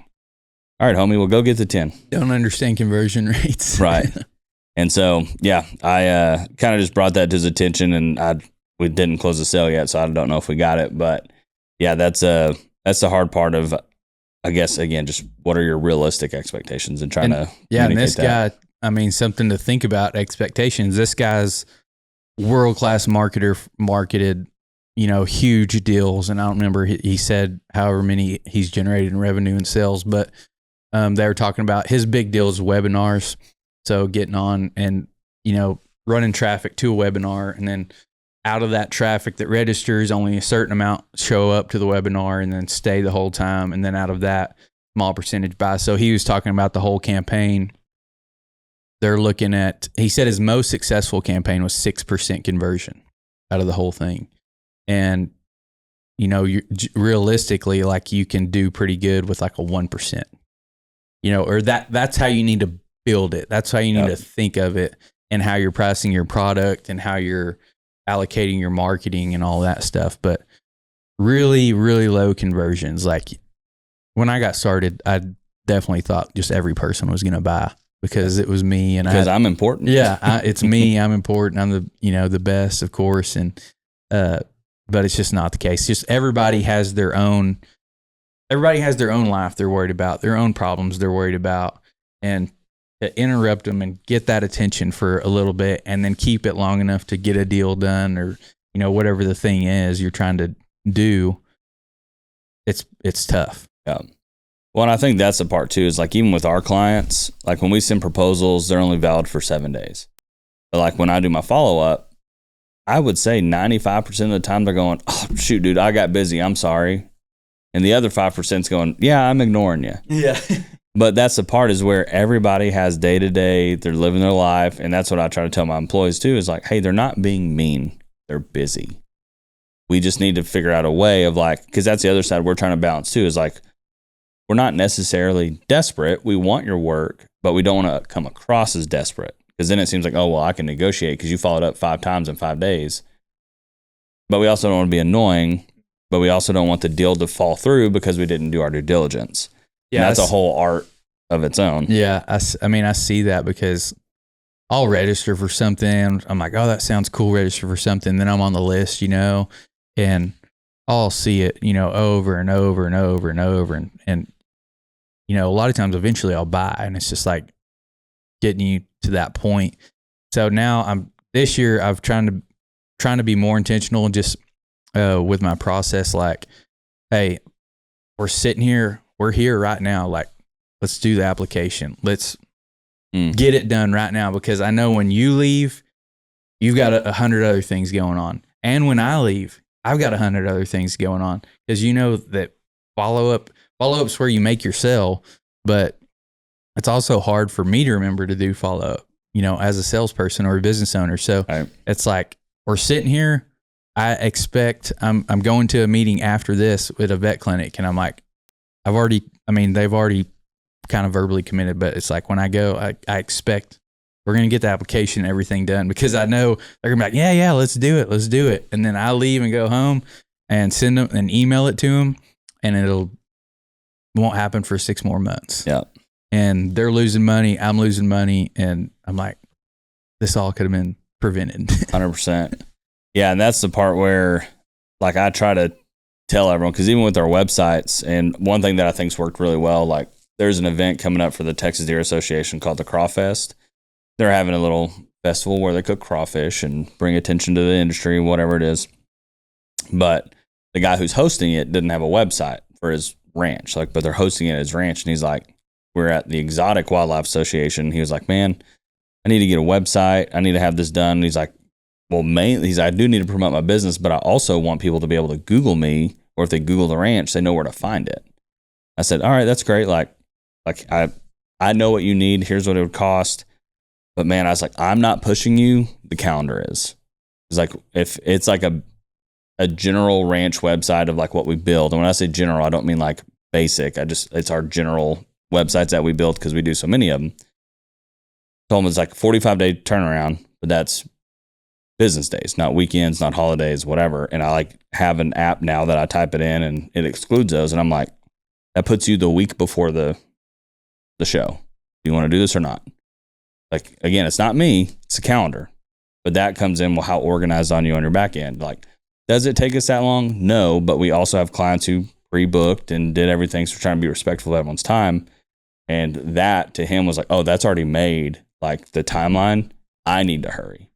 all right, homie, we'll go get the 10. Don't understand conversion rates. Right. And so, yeah, I kind of just brought that to his attention, and we didn't close the sale yet, so I don't know if we got it. But yeah, that's the hard part of, I guess, again, just what are your realistic expectations and trying to and this that. guy, something to think about, expectations. This guy's world-class marketer marketed, huge deals. And I don't remember, he said however many he's generated in revenue and sales, but they were talking about his big deal is webinars. So getting on and, running traffic to a webinar, and then out of that traffic that registers, only a certain amount show up to the webinar and then stay the whole time. And then out of that, small percentage buy. So he was talking about the whole campaign. They're looking at, he said his most successful campaign was 6% conversion out of the whole thing. And, realistically, like, you can do pretty good with like a 1%, or that's how you need to build it. That's how you need to think of it, and how you're pricing your product and how you're allocating your marketing and all that stuff. But really, really low conversions. Like, when I got started, I definitely thought just every person was going to buy because it was me, and because I'm important. Yeah. It's me. I'm important. I'm the best, of course. And, but it's just not the case. Just everybody has their own life they're worried about, their own problems they're worried about, and to interrupt them and get that attention for a little bit and then keep it long enough to get a deal done, or, whatever the thing is you're trying to do, it's tough. Yeah. Well, and I think that's the part too, is like even with our clients, like when we send proposals, they're only valid for 7 days. But like when I do my follow-up, I would say 95% of the time they're going, oh, shoot, dude, I got busy. I'm sorry. And the other 5% is going, yeah, I'm ignoring you. Yeah. But that's the part is where everybody has day to day, they're living their life. And that's what I try to tell my employees too, is like, hey, they're not being mean. They're busy. We just need to figure out a way of like, because that's the other side we're trying to balance too, is like, we're not necessarily desperate. We want your work, but we don't want to come across as desperate. Because then it seems like, oh, well, I can negotiate because you followed up 5 times in 5 days. But we also don't want to be annoying, but we also don't want the deal to fall through because we didn't do our due diligence. Yeah, and that's a whole art of its own. Yeah, I mean, I see that because I'll register for something. I'm like, oh, that sounds cool, register for something. Then I'm on the list, and I'll see it, over and over and over and over. And a lot of times eventually I'll buy, and it's just like getting you to that point. So now this year I've trying to be more intentional just with my process. Like, hey, we're sitting here, we're here right now. Like, let's do the application. Let's get it done right now, because I know when you leave, you've got 100 other things going on. And when I leave, I've got 100 other things going on, because that follow-up's where you make your sell, but it's also hard for me to remember to do follow-up, as a salesperson or a business owner. So It's like, we're sitting here. I expect I'm going to a meeting after this with a vet clinic, and I'm like, they've already kind of verbally committed, but it's like when I go, I expect we're going to get the application and everything done, because I know they're going to be like, yeah, let's do it. And then I leave and go home and send them and email it to them, and won't happen for 6 more months. Yeah. And they're losing money. I'm losing money. And I'm like, this all could have been prevented. 100%. Yeah. And that's the part where like I try to tell everyone, because even with our websites, and one thing that I think's worked really well, like there's an event coming up for the Texas Deer Association called the Crawfest. They're having a little festival where they cook crawfish and bring attention to the industry, whatever it is. But the guy who's hosting it didn't have a website for his ranch, but they're hosting it at his ranch. And he's like, we're at the Exotic Wildlife Association. He was like, man, I need to get a website. I need to have this done. And he's like, well, mainly, I do need to promote my business, but I also want people to be able to Google me, or if they Google the ranch, they know where to find it. I said, all right, that's great. Like I know what you need. Here's what it would cost. But man, I was like, I'm not pushing you. The calendar is. It's like, if it's like a general ranch website of like what we build. And when I say general, I don't mean like basic. It's our general websites that we build because we do so many of them. Told him it's like a 45-day turnaround, but that's business days, not weekends, not holidays, whatever. And I like have an app now that I type it in and it excludes those. And I'm like, that puts you the week before the show. Do you want to do this or not? Like, again, it's not me, it's a calendar. But that comes in, well, how organized on you on your back end. Like, does it take us that long? No, but we also have clients who pre-booked and did everything. So we're trying to be respectful of everyone's time. And that to him was like, oh, that's already made. Like the timeline, I need to hurry.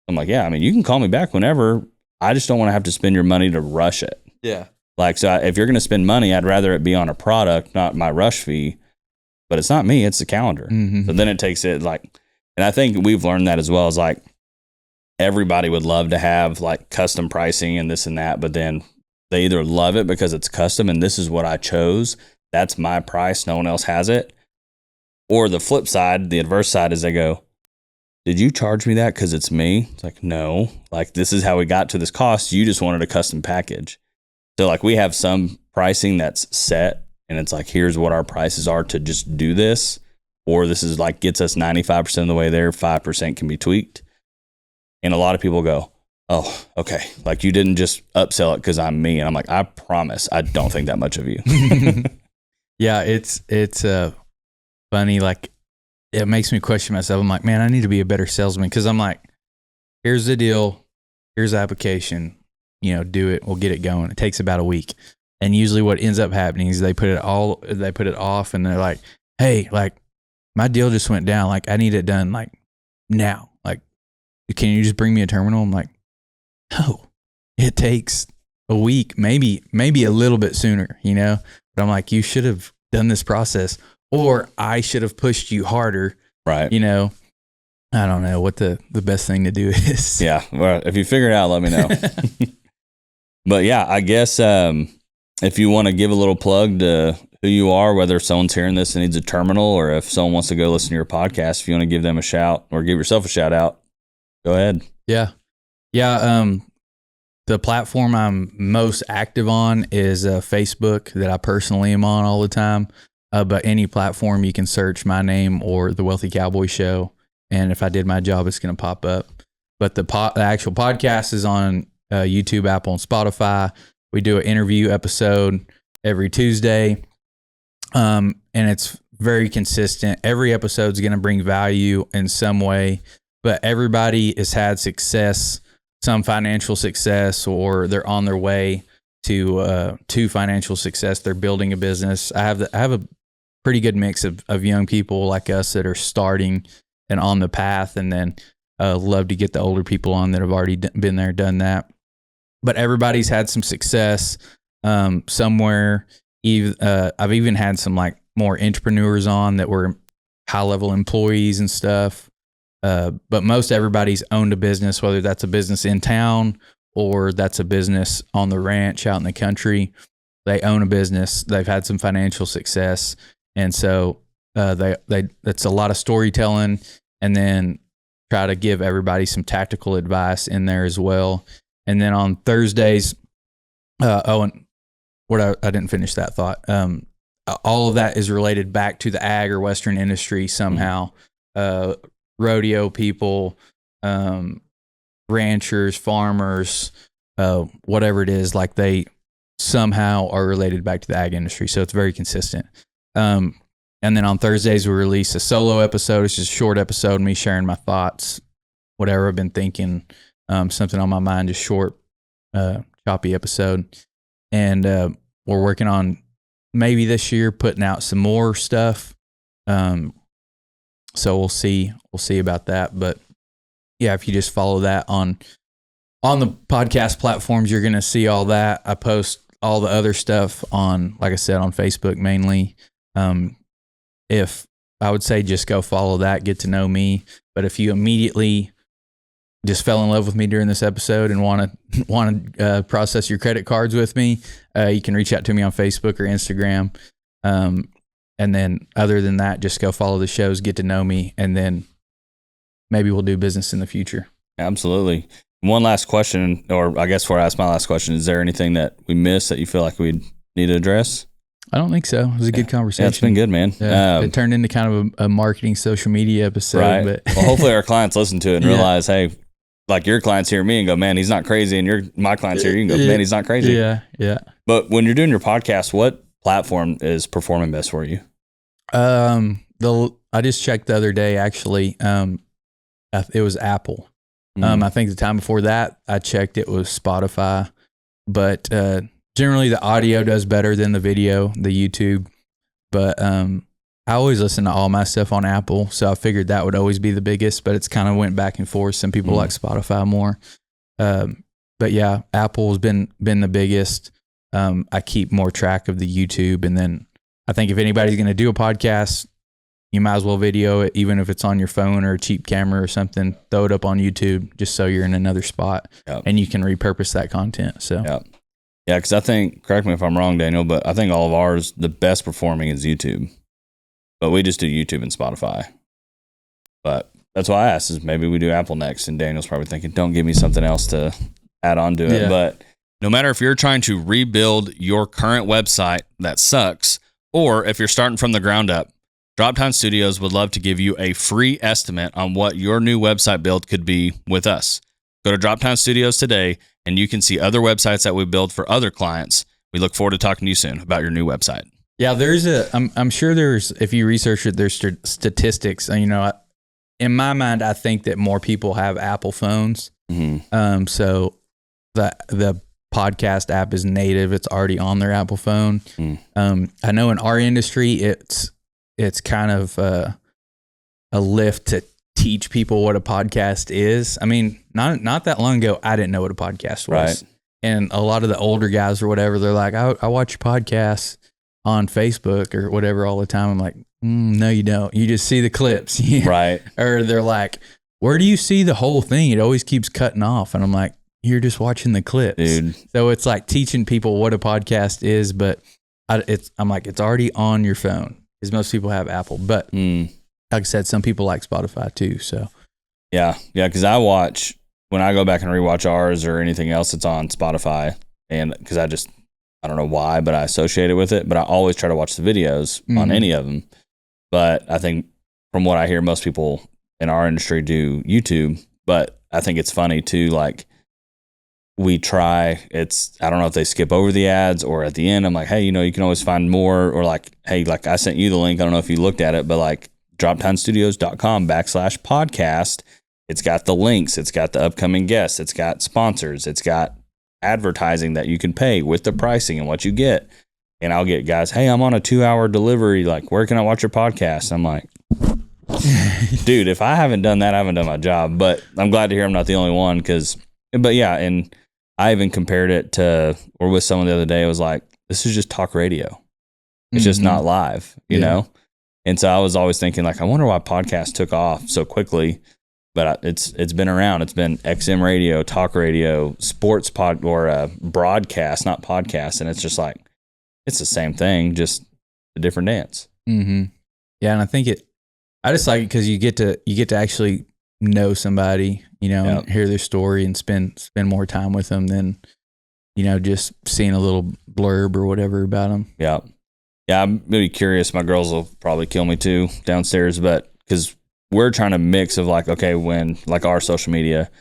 I'm like, yeah, I mean, you can call me back whenever. I just don't want to have to spend your money to rush it. Yeah. Like, so if you're going to spend money, I'd rather it be on a product, not my rush fee. But it's not me, it's the calendar. Mm-hmm. So then it takes it like, and I think we've learned that as well, as like everybody would love to have like custom pricing and this and that, but then they either love it because it's custom and this is what I chose. That's my price. No one else has it. Or the flip side, the adverse side is they go, did you charge me that because it's me? It's like, no, like this is how we got to this cost. You just wanted a custom package. So like we have some pricing that's set and it's like, here's what our prices are to just do this. Or this is like gets us 95% of the way there. 5% can be tweaked. And a lot of people go, oh, okay. Like you didn't just upsell it because I'm me. And I'm like, I promise I don't think that much of you. Yeah, it's funny. Like it makes me question myself. I'm like, man, I need to be a better salesman. Cause I'm like, here's the deal. Here's the application, do it. We'll get it going. It takes about a week. And usually what ends up happening is they put it off and they're like, hey, like my deal just went down. Like I need it done like now. Like, can you just bring me a terminal? I'm like, no, it takes a week, maybe a little bit sooner, But I'm like, you should have done this process, or I should have pushed you harder. Right. You know, I don't know what the best thing to do is. Yeah. Well, if you figure it out, let me know. But yeah, I guess if you want to give a little plug to who you are, whether someone's hearing this and needs a terminal, or if someone wants to go listen to your podcast, if you want to give them a shout or give yourself a shout out, go ahead. Yeah. Yeah. The platform I'm most active on is Facebook, that I personally am on all the time. But any platform you can search my name or The Wealthy Cowboy Show. And if I did my job, it's going to pop up. But the actual podcast is on YouTube, Apple, and Spotify. We do an interview episode every Tuesday. And it's very consistent. Every episode is going to bring value in some way, but everybody has had success, some financial success, or they're on their way to financial success. They're building a business. I have a pretty good mix of young people like us that are starting and on the path, and then love to get the older people on that have already been there, done that. But everybody's had some success somewhere. I've even had some like more entrepreneurs on that were high level employees and stuff. But most everybody's owned a business, whether that's a business in town or that's a business on the ranch out in the country. They own a business. They've had some financial success. And so it's a lot of storytelling, and then try to give everybody some tactical advice in there as well. And then on Thursdays, and what I didn't finish that thought. All of that is related back to the ag or Western industry somehow. Rodeo people, ranchers, farmers, whatever it is, like they somehow are related back to the ag industry. So it's very consistent. And then on Thursdays, we release a solo episode. It's just a short episode, me sharing my thoughts, whatever I've been thinking, something on my mind, just short, choppy episode. And we're working on maybe this year putting out some more stuff. So we'll see about that. But yeah, if you just follow that on the podcast platforms, you're going to see all that. I post all the other stuff on, like I said, on Facebook mainly. If I would say just go follow that, get to know me. But if you immediately just fell in love with me during this episode and want to process your credit cards with me, you can reach out to me on Facebook or Instagram. And then other than that, just go follow the shows, get to know me, and then maybe we'll do business in the future. Absolutely. One last question, or I guess before I ask my last question, is there anything that we missed that you feel like we'd need to address? I don't think so. It was a good conversation. Yeah, it's been good, man. Yeah, it turned into kind of a marketing social media episode. Right. But well, hopefully our clients listen to it and realize, hey, like your clients hear me and go, man, he's not crazy. And my clients hear you and go, man, he's not crazy. Yeah, yeah. But when you're doing your podcast, what platform is performing best for you? I just checked the other day, actually. It was Apple. I think the time before that I checked, it was Spotify. But generally the audio does better than the video, the YouTube. But I always listen to all my stuff on Apple, so I figured that would always be the biggest, but it's kind of went back and forth. Some people like Spotify more. But yeah, Apple's been the biggest. I keep more track of the YouTube, and then I think if anybody's going to do a podcast, you might as well video it, even if it's on your phone or a cheap camera or something. Throw it up on YouTube just so you're in another spot, and you can repurpose that content. So yeah, because I think, correct me if I'm wrong, Daniel, but I think all of ours, the best performing is YouTube. But we just do YouTube and Spotify. But that's why I asked, is maybe we do Apple next, and Daniel's probably thinking, don't give me something else to add on to it. Yeah. But no matter if you're trying to rebuild your current website that sucks, or if you're starting from the ground up, Droptine Studios would love to give you a free estimate on what your new website build could be with us. Go to Droptine Studios today, and you can see other websites that we build for other clients. We look forward to talking to you soon about your new website. Yeah, I'm sure there's, if you research it, there's statistics. You know, in my mind, I think that more people have Apple phones. Mm-hmm. So the podcast app is native. It's already on their Apple phone. I know in our industry, it's kind of a lift to teach people what a podcast is. I mean, not that long ago, I didn't know what a podcast was. Right. And a lot of the older guys or whatever, they're like, I watch podcasts on Facebook or whatever all the time. I'm like, no, you don't. You just see the clips. Right. Or they're like, where do you see the whole thing? It always keeps cutting off. And I'm like, you're just watching the clips. Dude. So it's like teaching people what a podcast is, but I'm like, it's already on your phone because most people have Apple. But like I said, some people like Spotify too. So yeah. Because I watch, when I go back and rewatch ours or anything else, it's on Spotify. And because I don't know why, but I associate it with it. But I always try to watch the videos on any of them. But I think from what I hear, most people in our industry do YouTube. But I think it's funny too, like, we try, I don't know if they skip over the ads or at the end, I'm like, hey, you can always find more, or like, hey, like I sent you the link. I don't know if you looked at it, but like droptinestudios.com/podcast. It's got the links. It's got the upcoming guests. It's got sponsors. It's got advertising that you can pay with the pricing and what you get. And I'll get guys, hey, I'm on a 2-hour delivery. Like, where can I watch your podcast? I'm like, dude, if I haven't done that, I haven't done my job. But I'm glad to hear I'm not the only one. But yeah, and I even compared it to, or with someone the other day, it was like, this is just talk radio. It's just not live, you know? And so I was always thinking, like, I wonder why podcasts took off so quickly. But it's been around. It's been XM radio, talk radio, sports broadcast, not podcast. And it's just like, it's the same thing, just a different dance. Yeah, and I think I just like it because you get to actually know somebody, and hear their story and spend more time with them than, just seeing a little blurb or whatever about them. Yeah. Yeah, I'm really curious. My girls will probably kill me too downstairs, but because we're trying to mix of like, okay, when like our social media,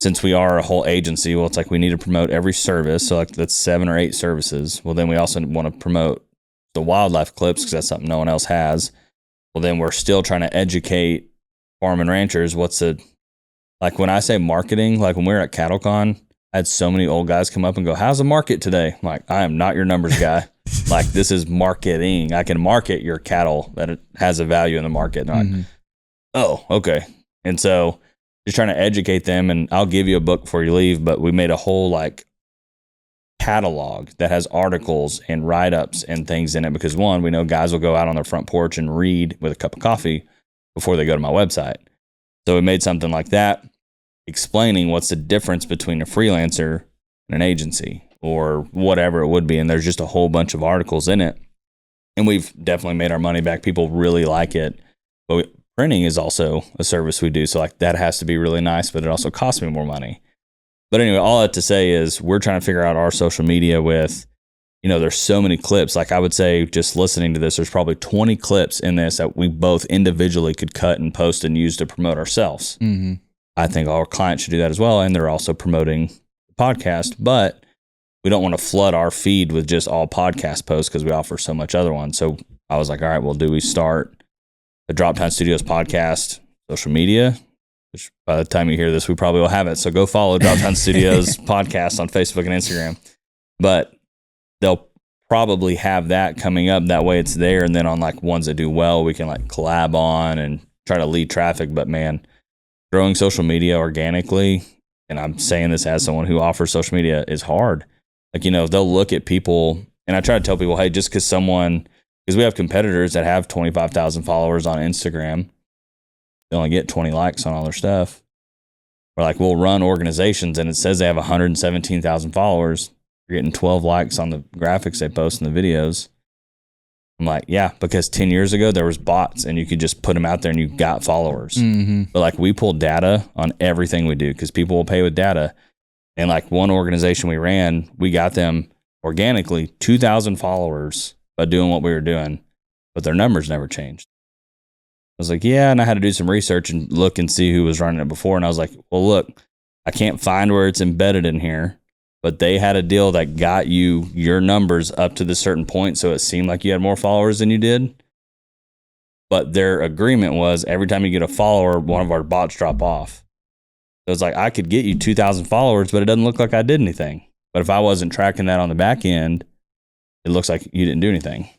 since we are a whole agency, well, it's like we need to promote every service. So like that's 7 or 8 services. Well, then we also want to promote the wildlife clips because that's something no one else has. Well, then we're still trying to educate farm and ranchers. Like when I say marketing, like when we were at CattleCon, I had so many old guys come up and go, how's the market today? I'm like, I am not your numbers guy. Like, this is marketing. I can market your cattle that it has a value in the market. And like, oh, okay. And so just trying to educate them, and I'll give you a book before you leave, but we made a whole like catalog that has articles and write-ups and things in it because one, we know guys will go out on their front porch and read with a cup of coffee before they go to my website. So we made something like that explaining what's the difference between a freelancer and an agency or whatever it would be. And there's just a whole bunch of articles in it. And we've definitely made our money back. People really like it. But printing is also a service we do. So like that has to be really nice, but it also costs me more money. But anyway, all that to say is we're trying to figure out our social media with, there's so many clips. Like I would say just listening to this, there's probably 20 clips in this that we both individually could cut and post and use to promote ourselves. I think our clients should do that as well. And they're also promoting the podcast, but we don't want to flood our feed with just all podcast posts because we offer so much other ones. So I was like, all right, well, do we start a Droptine Studios podcast, social media, which by the time you hear this, we probably will have it. So go follow Droptine Studios podcast on Facebook and Instagram. But they'll probably have that coming up. That way it's there. And then on like ones that do well, we can like collab on and try to lead traffic. But man, growing social media organically, and I'm saying this as someone who offers social media, is hard. Like, they'll look at people, and I try to tell people, hey, just because we have competitors that have 25,000 followers on Instagram, they only get 20 likes on all their stuff. Or like we'll run organizations and it says they have 117,000 followers. You're getting 12 likes on the graphics they post in the videos. I'm like, yeah, because 10 years ago there was bots and you could just put them out there and you got followers. But like we pull data on everything we do because people will pay with data. And like one organization we ran, we got them organically 2,000 followers by doing what we were doing, but their numbers never changed. I was like, yeah, and I had to do some research and look and see who was running it before. And I was like, well, look, I can't find where it's embedded in here, but they had a deal that got you your numbers up to the certain point, so it seemed like you had more followers than you did. But their agreement was every time you get a follower, one of our bots drop off. So it's like, I could get you 2,000 followers, but it doesn't look like I did anything. But if I wasn't tracking that on the back end, it looks like you didn't do anything.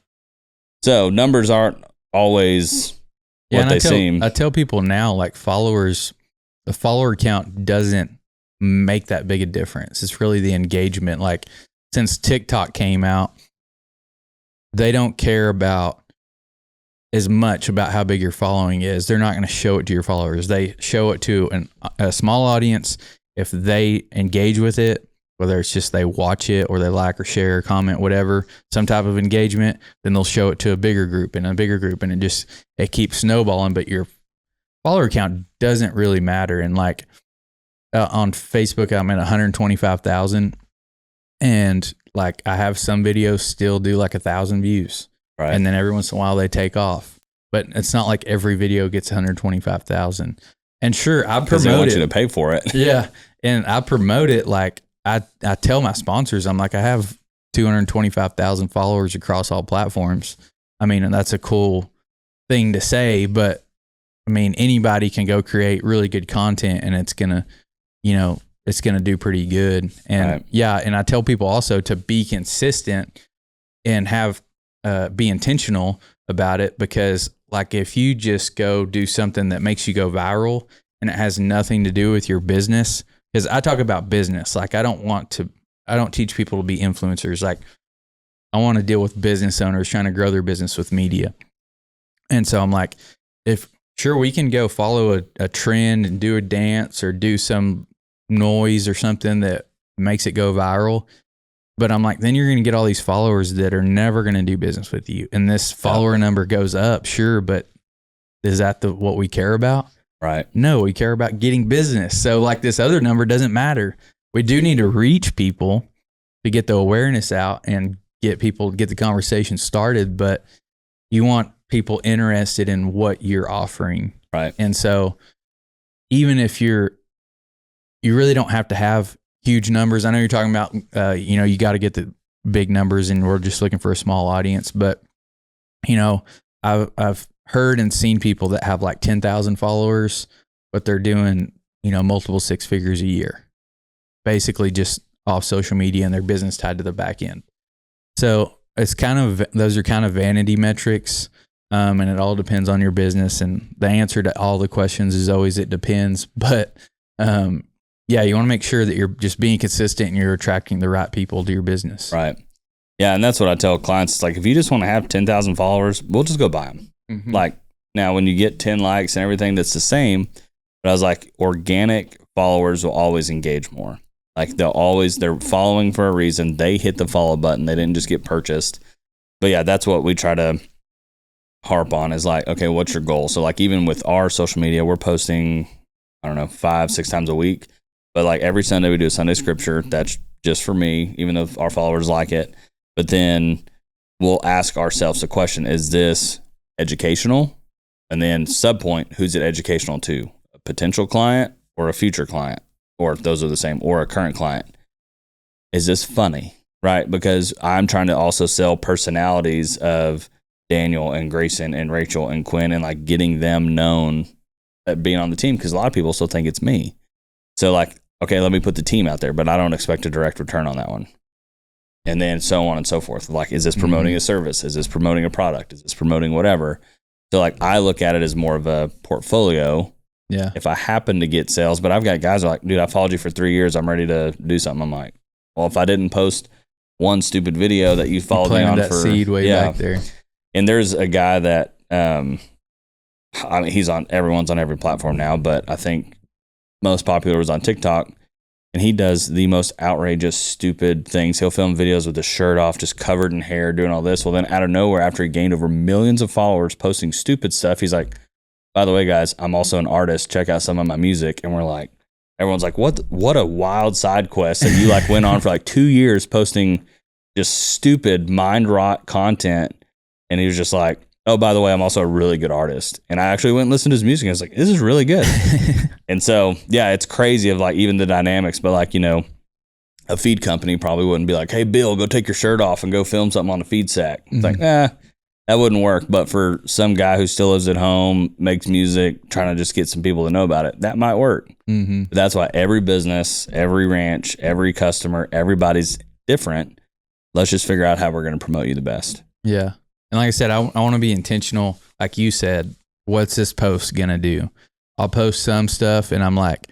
So numbers aren't always what they seem. I tell people now, like followers, the follower count doesn't make that big a difference. It's really the engagement. Like since TikTok came out, they don't care about as much about how big your following is. They're not going to show it to your followers. They show it to a small audience. If they engage with it, whether it's just they watch it or they like or share or comment, whatever, some type of engagement, then they'll show it to a bigger group and a bigger group, and it keeps snowballing. But your follower count doesn't really matter. And like on Facebook, I'm at 125,000, and like I have some videos still do like 1,000 views, right? And then every once in a while they take off. But it's not like every video gets 125,000. And sure, I promote they want it. you to pay for it. Yeah, and I promote it like I tell my sponsors, I'm like, I have 225,000 followers across all platforms. I mean, and that's a cool thing to say, but I mean, anybody can go create really good content, and it's gonna do pretty good. And right. Yeah, and I tell people also to be consistent and be intentional about it, because like if you just go do something that makes you go viral and it has nothing to do with your business, because I talk about business, like I don't teach people to be influencers. Like I want to deal with business owners trying to grow their business with media. And so I'm like, sure, we can go follow a trend and do a dance or do some noise or something that makes it go viral. But I'm like, then you're going to get all these followers that are never going to do business with you. And this follower number goes up, sure, but is that what we care about? Right. No, we care about getting business. So like this other number doesn't matter. We do need to reach people to get the awareness out and get the conversation started. But you want people interested in what you're offering. Right. And so even if you really don't have to have huge numbers. I know you're talking about, you got to get the big numbers and we're just looking for a small audience. But, I've heard and seen people that have like 10,000 followers, but they're doing, multiple six figures a year, basically just off social media, and their business tied to the back end. So those are kind of vanity metrics. And it all depends on your business. And the answer to all the questions is always, it depends. But, yeah, you want to make sure that you're just being consistent and you're attracting the right people to your business. Right. Yeah, and that's what I tell clients. It's like, if you just want to have 10,000 followers, we'll just go buy them. Mm-hmm. Like now, when you get 10 likes and everything, that's the same. But I was like, organic followers will always engage more. Like they're following for a reason. They hit the follow button. They didn't just get purchased. But yeah, that's what we try to harp on, is like, okay, what's your goal? So like even with our social media, we're posting, 5-6 times a week. But like every Sunday we do a Sunday scripture. That's just for me, even though our followers like it. But then we'll ask ourselves the question, is this educational? And then subpoint, who's it educational to? A potential client or a future client? Or if those are the same, or a current client. Is this funny? Right? Because I'm trying to also sell personalities of Daniel and Grayson and Rachel and Quinn, and like getting them known at being on the team, because a lot of people still think it's me. So like, okay, let me put the team out there, but I don't expect a direct return on that one. And then so on and so forth. Like, is this promoting a service? Is this promoting a product? Is this promoting whatever? So like, I look at it as more of a portfolio. Yeah. If I happen to get sales, but I've got guys who are like, dude, I followed you for 3 years. I'm ready to do something. I'm like, well, if I didn't post one stupid video that you followed me on that for seed way back there. And there's a guy that, everyone's on every platform now, but I think most popular was on TikTok, and he does the most outrageous, stupid things. He'll film videos with his shirt off, just covered in hair, doing all this. Well, then out of nowhere, after he gained over millions of followers posting stupid stuff, he's like, by the way, guys, I'm also an artist. Check out some of my music. And we're like, everyone's like, what a wild side quest. And you like went on for like 2 years posting just stupid mind rot content. And he was just like, oh, by the way, I'm also a really good artist. And I actually went and listened to his music. And I was like, this is really good. And so, yeah, it's crazy of like even the dynamics. But like, a feed company probably wouldn't be like, hey, Bill, go take your shirt off and go film something on a feed sack. It's like, that wouldn't work. But for some guy who still lives at home, makes music, trying to just get some people to know about it, that might work. Mm-hmm. But that's why every business, every ranch, every customer, everybody's different. Let's just figure out how we're going to promote you the best. Yeah. And like I said, I want to be intentional. Like you said, what's this post going to do? I'll post some stuff and I'm like,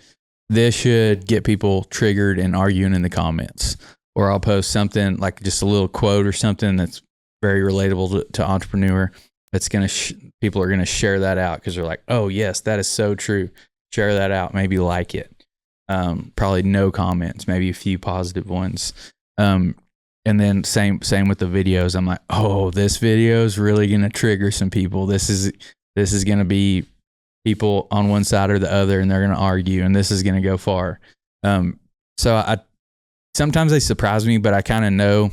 this should get people triggered and arguing in the comments. Or I'll post something like just a little quote or something that's very relatable to entrepreneur. It's going to, people are going to share that out because they're like, oh yes, that is so true. Share that out. Maybe like it. Probably no comments, maybe a few positive ones. And then same with the videos. I'm like, oh, this video is really going to trigger some people. This is going to be people on one side or the other, and they're going to argue, and this is going to go far. So sometimes they surprise me, but I kind of know,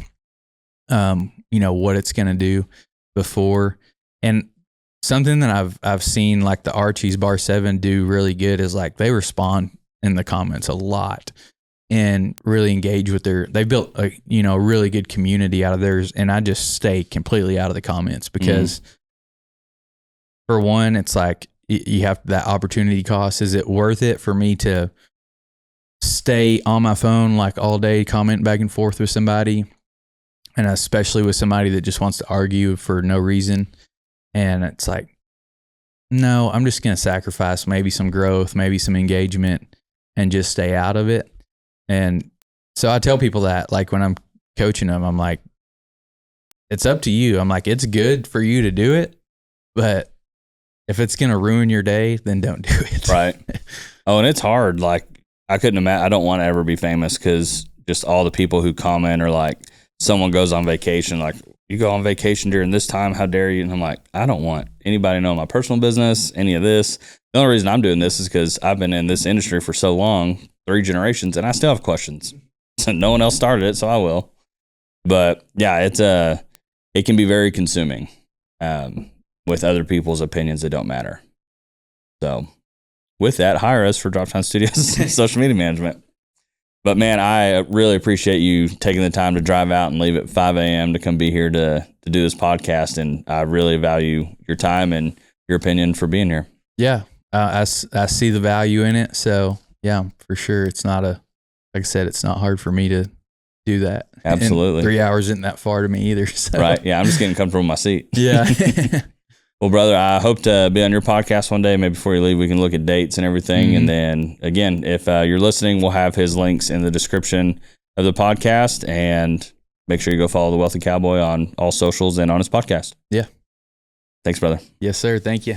what it's going to do before. And something that I've seen like the Archie's Bar 7 do really good is like they respond in the comments a lot and really engage with they built a really good community out of theirs. And I just stay completely out of the comments because for one, it's like you have that opportunity cost. Is it worth it for me to stay on my phone like all day, comment back and forth with somebody? And especially with somebody that just wants to argue for no reason. And it's like, no, I'm just going to sacrifice maybe some growth, maybe some engagement, and just stay out of it. And so I tell people that, like when I'm coaching them, I'm like, it's up to you. I'm like, it's good for you to do it, but if it's going to ruin your day, then don't do it. Right. Oh, and it's hard. Like I couldn't imagine, I don't want to ever be famous because just all the people who comment are like, someone goes on vacation, like, you go on vacation during this time, how dare you? And I'm like, I don't want anybody to know my personal business, any of this. The only reason I'm doing this is because I've been in this industry for so long, 3 generations, and I still have questions. So no one else started it, so I will. But yeah, it can be very consuming with other people's opinions that don't matter. So with that, hire us for Droptine Studios social media management. But man, I really appreciate you taking the time to drive out and leave at 5 a.m. to come be here to do this podcast. And I really value your time and your opinion for being here. Yeah, I see the value in it. So yeah, for sure. It's not like I said, it's not hard for me to do that. Absolutely. And 3 hours isn't that far to me either. So. Right. Yeah. I'm just getting comfortable in my seat. Yeah. Well, brother, I hope to be on your podcast one day. Maybe before you leave, we can look at dates and everything. Mm-hmm. And then again, if you're listening, we'll have his links in the description of the podcast, and make sure you go follow the Wealthy Cowboy on all socials and on his podcast. Yeah. Thanks, brother. Yes, sir. Thank you.